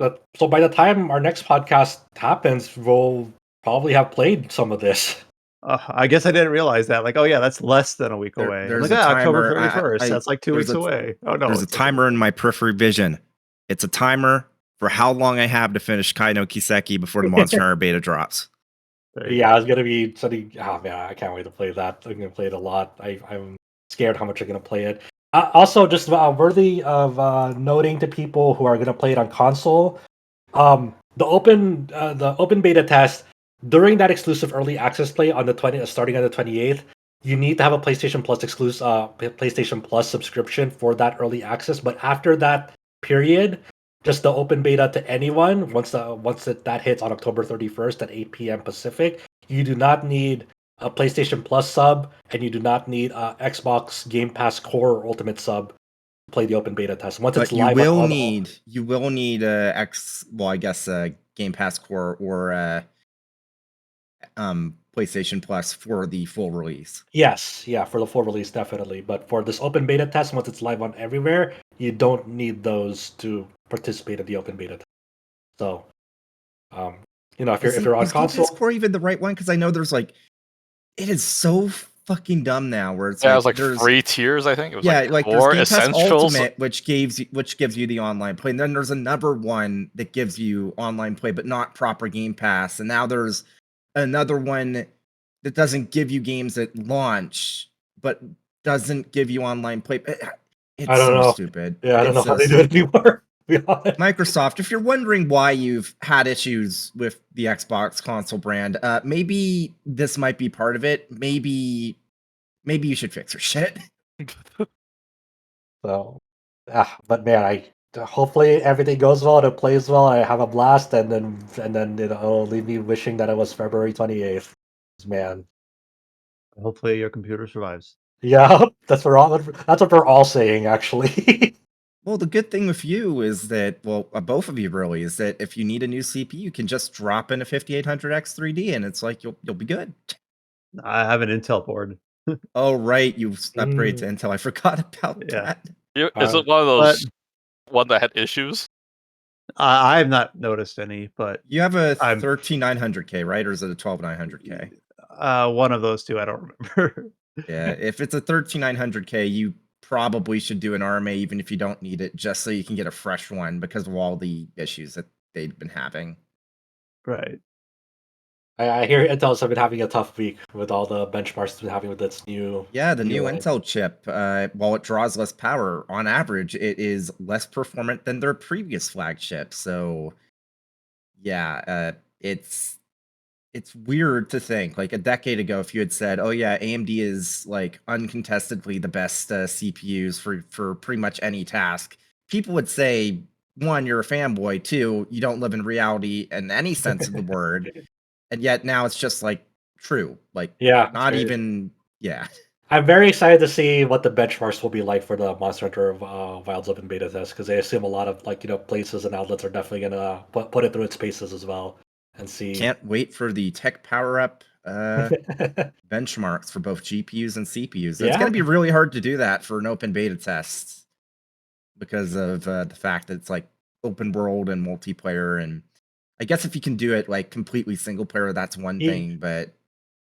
B: so by the time our next podcast happens, we'll probably have played some of this.
A: I guess I didn't realize that. Like, oh yeah, that's less than a week away.
D: There's
A: like,
D: a
A: October
D: timer.
A: 31st. That's like 2 weeks away. Oh no,
D: there's a timer in my periphery vision. It's a timer for how long I have to finish Kai no Kiseki before the Monster Hunter beta drops.
B: Yeah, I was gonna be studying. Oh man, I can't wait to play that. I'm gonna play it a lot. I'm scared how much I'm gonna play it. Also, just worthy of noting to people who are gonna play it on console, the open beta test during that exclusive early access play on the starting on the 28th. You need to have a PlayStation Plus PlayStation Plus subscription for that early access. But after that period, just the open beta to anyone once that hits on October 31st at 8 p.m. Pacific. You do not need a PlayStation Plus sub, and you do not need Xbox Game Pass Core or Ultimate sub to play the open beta test. Once it's live,
D: you will need Game Pass Core or PlayStation Plus for the full release.
B: Yes, yeah, for the full release definitely. But for this open beta test, once it's live on everywhere, you don't need those to participate in the open beta test. So, if you're on console,
D: is Core even the right one? Because I know there's like, it is so fucking dumb now. Where it's
E: it was like 3 tiers. I think it was
D: like
E: Core,
D: there's Game Pass
E: Essentials,
D: Ultimate, which gives you the online play, and then there's another one that gives you online play, but not proper Game Pass, and now there's another one that doesn't give you games at launch, but doesn't give you online play. It's
B: I don't know.
D: Stupid.
B: Yeah, I don't know how they do it anymore. be honest.
D: Microsoft, if you're wondering why you've had issues with the Xbox console brand, maybe this might be part of it. Maybe you should fix your shit.
B: So, but man, hopefully everything goes well and it plays well. I have a blast, and then it'll leave me wishing that it was February 28th. Man,
A: Hopefully your computer survives.
B: yeah, that's what we're all saying, actually.
D: Well, the good thing with you is that, both of you really, is that if you need a new CPU, you can just drop in a 5800X 3D, and it's like you'll be good.
A: I have an Intel board.
D: Oh, right, you upgrade to Intel. I forgot about
A: Yeah.
D: that.
E: Is it one of those one that had issues?
A: I have not noticed any, but
D: You have a
A: I'm-
D: 13900K, right? Or is it a 12900K?
A: one of those two, I don't remember.
D: Yeah, if it's a 13900K, you probably should do an RMA even if you don't need it, just so you can get a fresh one because of all the issues that they've been having.
A: Right.
B: I hear Intel's have been having a tough week with all the benchmarks it's been having with its new.
D: Yeah, the new
B: line.
D: Intel chip, while it draws less power, on average, it is less performant than their previous flagship. So, yeah, it's weird to think. Like a decade ago, if you had said, "Oh yeah, AMD is like uncontestedly the best CPUs for pretty much any task," people would say, one, you're a fanboy. Two, you don't live in reality in any sense of the word. And yet now it's just like true. Like
B: Yeah,
D: not
B: it's
D: even yeah.
B: I'm very excited to see what the benchmarks will be like for the Monster Hunter Wilds Open beta test, because I assume a lot of places and outlets are definitely gonna put it through its paces as well and see.
D: Can't wait for the tech power up benchmarks for both GPUs and CPUs. It's going to be really hard to do that for an open beta test because of the fact that it's like open world and multiplayer. And I guess if you can do it like completely single player, that's one thing. But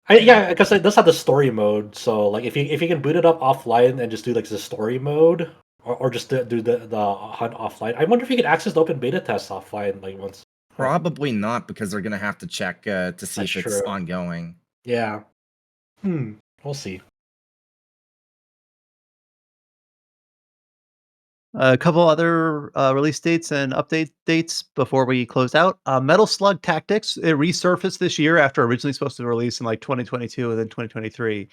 B: because it does have the story mode. So like if you can boot it up offline and just do like the story mode, or just do the hunt offline. I wonder if you could access the open beta test offline like once.
D: Probably not, because they're going to have to check to see if it's ongoing.
B: Yeah. We'll see.
A: A couple other release dates and update dates before we close out. Metal Slug Tactics, it resurfaced this year after originally supposed to release in like 2022 and then 2023.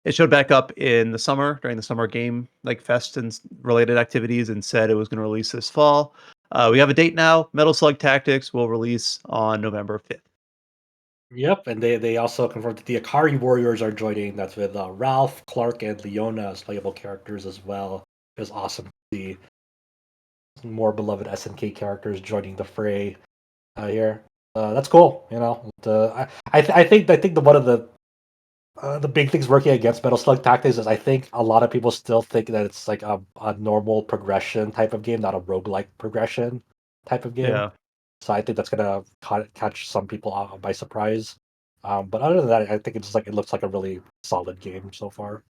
A: It showed back up in the summer during the summer game like fest and related activities and said it was going to release this fall. We have a date now. Metal Slug Tactics will release on November 5th.
B: Yep, and they also confirmed that the Akari Warriors are joining. That's with Ralph, Clark, and Leona as playable characters as well. It was awesome to see more beloved SNK characters joining the fray here. That's cool. I think one of the big things working against Metal Slug Tactics is I think a lot of people still think that it's like a normal progression type of game, not a roguelike progression type of game.
A: Yeah.
B: So I think that's gonna catch some people by surprise. But other than that, I think it's it looks like a really solid game so far.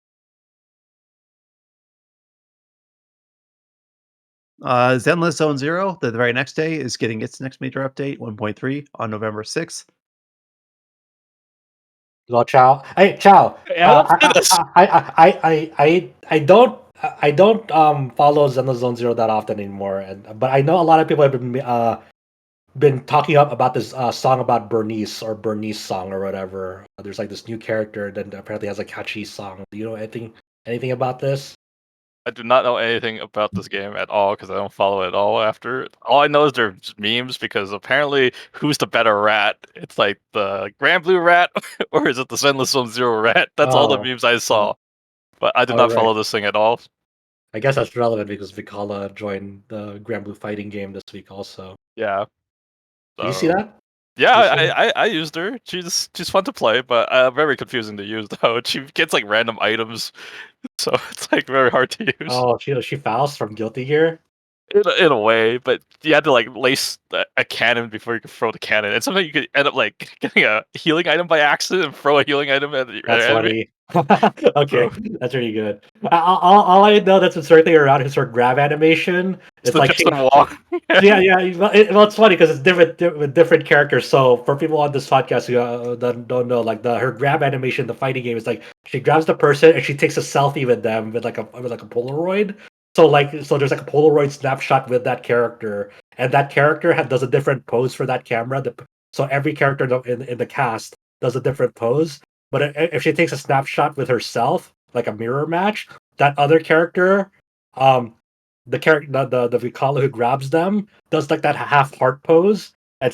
A: Zenless Zone Zero, the very next day, is getting its next major update, 1.3, on November 6th.
B: Hello, Chow. Hey, Chow.
E: Yeah,
B: I don't follow Zenless Zone Zero that often anymore, but I know a lot of people have been talking up about this song about Bernice or Bernice song or whatever. There's like this new character that apparently has a catchy song. Do you know anything about this?
E: I do not know anything about this game at all because I don't follow it at all after. All I know is they're just memes because apparently who's the better rat? It's like the Grand Blue rat or is it the Zenless Zone Zero rat? That's all the memes I saw. But I did not follow this thing at all.
B: I guess that's relevant because Vikala joined the Grand Blue fighting game this week also.
E: Yeah.
B: Did you see that?
E: Yeah, I used her. She's fun to play, but very confusing to use though. She gets like random items, so it's like very hard to use.
B: Oh, she fouls from Guilty Gear.
E: In a way, but you had to like lace a cannon before you could throw the cannon, and sometimes you could end up like getting a healing item by accident and throw a healing item at the enemy.
B: Okay, that's really good. All I know that's been circling around is her grab animation. It's like yeah. Well, it's funny because it's different with different characters. So for people on this podcast who don't know, like her grab animation, the fighting game is like she grabs the person and she takes a selfie with them with like a Polaroid. So there's like a Polaroid snapshot with that character, and that character does a different pose for that camera. So every character in the cast does a different pose. But if she takes a snapshot with herself, like a mirror match, that other character, the character, the Vikala who grabs them, does like that half heart pose. And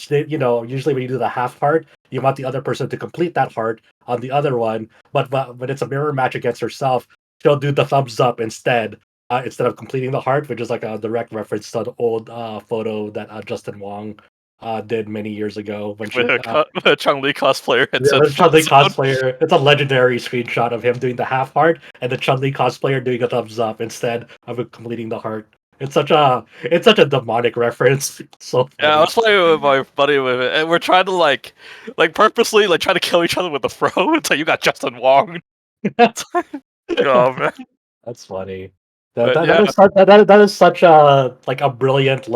B: usually when you do the half heart, you want the other person to complete that heart on the other one. But when it's a mirror match against herself, she'll do the thumbs up instead of completing the heart, which is like a direct reference to the old photo that Justin Wong did many years ago when
E: with a Chun-Li cosplayer.
B: The Chun-Li cosplayer. It's a legendary screenshot of him doing the half heart and the Chun-Li cosplayer doing a thumbs up instead of completing the heart. It's such a demonic reference. So funny.
E: Yeah, I was playing with my buddy with it, and we're trying to like purposely try to kill each other with the throw until you got Justin Wong. Oh man,
B: that's funny.
E: But
B: That is such a brilliant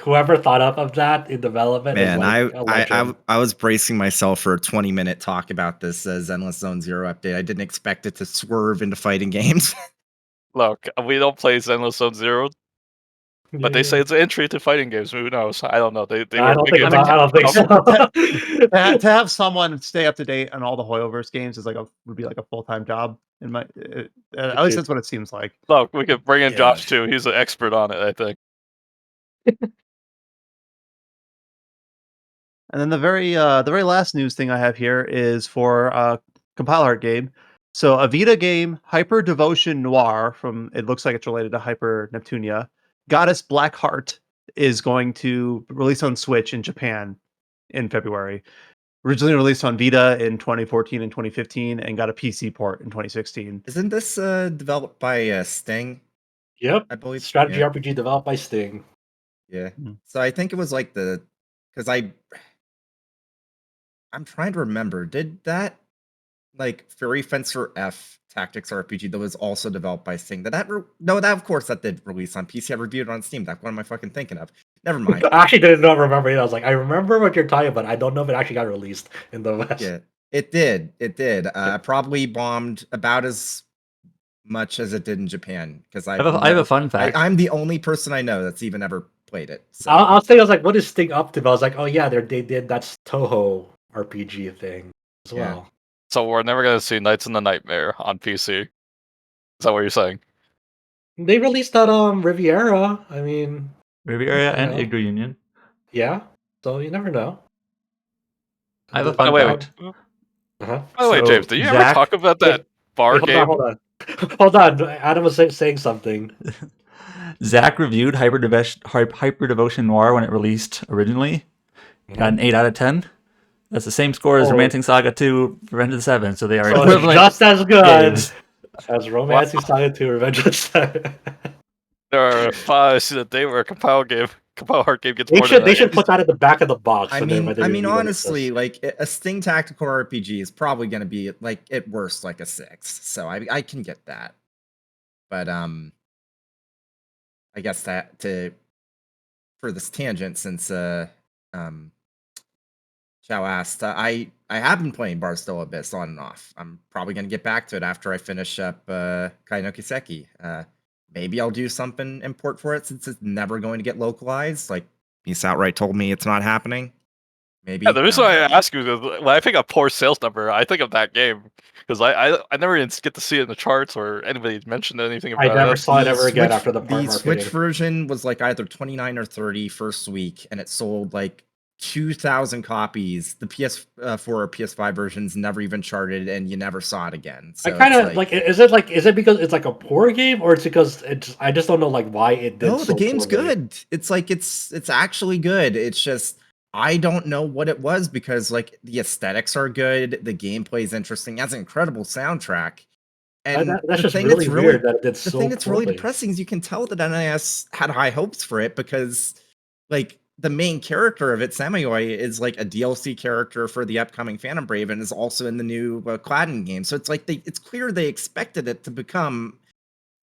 B: whoever thought up of that in development.
D: Man,
B: is
D: I was bracing myself for a 20-minute talk about this Zenless Zone Zero update. I didn't expect it to swerve into fighting games.
E: Look, we don't play Zenless Zone Zero, but they say it's an entry to fighting games. Who knows? I don't know. I
B: don't think so.
A: To have someone stay up to date on all the Hoyoverse games would be like a full-time job in my. At least that's what it seems like.
E: Look, we could bring in
D: Yeah.
E: Josh too. He's an expert on it, I think.
A: And then the very last news thing I have here is for compile art game. So a Vita game, Hyperdevotion Noire, it looks like it's related to Hyper Neptunia. Goddess Blackheart is going to release on Switch in Japan in February. Originally released on Vita in 2014 and 2015, and got a PC port in 2016.
D: Isn't this developed by Sting?
B: Yep,
D: I believe
B: strategy
D: yeah.
B: RPG developed by Sting.
D: Yeah.
A: Mhm.
D: So I think it was like because I'm trying to remember. Did that Fury Fencer F Tactics RPG that was also developed by Sting? No, that of course that did release on PC. I reviewed it on Steam. What am I fucking thinking of? Never mind.
B: I actually didn't remember it. I was like, I remember what you're talking about. I don't know if it actually got released in the West.
D: Yeah, it did. It did. Probably bombed about as much as it did in Japan because
C: I have a fun fact.
D: I'm the only person I know that's even ever played it. So.
B: I was like, what is Sting up to? But I was like, oh yeah, they did that Toho RPG thing as well.
D: Yeah.
E: So we're never gonna see Knights in the Nightmare on PC. Is that what you're saying?
B: They released that Riviera. I mean,
C: Riviera and Igor Union.
B: yeah. So you never know.
C: I have a fun fact.
B: Uh-huh.
E: By the way, James, did you ever talk about that bar game?
B: Hold on. Adam was saying something.
C: Zach reviewed Hyperdevotion Noire when it released originally. Got an 8 out of 10. That's the same score as Romancing Saga 2, Revenge of the Seven, so they are equivalent.
B: Just as good
C: games.
B: as Romancing Saga 2, Revenge of the Seven.
E: There are 5 that they were a compile art game gets
B: They should put that at the back of the box.
D: I mean, honestly, a Sting tactical RPG is probably going to be at worst a 6. So I can get that. But I guess for this tangent, since Chow asked, I have been playing Barstow Abyss on and off. I'm probably going to get back to it after I finish up Kai no Kiseki. Maybe I'll do something import for it since it's never going to get localized. Peace outright told me it's not happening. Maybe.
E: Yeah, the reason why I ask you is when I think of poor sales number, I think of that game because I never even get to see it in the charts or anybody mentioned anything about it.
B: I never saw it ever again after the part
D: Switch version was either 29 or 30 first week, and it sold 2,000 copies. The PS4 or PS5 versions never even charted, and you never saw it again. So
B: I kind of is it because it's a poor game, or it's because I just don't know why it did.
D: No,
B: so
D: the game's
B: poorly.
D: good. It's actually good. It's just I don't know what it was because the aesthetics are good, the gameplay is interesting, it has an incredible soundtrack. And
B: that's
D: the
B: just
D: thing
B: really weird that it did
D: the
B: so
D: thing that's really
B: poorly.
D: depressing is you can tell that NIS had high hopes for it because the main character of it, Samurai, is a DLC character for the upcoming Phantom Brave and is also in the new Cladden game. So it's it's clear they expected it to become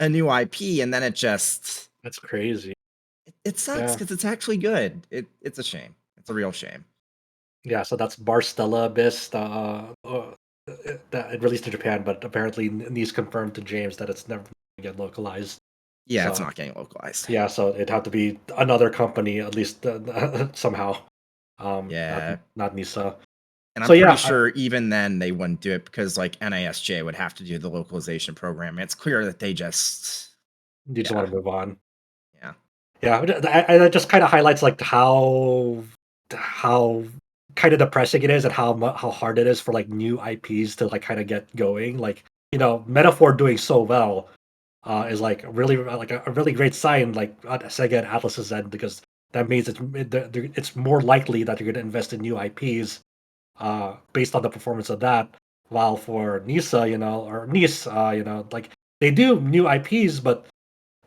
D: a new IP, and then it just
B: That's crazy.
D: it sucks because it's actually good. It's a shame. It's a real shame.
B: Yeah, so that's Barstella Abyss. That it released in Japan, but apparently news confirmed to James that it's never going to get localized.
D: Yeah,
B: So,
D: it's not getting localized.
B: Yeah, so it'd have to be another company, at least somehow.
D: Yeah.
B: Not Nisa.
D: And I'm
B: So,
D: pretty
B: yeah,
D: sure even then they wouldn't do it because like NISJ would have to do the localization program. It's clear that they just
B: you just want to move on.
D: Yeah.
B: Yeah, and it just kind of highlights like how kind of depressing it is, and how hard it is for like new IPs to like kind of get going. Like, Metaphor doing so well is like really like a really great sign, like at Sega and Atlas's end, because that means it's more likely that you're going to invest in new IPs based on the performance of that. While for Nisa, or Nice, like they do new IPs, but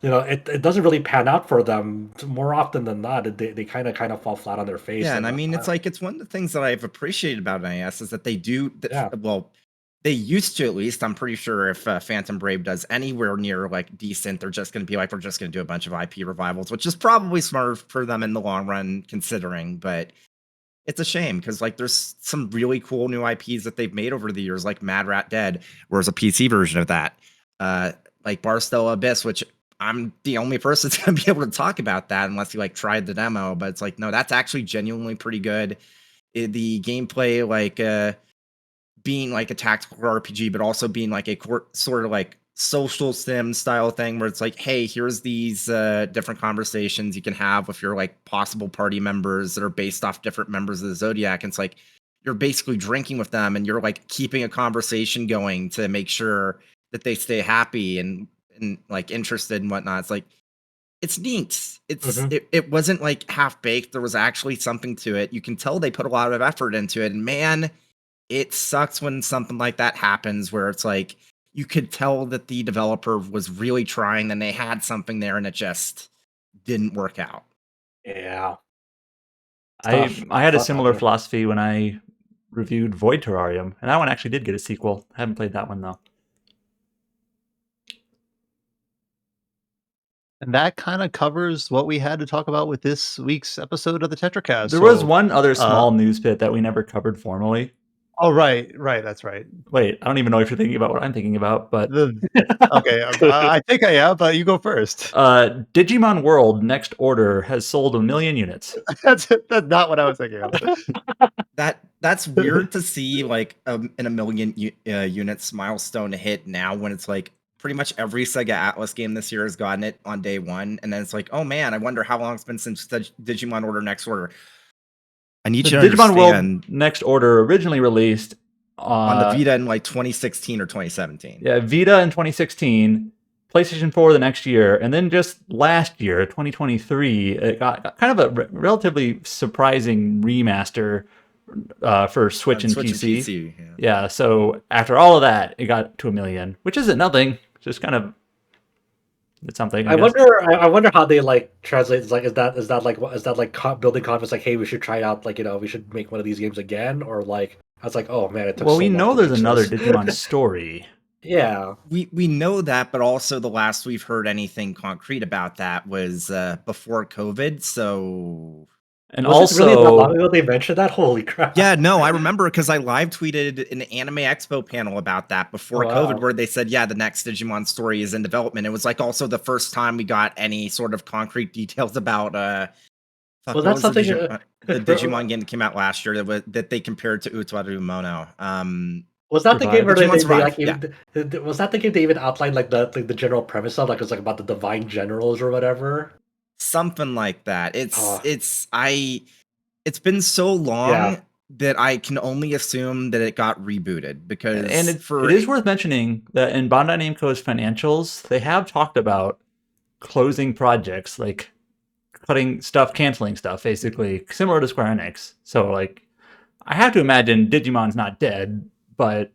B: it doesn't really pan out for them. More often than not, they kind of fall flat on their face.
D: Yeah, and I
B: And
D: mean it's one of the things that I've appreciated about NIS is that they do
B: Yeah.
D: well, they used to, at least. I'm pretty sure if Phantom Brave does anywhere near like decent, they're just going to be like, we're just going to do a bunch of IP revivals, which is probably smart for them in the long run, considering. But it's a shame because like there's some really cool new IPs that they've made over the years, like Mad Rat Dead, where's a PC version of that. Like Barstow Abyss, which I'm the only person that's gonna be able to talk about that unless you like tried the demo. But it's like, no, that's actually genuinely pretty good. The gameplay, like being like a tactical RPG, but also being like a sort of like social sim style thing where it's like, hey, here's these different conversations you can have with your like possible party members that are based off different members of the Zodiac. And it's like you're basically drinking with them and you're like keeping a conversation going to make sure that they stay happy and like interested and whatnot. It's like it's neat. It wasn't like half baked. There was actually something to it. You can tell they put a lot of effort into it. And man, it sucks when something like that happens where it's like you could tell that the developer was really trying and they had something there and it just didn't work out.
B: Yeah.
C: I had a similar philosophy when I reviewed Void Terrarium, and that one actually did get a sequel. I haven't played that one though.
A: And that kind of covers what we had to talk about with this week's episode of the Tetracast.
C: There was one other small news bit that we never covered formally.
A: Oh, right, that's right.
C: Wait, I don't even know if you're thinking about what I'm thinking about, but
A: okay, I think I am, but you go first.
C: Digimon World Next Order has sold 1 million units.
A: That's not what I was thinking of.
D: That's weird to see like in 1 million units milestone to hit now when it's like pretty much every Sega Atlas game this year has gotten it on day one, and then it's like, oh man, I wonder how long it's been since Digimon Order Next Order. I need you to
C: Digimon
D: understand,
C: World Next Order originally released
D: on the Vita in like 2016 or 2017.
C: Yeah, Vita in 2016, PlayStation 4 the next year, and then just last year, 2023, it got kind of a relatively surprising remaster for Switch and PC. Yeah, so after all of that, it got to 1 million, which isn't nothing. Just kind of it's something.
B: I wonder how they like translate. It's like is that like building confidence? Like, hey, we should try it out. Like, we should make one of these games again, or like I was like, oh man, it took.
C: Well,
B: so
C: we
B: long
C: know
B: to
C: there's
B: reach
C: another
B: this.
C: Digimon story.
B: Yeah,
D: we know that, but also the last we've heard anything concrete about that was before COVID. So.
C: And
B: was
C: also,
B: it really that long ago they mentioned that? Holy crap!
D: Yeah, no, I remember because I live tweeted an Anime Expo panel about that before COVID, where they said, yeah, the next Digimon story is in development. It was like also the first time we got any sort of concrete details about
B: was that something
D: the Digimon game that came out last year that they compared to Utwaru Mono.
B: Was that the game where they like
D: yeah.
B: Was that the game they even outlined like the general premise of, like it's like about the divine generals or whatever?
D: Something like that. It's been so long that I can only assume that it got rebooted because
C: it is worth mentioning that in Bandai Namco's financials, they have talked about closing projects, like cutting stuff, canceling stuff, basically similar to Square Enix. So like I have to imagine Digimon's not dead, but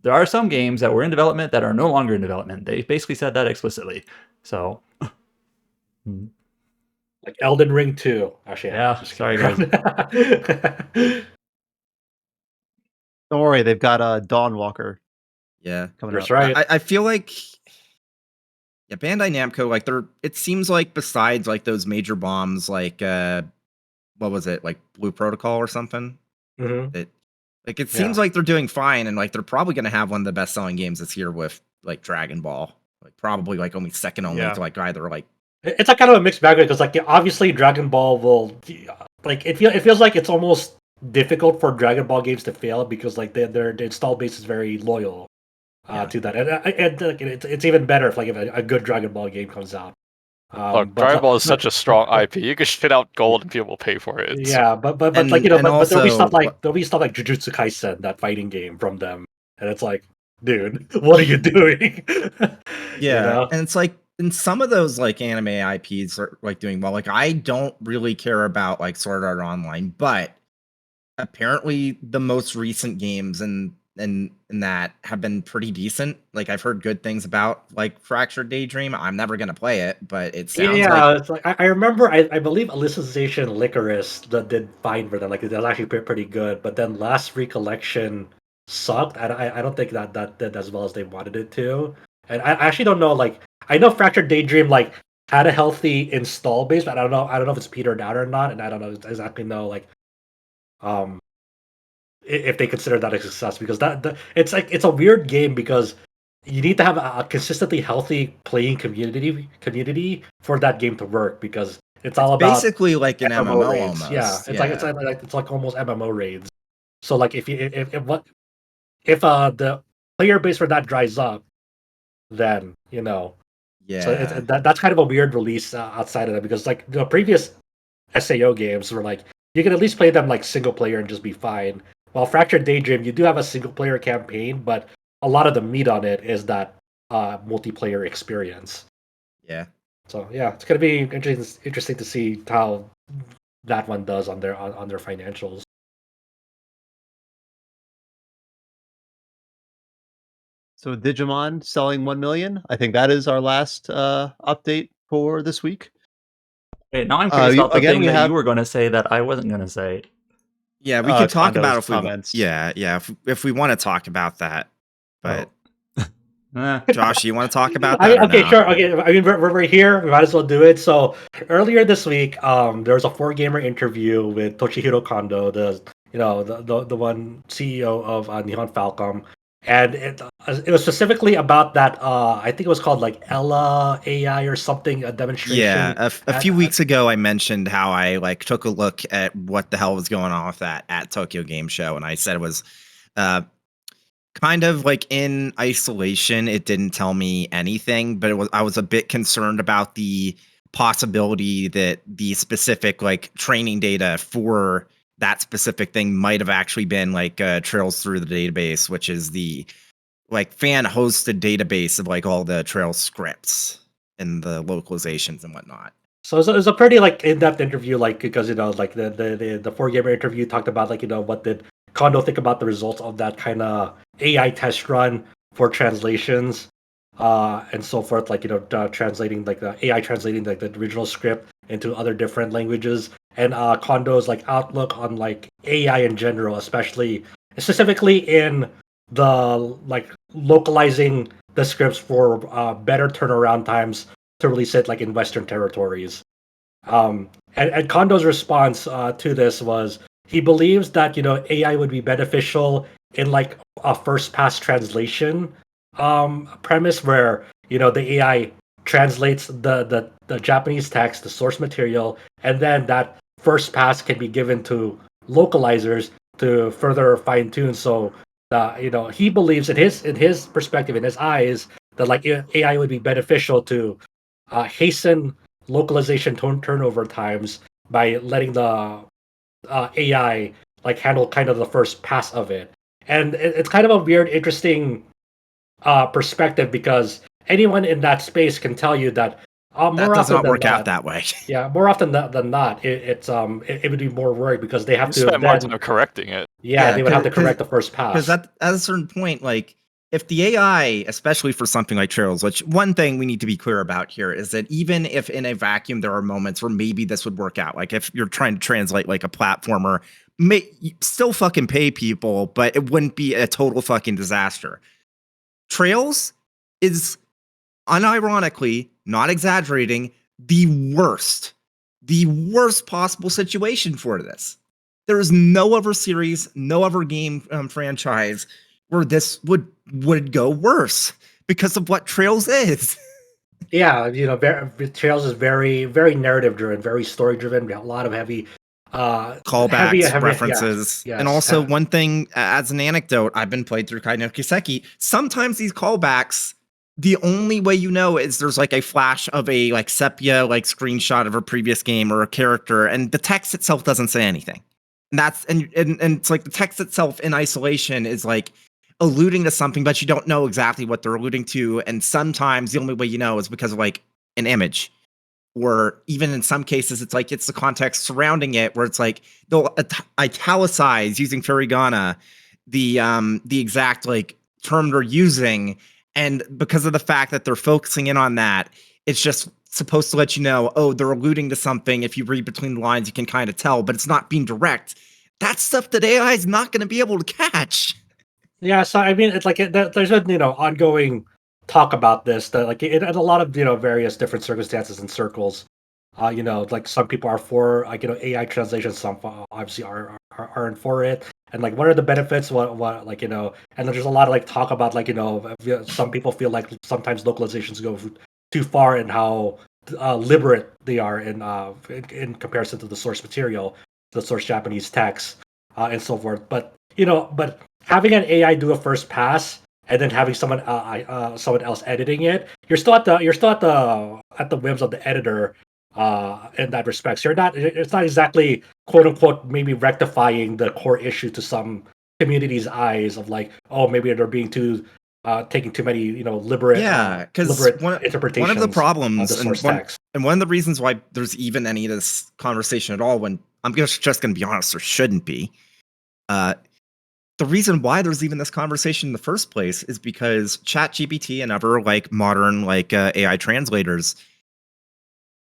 C: there are some games that were in development that are no longer in development. They basically said that explicitly. So
B: like Elden Ring 2. Actually,
C: yeah. Sorry, guys.
A: Don't worry, they've got a Dawnwalker.
D: Yeah,
A: coming
B: That's
A: up.
B: right.
D: I feel like Bandai Namco, like it seems like besides like those major bombs, like what was it, like Blue Protocol or something?
B: Mm-hmm.
D: It seems like they're doing fine, and like they're probably going to have one of the best selling games this year with like Dragon Ball. like probably like only second only to like either like.
B: It's like kind of a mixed bag because like obviously Dragon Ball will like it feels like it's almost difficult for Dragon Ball games to fail because like their install base is very loyal to that, and it's even better if a good Dragon Ball game comes out.
E: Look, Dragon Ball is such a strong IP. You can shit out gold and people will pay for it.
B: Yeah, but like but there'll be stuff like Jujutsu Kaisen, that fighting game from them, and it's like, dude, what are you doing?
D: Yeah, and it's like, and some of those like anime IPs are like doing well. Like I don't really care about like Sword Art Online, but apparently the most recent games and that have been pretty decent. Like I've heard good things about like Fractured Daydream. I'm never gonna play it, but it sounds like
B: it's like I remember I believe Alicization Licorice that did fine for them. Like it was actually pretty good, but then Last Recollection sucked. I don't think that did as well as they wanted it to. And I actually don't know. Like I know Fractured Daydream like had a healthy install base, but I don't know if it's petered out or not, and I don't know exactly like if they consider that a success, because it's a weird game because you need to have a consistently healthy playing community for that game to work, because it's all about
D: basically like an MMO
B: raids.
D: almost.
B: Yeah, it's like almost MMO raids. So like if the player base for that dries up, then So that's kind of a weird release outside of that, because like the previous SAO games were like you can at least play them like single player and just be fine. While Fractured Daydream, you do have a single player campaign, but a lot of the meat on it is that multiplayer experience.
D: Yeah.
B: So yeah, it's gonna be interesting to see how that one does on their financials.
A: So Digimon selling 1 million. I think that is our last update for this week.
C: Wait, now I'm curious about the
A: again,
C: thing that you were going to say that I wasn't going to say.
D: Yeah, we could talk about if
A: comments.
D: If we want to talk about that, but
C: Eh.
D: Josh, you want to talk about that?
B: Okay, sure. Okay, I mean we're here. We might as well do it. So earlier this week, there was a 4Gamer interview with Toshihiro Kondo, the one CEO of Nihon Falcom, and it was specifically about that. I think it was called like Ella AI or something, a demonstration.
D: Yeah, a few weeks ago, I mentioned how I like took a look at what the hell was going on with that at Tokyo Game Show, and I said it was kind of like in isolation. It didn't tell me anything, but I was a bit concerned about the possibility that the specific like training data for that specific thing might have actually been like Trails Through the Database, which is the like fan hosted database of like all the Trails scripts and the localizations and whatnot.
B: So it was a pretty like in-depth interview, like because like the 4Gamer interview talked about like what did Kondo think about the results of that kind of AI test run for translations and so forth, like translating like the AI translating like the original script into other different languages, and Kondo's like outlook on like AI in general, specifically in the like localizing the scripts for better turnaround times to release it like in Western territories. And Kondo's response to this was he believes that AI would be beneficial in like a first pass translation premise where the AI translates the Japanese text, the source material, and then that first pass can be given to localizers to further fine tune. So he believes in his perspective, in his eyes, that like AI would be beneficial to hasten localization turnover times by letting the AI like handle kind of the first pass of it. And it's kind of a weird, interesting perspective, because anyone in that space can tell you that more
D: that does
B: often
D: not
B: than
D: work
B: not,
D: out that way.
B: Yeah, more often than not, it would be more work because they have to
E: spend more time correcting it.
B: Yeah, they would have to correct the first pass.
D: Because at a certain point, like if the AI, especially for something like Trails, which one thing we need to be clear about here is that even if in a vacuum there are moments where maybe this would work out, like if you're trying to translate like a platformer, still fucking pay people, but it wouldn't be a total fucking disaster. Trails is unironically, not exaggerating, the worst possible situation for this. There is no other series, no other game franchise where this would go worse, because of what Trails is.
B: Yeah, Trails is very, very narrative driven, very story driven. A lot of heavy,
D: Callbacks,
B: yes,
D: references, and also one thing as an anecdote, I've been played through Kaino Kiseki. Sometimes these callbacks, the only way you know is there's like a flash of a like sepia like screenshot of a previous game or a character, and the text itself doesn't say anything. And that's and it's like the text itself in isolation is like alluding to something, but you don't know exactly what they're alluding to. And sometimes the only way you know is because of like an image. Or even in some cases, it's like it's the context surrounding it, where it's like they'll italicize using furigana the exact like term they're using, and because of the fact that they're focusing in on that, it's just supposed to let you know, oh, they're alluding to something. If you read between the lines, you can kind of tell, but it's not being direct. That's stuff that AI is not going to be able to catch.
B: Yeah, so I mean, it's like there's been ongoing talk about this that like in a lot of various different circumstances and circles. Like some people are for like AI translation, some obviously aren't for it. And like, what are the benefits? What like and then there's a lot of like talk about like some people feel like sometimes localizations go too far in how liberate they are in comparison to the source material, the source Japanese text, and so forth. But but having an AI do a first pass and then having someone else editing it, you're still at the whims of the editor in that respect. So it's not exactly quote unquote maybe rectifying the core issue to some community's eyes of like, oh, maybe they're being too taking too many liberate interpretations.
D: One of the problems
B: of the source text.
D: And one of the reasons why there's even any of this conversation at all, when I'm just going to be honest, there shouldn't be. The reason why there's even this conversation in the first place is because ChatGPT and other like modern like AI translators,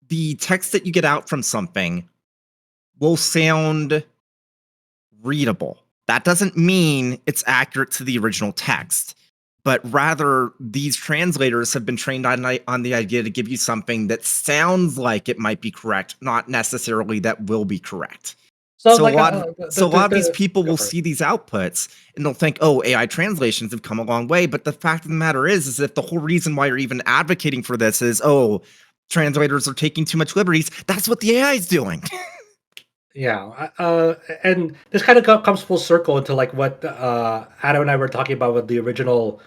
D: the text that you get out from something will sound readable. That doesn't mean it's accurate to the original text, but rather these translators have been trained on the idea to give you something that sounds like it might be correct, not necessarily that will be correct. So like, a lot of these people will see these outputs and they'll think, oh, AI translations have come a long way. But the fact of the matter is that the whole reason why you're even advocating for this is, oh, translators are taking too much liberties. That's what the AI is doing.
B: Yeah. And this kind of comes full circle into like what Adam and I were talking about with the original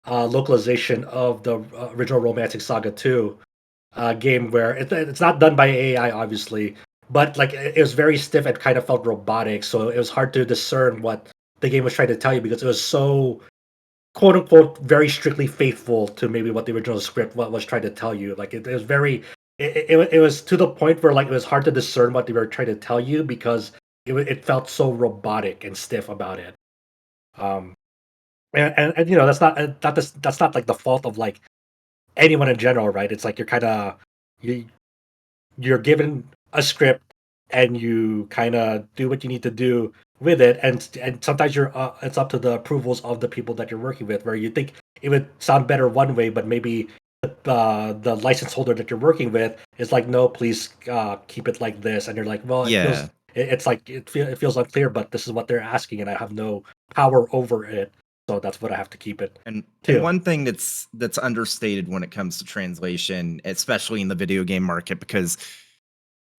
B: localization of the original Romantic Saga 2 game, where it's not done by AI, obviously. But like it was very stiff and kind of felt robotic, so it was hard to discern what the game was trying to tell you because it was so quote unquote very strictly faithful to maybe what the original script was trying to tell you. Like it was very it was to the point where like it was hard to discern what they were trying to tell you because it felt so robotic and stiff about it. And that's not like the fault of like anyone in general, right? It's like you're given a script and you kind of do what you need to do with it, and sometimes it's up to the approvals of the people that you're working with, where you think it would sound better one way, but maybe the license holder that you're working with is like, no, please keep it like this, and you're like, well, it feels unclear, but this is what they're asking, and I have no power over it, so that's what I have to keep it.
D: And one thing that's understated when it comes to translation, especially in the video game market, because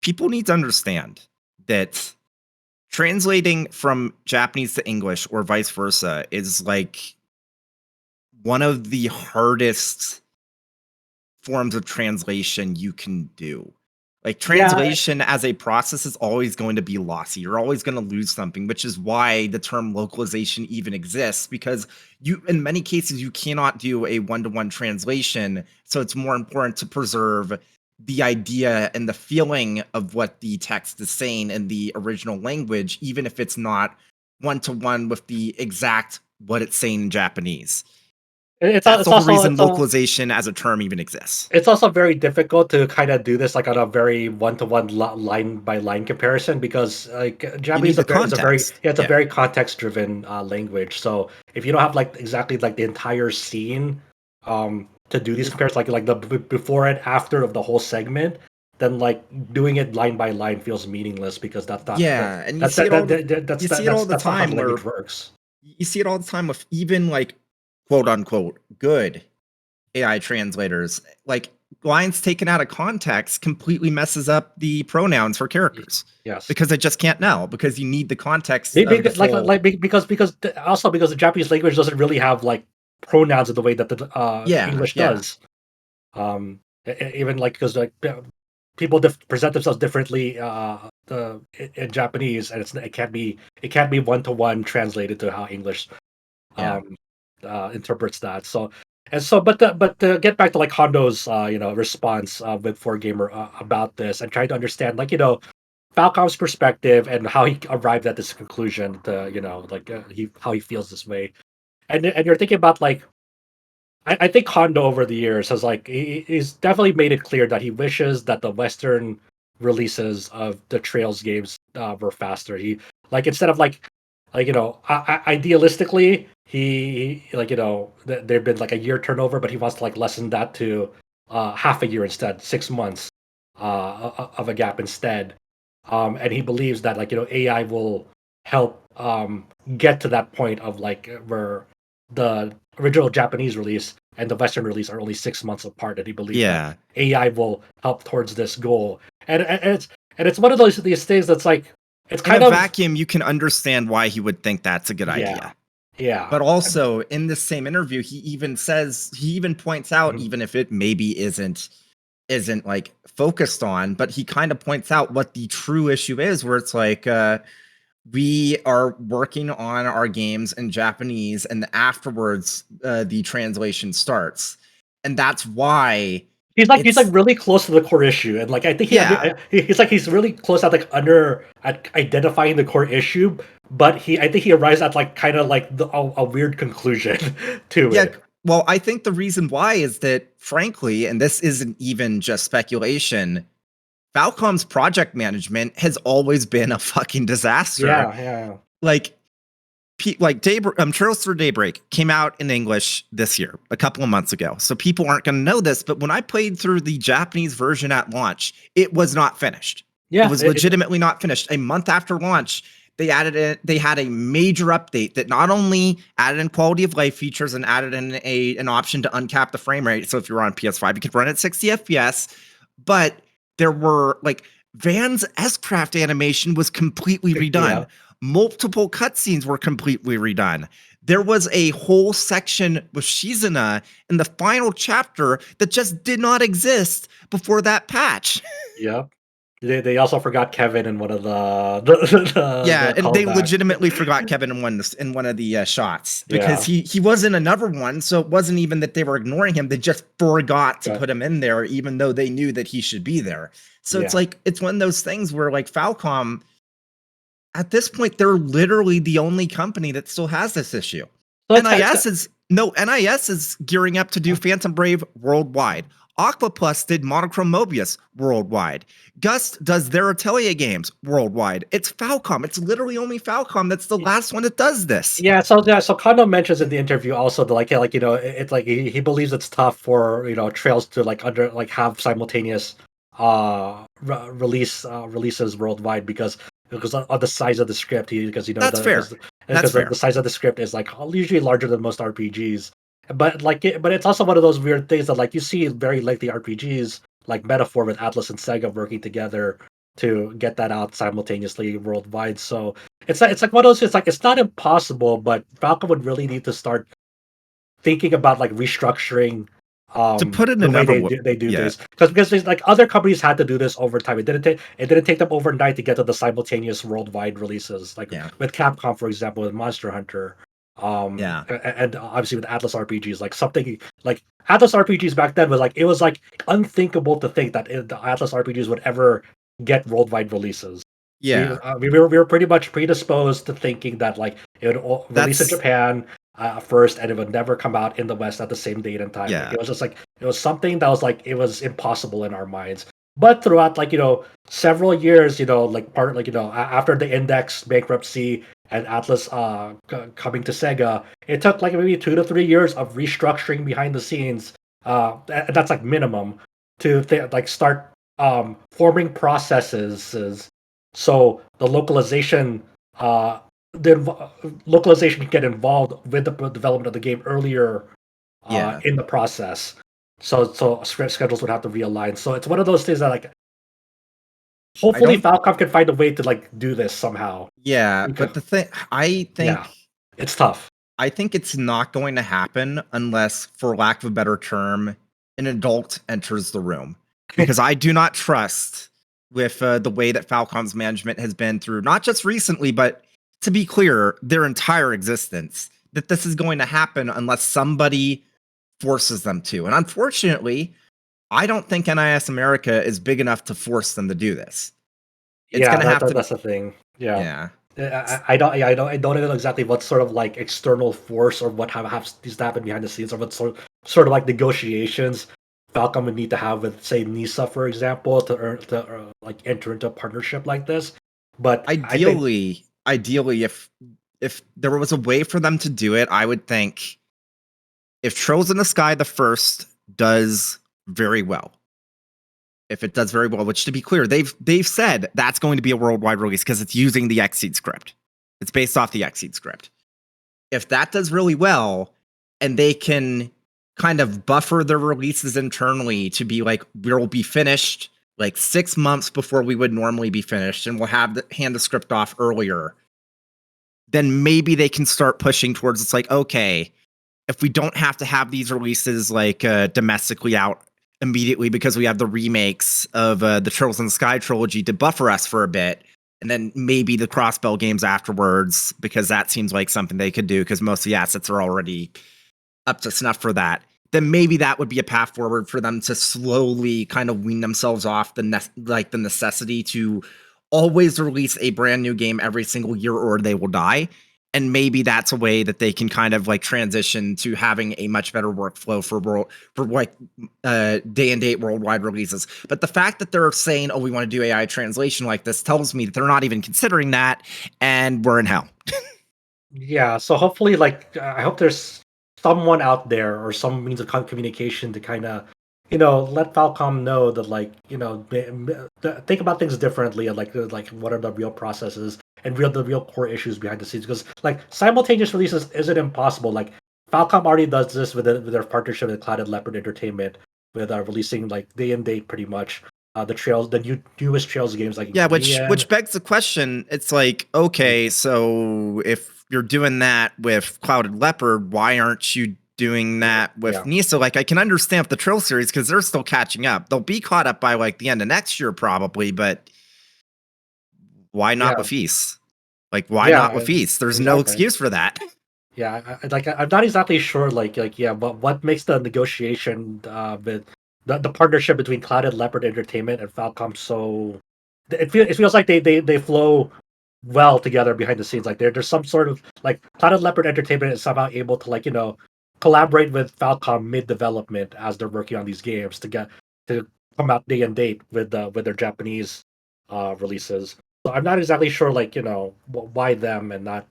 D: people need to understand that translating from Japanese to English or vice versa is like one of the hardest forms of translation you can do. Like translation as a process is always going to be lossy. You're always going to lose something, which is why the term localization even exists, because in many cases, you cannot do a one-to-one translation. So it's more important to preserve the idea and the feeling of what the text is saying in the original language, even if it's not one-to-one with the exact what it's saying in Japanese. That's the whole reason localization as a term even exists.
B: It's also very difficult to kind of do this like on a very one-to-one line by line comparison, because like Japanese is a very context-driven language. So if you don't have like exactly like the entire scene to do these comparisons, like the before and after of the whole segment, then like doing it line by line feels meaningless, because that's not
D: and you see it all the time where
B: works.
D: You see it all the time with even like quote unquote good AI translators. Like lines taken out of context completely messes up the pronouns for characters.
B: Yes.
D: Because I just can't know, because you need the context
B: Maybe
D: of the full...
B: because also because the Japanese language doesn't really have like pronouns in the way that the English does. Even like because like people present themselves differently in Japanese, and it can't be 1-to-1 translated to how English interprets that. So but to get back to like Hondo's response with 4Gamer about this and trying to understand like Falcom's perspective and how he arrived at this conclusion to how he feels this way, and you're thinking about like I think Kondo over the years has like he's definitely made it clear that he wishes that the Western releases of the Trails games were faster. He like instead of idealistically he there'd been like a year turnover, but he wants to like lessen that to half a year instead, 6 months of a gap instead. And he believes that AI will help get to that point of like where the original Japanese release and the Western release are only 6 months apart, and he believes that AI will help towards this goal. And it's one of these things that's like it's kind
D: in a
B: of
D: vacuum. You can understand why he would think that's a good idea.
B: Yeah.
D: But also in this same interview, he even points out, even if it maybe isn't like focused on, but he kind of points out what the true issue is, where it's like we are working on our games in Japanese, and afterwards the translation starts, and that's why
B: he's really close to the core issue, and like I think he's really close at at identifying the core issue, but I think he arrives at like kind of like a weird conclusion to it.
D: Well, I think the reason why is that, frankly, and this isn't even just speculation, Falcom's project management has always been a fucking disaster.
B: Yeah.
D: Like Trails Through Daybreak came out in English this year, a couple of months ago. So people aren't going to know this, but when I played through the Japanese version at launch, it was not finished.
B: Yeah,
D: it was legitimately not finished. A month after launch, they had a major update that not only added in quality of life features and added in an option to uncap the frame rate. So if you're on PS5, you could run at 60 FPS, but there were like Van's S-Craft animation was completely redone.
B: Yeah.
D: Multiple cutscenes were completely redone. There was a whole section with Shizuna in the final chapter that just did not exist before that patch.
B: Yeah. They also forgot Kevin in one of the
D: they legitimately forgot Kevin in one of the shots, because he was in another one, so it wasn't even that they were ignoring him, they just forgot to put him in there, even though they knew that he should be there. So it's like, it's one of those things where like Falcom, at this point, they're literally the only company that still has this issue. NIS is gearing up to do Phantom Brave worldwide. Aqua Plus did Monochrome Mobius worldwide. Gust does their Atelier games worldwide. It's Falcom. It's literally only Falcom that's the last one that does this.
B: Yeah, so Kondo mentions in the interview also that it's like he believes it's tough for Trails to have simultaneous releases worldwide because of the size of the script.
D: That's fair.
B: The size of the script is like usually larger than most RPGs. But it's also one of those weird things that like you see very lengthy RPGs like Metaphor with Atlas and SaGa working together to get that out simultaneously worldwide. So it's like one of those. It's like it's not impossible, but Falcom would really need to start thinking about like restructuring.
D: To put it in
B: the way they do this, because like other companies had to do this over time. It didn't take them overnight to get to the simultaneous worldwide releases. Like with Capcom, for example, with Monster Hunter. And obviously with Atlas RPGs, like something like Atlas RPGs back then was like unthinkable to think that the Atlas RPGs would ever get worldwide releases. We were pretty much predisposed to thinking that like it would release in Japan first, and it would never come out in the West at the same date and time. Like, it was just like it was something that was like it was impossible in our minds. But throughout several years, after the Index bankruptcy and Atlas coming to SaGa, it took like maybe 2 to 3 years of restructuring behind the scenes. And that's like minimum to start forming processes so the localization can get involved with the development of the game earlier in the process. So schedules would have to realign. So it's one of those things that like hopefully Falcom can find a way to like do this somehow.
D: Yeah,
B: Because,
D: but the thing I think
B: it's tough.
D: I think it's not going to happen unless, for lack of a better term, an adult enters the room. Because I do not trust with the way that Falcom's management has been through, not just recently, but to be clear, their entire existence, that this is going to happen unless somebody forces them to. And unfortunately, I don't think NIS America is big enough to force them to do this. It's going to have to.
B: That's the thing.
D: Yeah.
B: I don't know exactly what sort of like external force or what needs to happen behind the scenes, or what sort of like negotiations Falcom would need to have with, say, NISA, for example, to like enter into a partnership like this. But
D: ideally, if there was a way for them to do it, I would think if Trolls in the Sky the First does very well. If it does very well, which to be clear, they've said that's going to be a worldwide release because it's using the Xseed script. It's based off the Xseed script. If that does really well, and they can kind of buffer their releases internally to be like, we'll be finished like 6 months before we would normally be finished, and we'll hand the script off earlier, then maybe they can start pushing towards it's like, okay, if we don't have to have these releases like domestically out immediately because we have the remakes of the Trolls in the Sky trilogy to buffer us for a bit, and then maybe the Crossbell games afterwards, because that seems like something they could do because most of the assets are already up to snuff for that, then maybe that would be a path forward for them to slowly kind of wean themselves off the necessity to always release a brand new game every single year or they will die. And maybe that's a way that they can kind of like transition to having a much better workflow for day and date worldwide releases. But the fact that they're saying, "Oh, we want to do AI translation like this," tells me that they're not even considering that, and we're in hell.
B: Yeah. So hopefully, like, I hope there's someone out there or some means of communication to kind of, let Falcom know that, like, think about things differently, and like what are the real processes and the real core issues behind the scenes. Because like simultaneous releases isn't impossible. Like Falcom already does this with their partnership with Clouded Leopard Entertainment, with releasing like day and date pretty much the newest Trails games, like
D: which begs the question. It's like, okay, so if you're doing that with Clouded Leopard, why aren't you doing that with NISA? Like, I can understand the Trail series because they're still catching up. They'll be caught up by like the end of next year probably, but why not with Feast? Like, why not with Feast? There's no excuse for that.
B: Yeah, I'm not exactly sure. But what makes the negotiation with the partnership between Clouded Leopard Entertainment and Falcom so it feels like they flow well together behind the scenes. Like there's some sort of like Clouded Leopard Entertainment is somehow able to like collaborate with Falcom mid development as they're working on these games to come out day and date with their Japanese releases. So I'm not exactly sure why them and not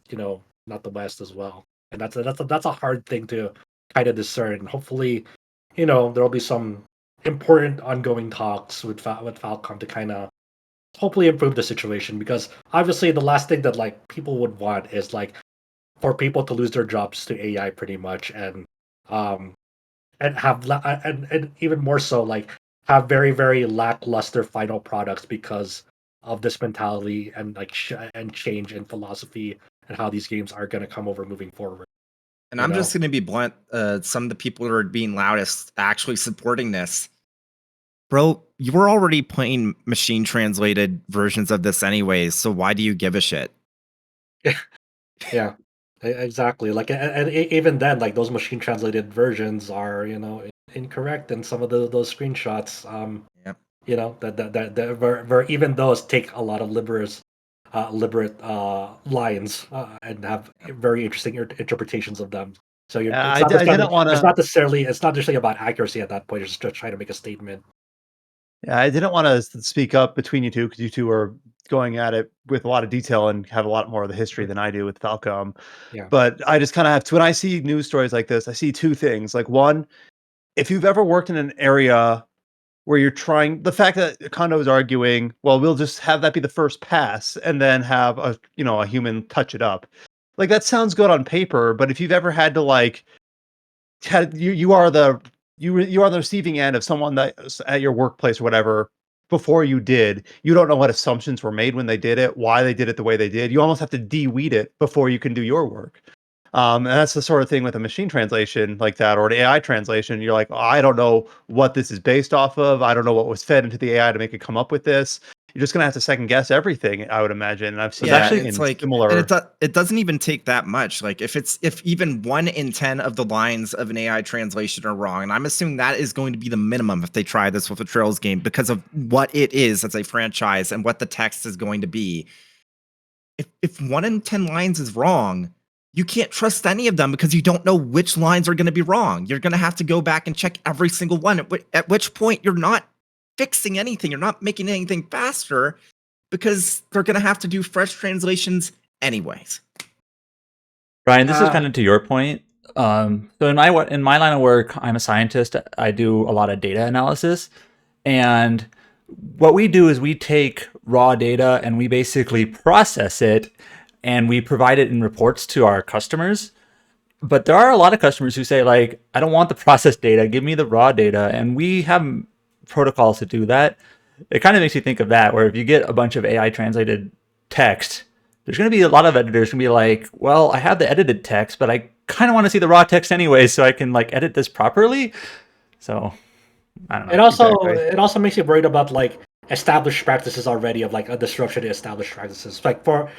B: not the West as well. And that's a hard thing to kind of discern. And hopefully, there'll be some important ongoing talks with Falcom to kind of hopefully improve the situation, because obviously the last thing that like people would want is like for people to lose their jobs to AI pretty much, and have and even more so like have very very lackluster final products because of this mentality and like and change in philosophy and how these games are going to come over moving forward.
D: And I'm just going to be blunt. Some of the people who are being loudest actually supporting this, bro, you were already playing machine translated versions of this anyways, so why do you give a shit?
B: Yeah, exactly. Like, and even then, like those machine translated versions are incorrect in some of those screenshots. Where even those take a lot of liberate lines and have very interesting interpretations of them. So it's not necessarily about accuracy at that point. It's just trying to make a statement.
A: Yeah, I didn't want to speak up between you two because you two are going at it with a lot of detail and have a lot more of the history than I do with Falcom.
B: Yeah.
A: But I just kind of have to, when I see news stories like this, I see two things. Like, one, if you've ever worked in an area where you're trying, the fact that Kondo is arguing, well, we'll just have that be the first pass and then have a human touch it up. Like, that sounds good on paper, but if you've ever had to you are the you're on the receiving end of someone that's at your workplace or whatever before you did. You don't know what assumptions were made when they did it, why they did it the way they did. You almost have to de-weed it before you can do your work. And that's the sort of thing with a machine translation like that or an AI translation. You're like, oh, I don't know what this is based off of. I don't know what was fed into the AI to make it come up with this. You're just gonna have to second guess everything, I would imagine. And I've seen that
D: it's
A: in
D: like,
A: similar.
D: and it doesn't even take that much. Like if even 1 in 10 of the lines of an AI translation are wrong, and I'm assuming that is going to be the minimum if they try this with a Trails game because of what it is as a franchise and what the text is going to be. If 1 in 10 lines is wrong, you can't trust any of them because you don't know which lines are going to be wrong. You're going to have to go back and check every single one. At which point you're not fixing anything. You're not making anything faster because they're going to have to do fresh translations anyways.
C: Ryan, this is kind of to your point. So in my line of work, I'm a scientist. I do a lot of data analysis, and what we do is we take raw data and we basically process it, and we provide it in reports to our customers. But there are a lot of customers who say, like, I don't want the processed data, give me the raw data, and we have protocols to do that. It kind of makes you think of that, where if you get a bunch of AI translated text, there's going to be a lot of editors going to be like, well, I have the edited text, but I kind of want to see the raw text anyway, so I can like edit this properly. So I don't know.
B: It also makes you worried about like established practices already of like a disruption to established practices. Like for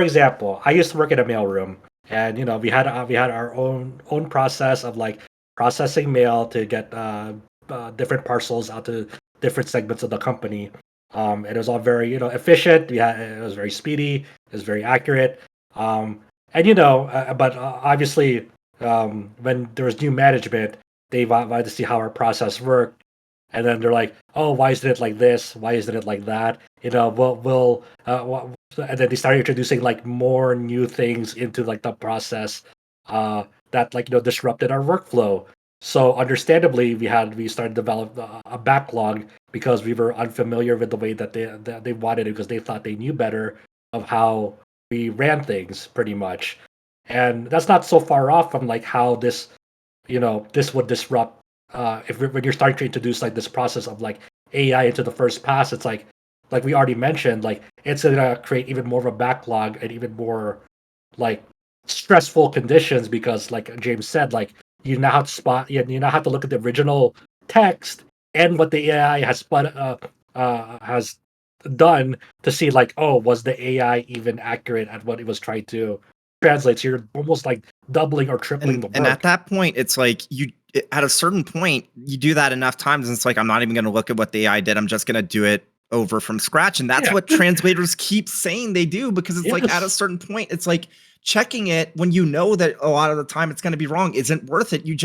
B: example, I used to work in a mailroom, and we had our own process of like processing mail to get different parcels out to different segments of the company. It was all very efficient. It was very speedy. It was very accurate. But obviously, when there was new management, they wanted to see how our process worked, and then they're like, "Oh, why isn't it like this? Why isn't it like that?" And then they started introducing like more new things into like the process that disrupted our workflow. So understandably, we started to develop a backlog because we were unfamiliar with the way that they wanted it, because they thought they knew better of how we ran things pretty much. And that's not so far off from like how this would disrupt when you're starting to introduce like this process of like AI into the first pass. It's like we already mentioned, like it's gonna create even more of a backlog and even more like stressful conditions, because like James said, like you now have to you now have to look at the original text and what the AI has done to see like, oh, was the AI even accurate at what it was trying to translate? So you're almost like doubling or tripling the work.
D: And at that point, it's like at a certain point, you do that enough times, and it's like, I'm not even going to look at what the AI did. I'm just going to do it over from scratch. And that's what translators keep saying they do, because it's like at a certain point, it's like checking it when you know that a lot of the time it's going to be wrong isn't worth it. You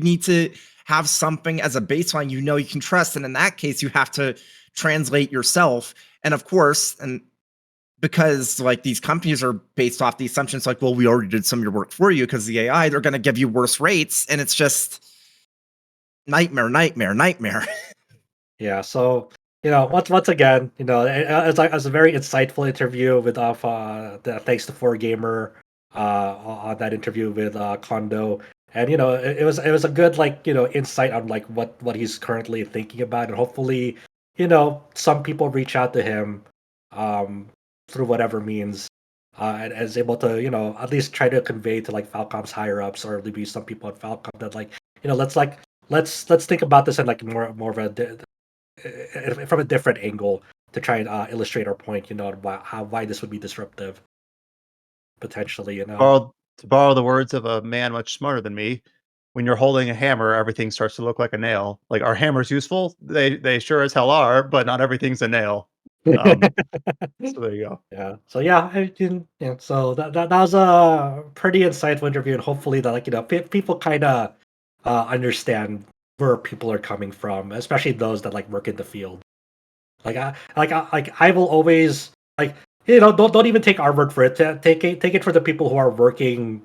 D: need to have something as a baseline you can trust. And in that case, you have to translate yourself. And of course, and because like these companies are based off the assumptions like, well, we already did some of your work for you because the AI, they're going to give you worse rates. And it's just nightmare.
B: Yeah. So, once again, it's a very insightful interview with thanks to 4Gamer on that interview with Kondo. And it was a good insight on like what he's currently thinking about, and hopefully some people reach out to him through whatever means, and is able to at least try to convey to like Falcom's higher ups, or maybe some people at Falcom, that like let's think about this in like more of a from a different angle to try and illustrate our point. Why this would be disruptive potentially.
A: To borrow the words of a man much smarter than me, when you're holding a hammer, everything starts to look like a nail. Like, are hammers useful? They sure as hell are, but not everything's a nail. So there you go.
B: Yeah. So so that was a pretty insightful interview, and hopefully that people kind of understand where people are coming from, especially those that like work in the field. I will always don't even take our word for it. Take it for the people who are working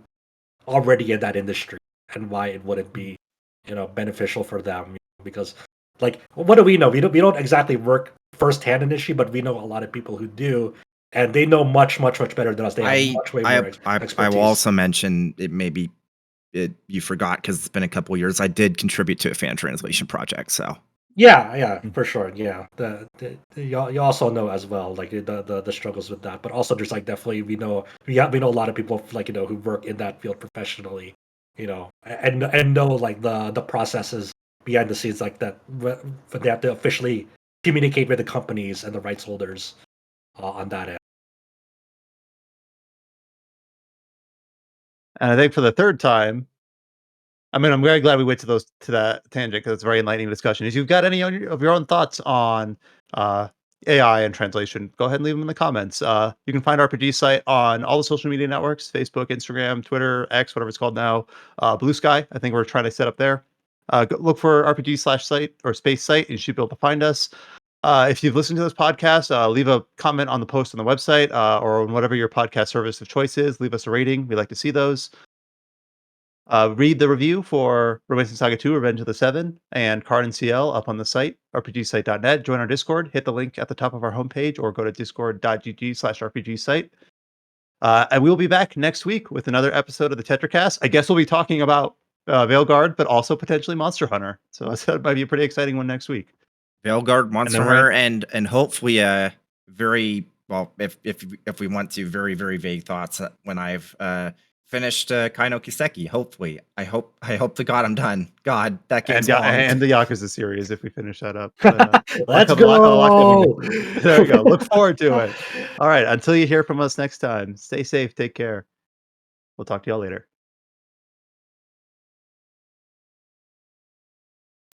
B: already in that industry, and why it wouldn't be beneficial for them, because like, what do we know? We don't exactly work firsthand in industry, but we know a lot of people who do, and they know much better than us. They have much way more expertise.
D: I will also mention, it may be you forgot because it's been a couple years. I did contribute to a fan translation project, so.
B: Yeah, for sure. Yeah, you also know as well, like the struggles with that. But also, there's like definitely we know a lot of people like who work in that field professionally, and know like the processes behind the scenes like that, but they have to officially communicate with the companies and the rights holders on that end.
A: And I think for the third time, I mean, I'm very glad we went to that tangent because it's a very enlightening discussion. If you've got any of your own thoughts on AI and translation, go ahead and leave them in the comments. You can find RPG Site on all the social media networks: Facebook, Instagram, Twitter, X, whatever it's called now. Blue Sky, I think we're trying to set up there. Look for RPG/site or space site, and you should be able to find us. If you've listened to this podcast, leave a comment on the post on the website or on whatever your podcast service of choice is. Leave us a rating. We like to see those. Read the review for Romancing Saga 2, Revenge of the Seven, and Card-en-Ciel up on the site, rpgsite.net. Join our Discord. Hit the link at the top of our homepage or go to discord.gg/rpgsite. And we'll be back next week with another episode of the Tetracast. I guess we'll be talking about Veilguard, but also potentially Monster Hunter. So that might be a pretty exciting one next week.
D: Veilguard, Monster Hunter, and hopefully very well, if we want to, very, very vague thoughts when I've finished Kai no Kiseki. Hopefully, I hope to God I'm done. God, that game's long.
A: And the Yakuza series if we finish that up.
B: Let's go.
A: There we go. Look forward to it. All right. Until you hear from us next time, stay safe. Take care. We'll talk to y'all later.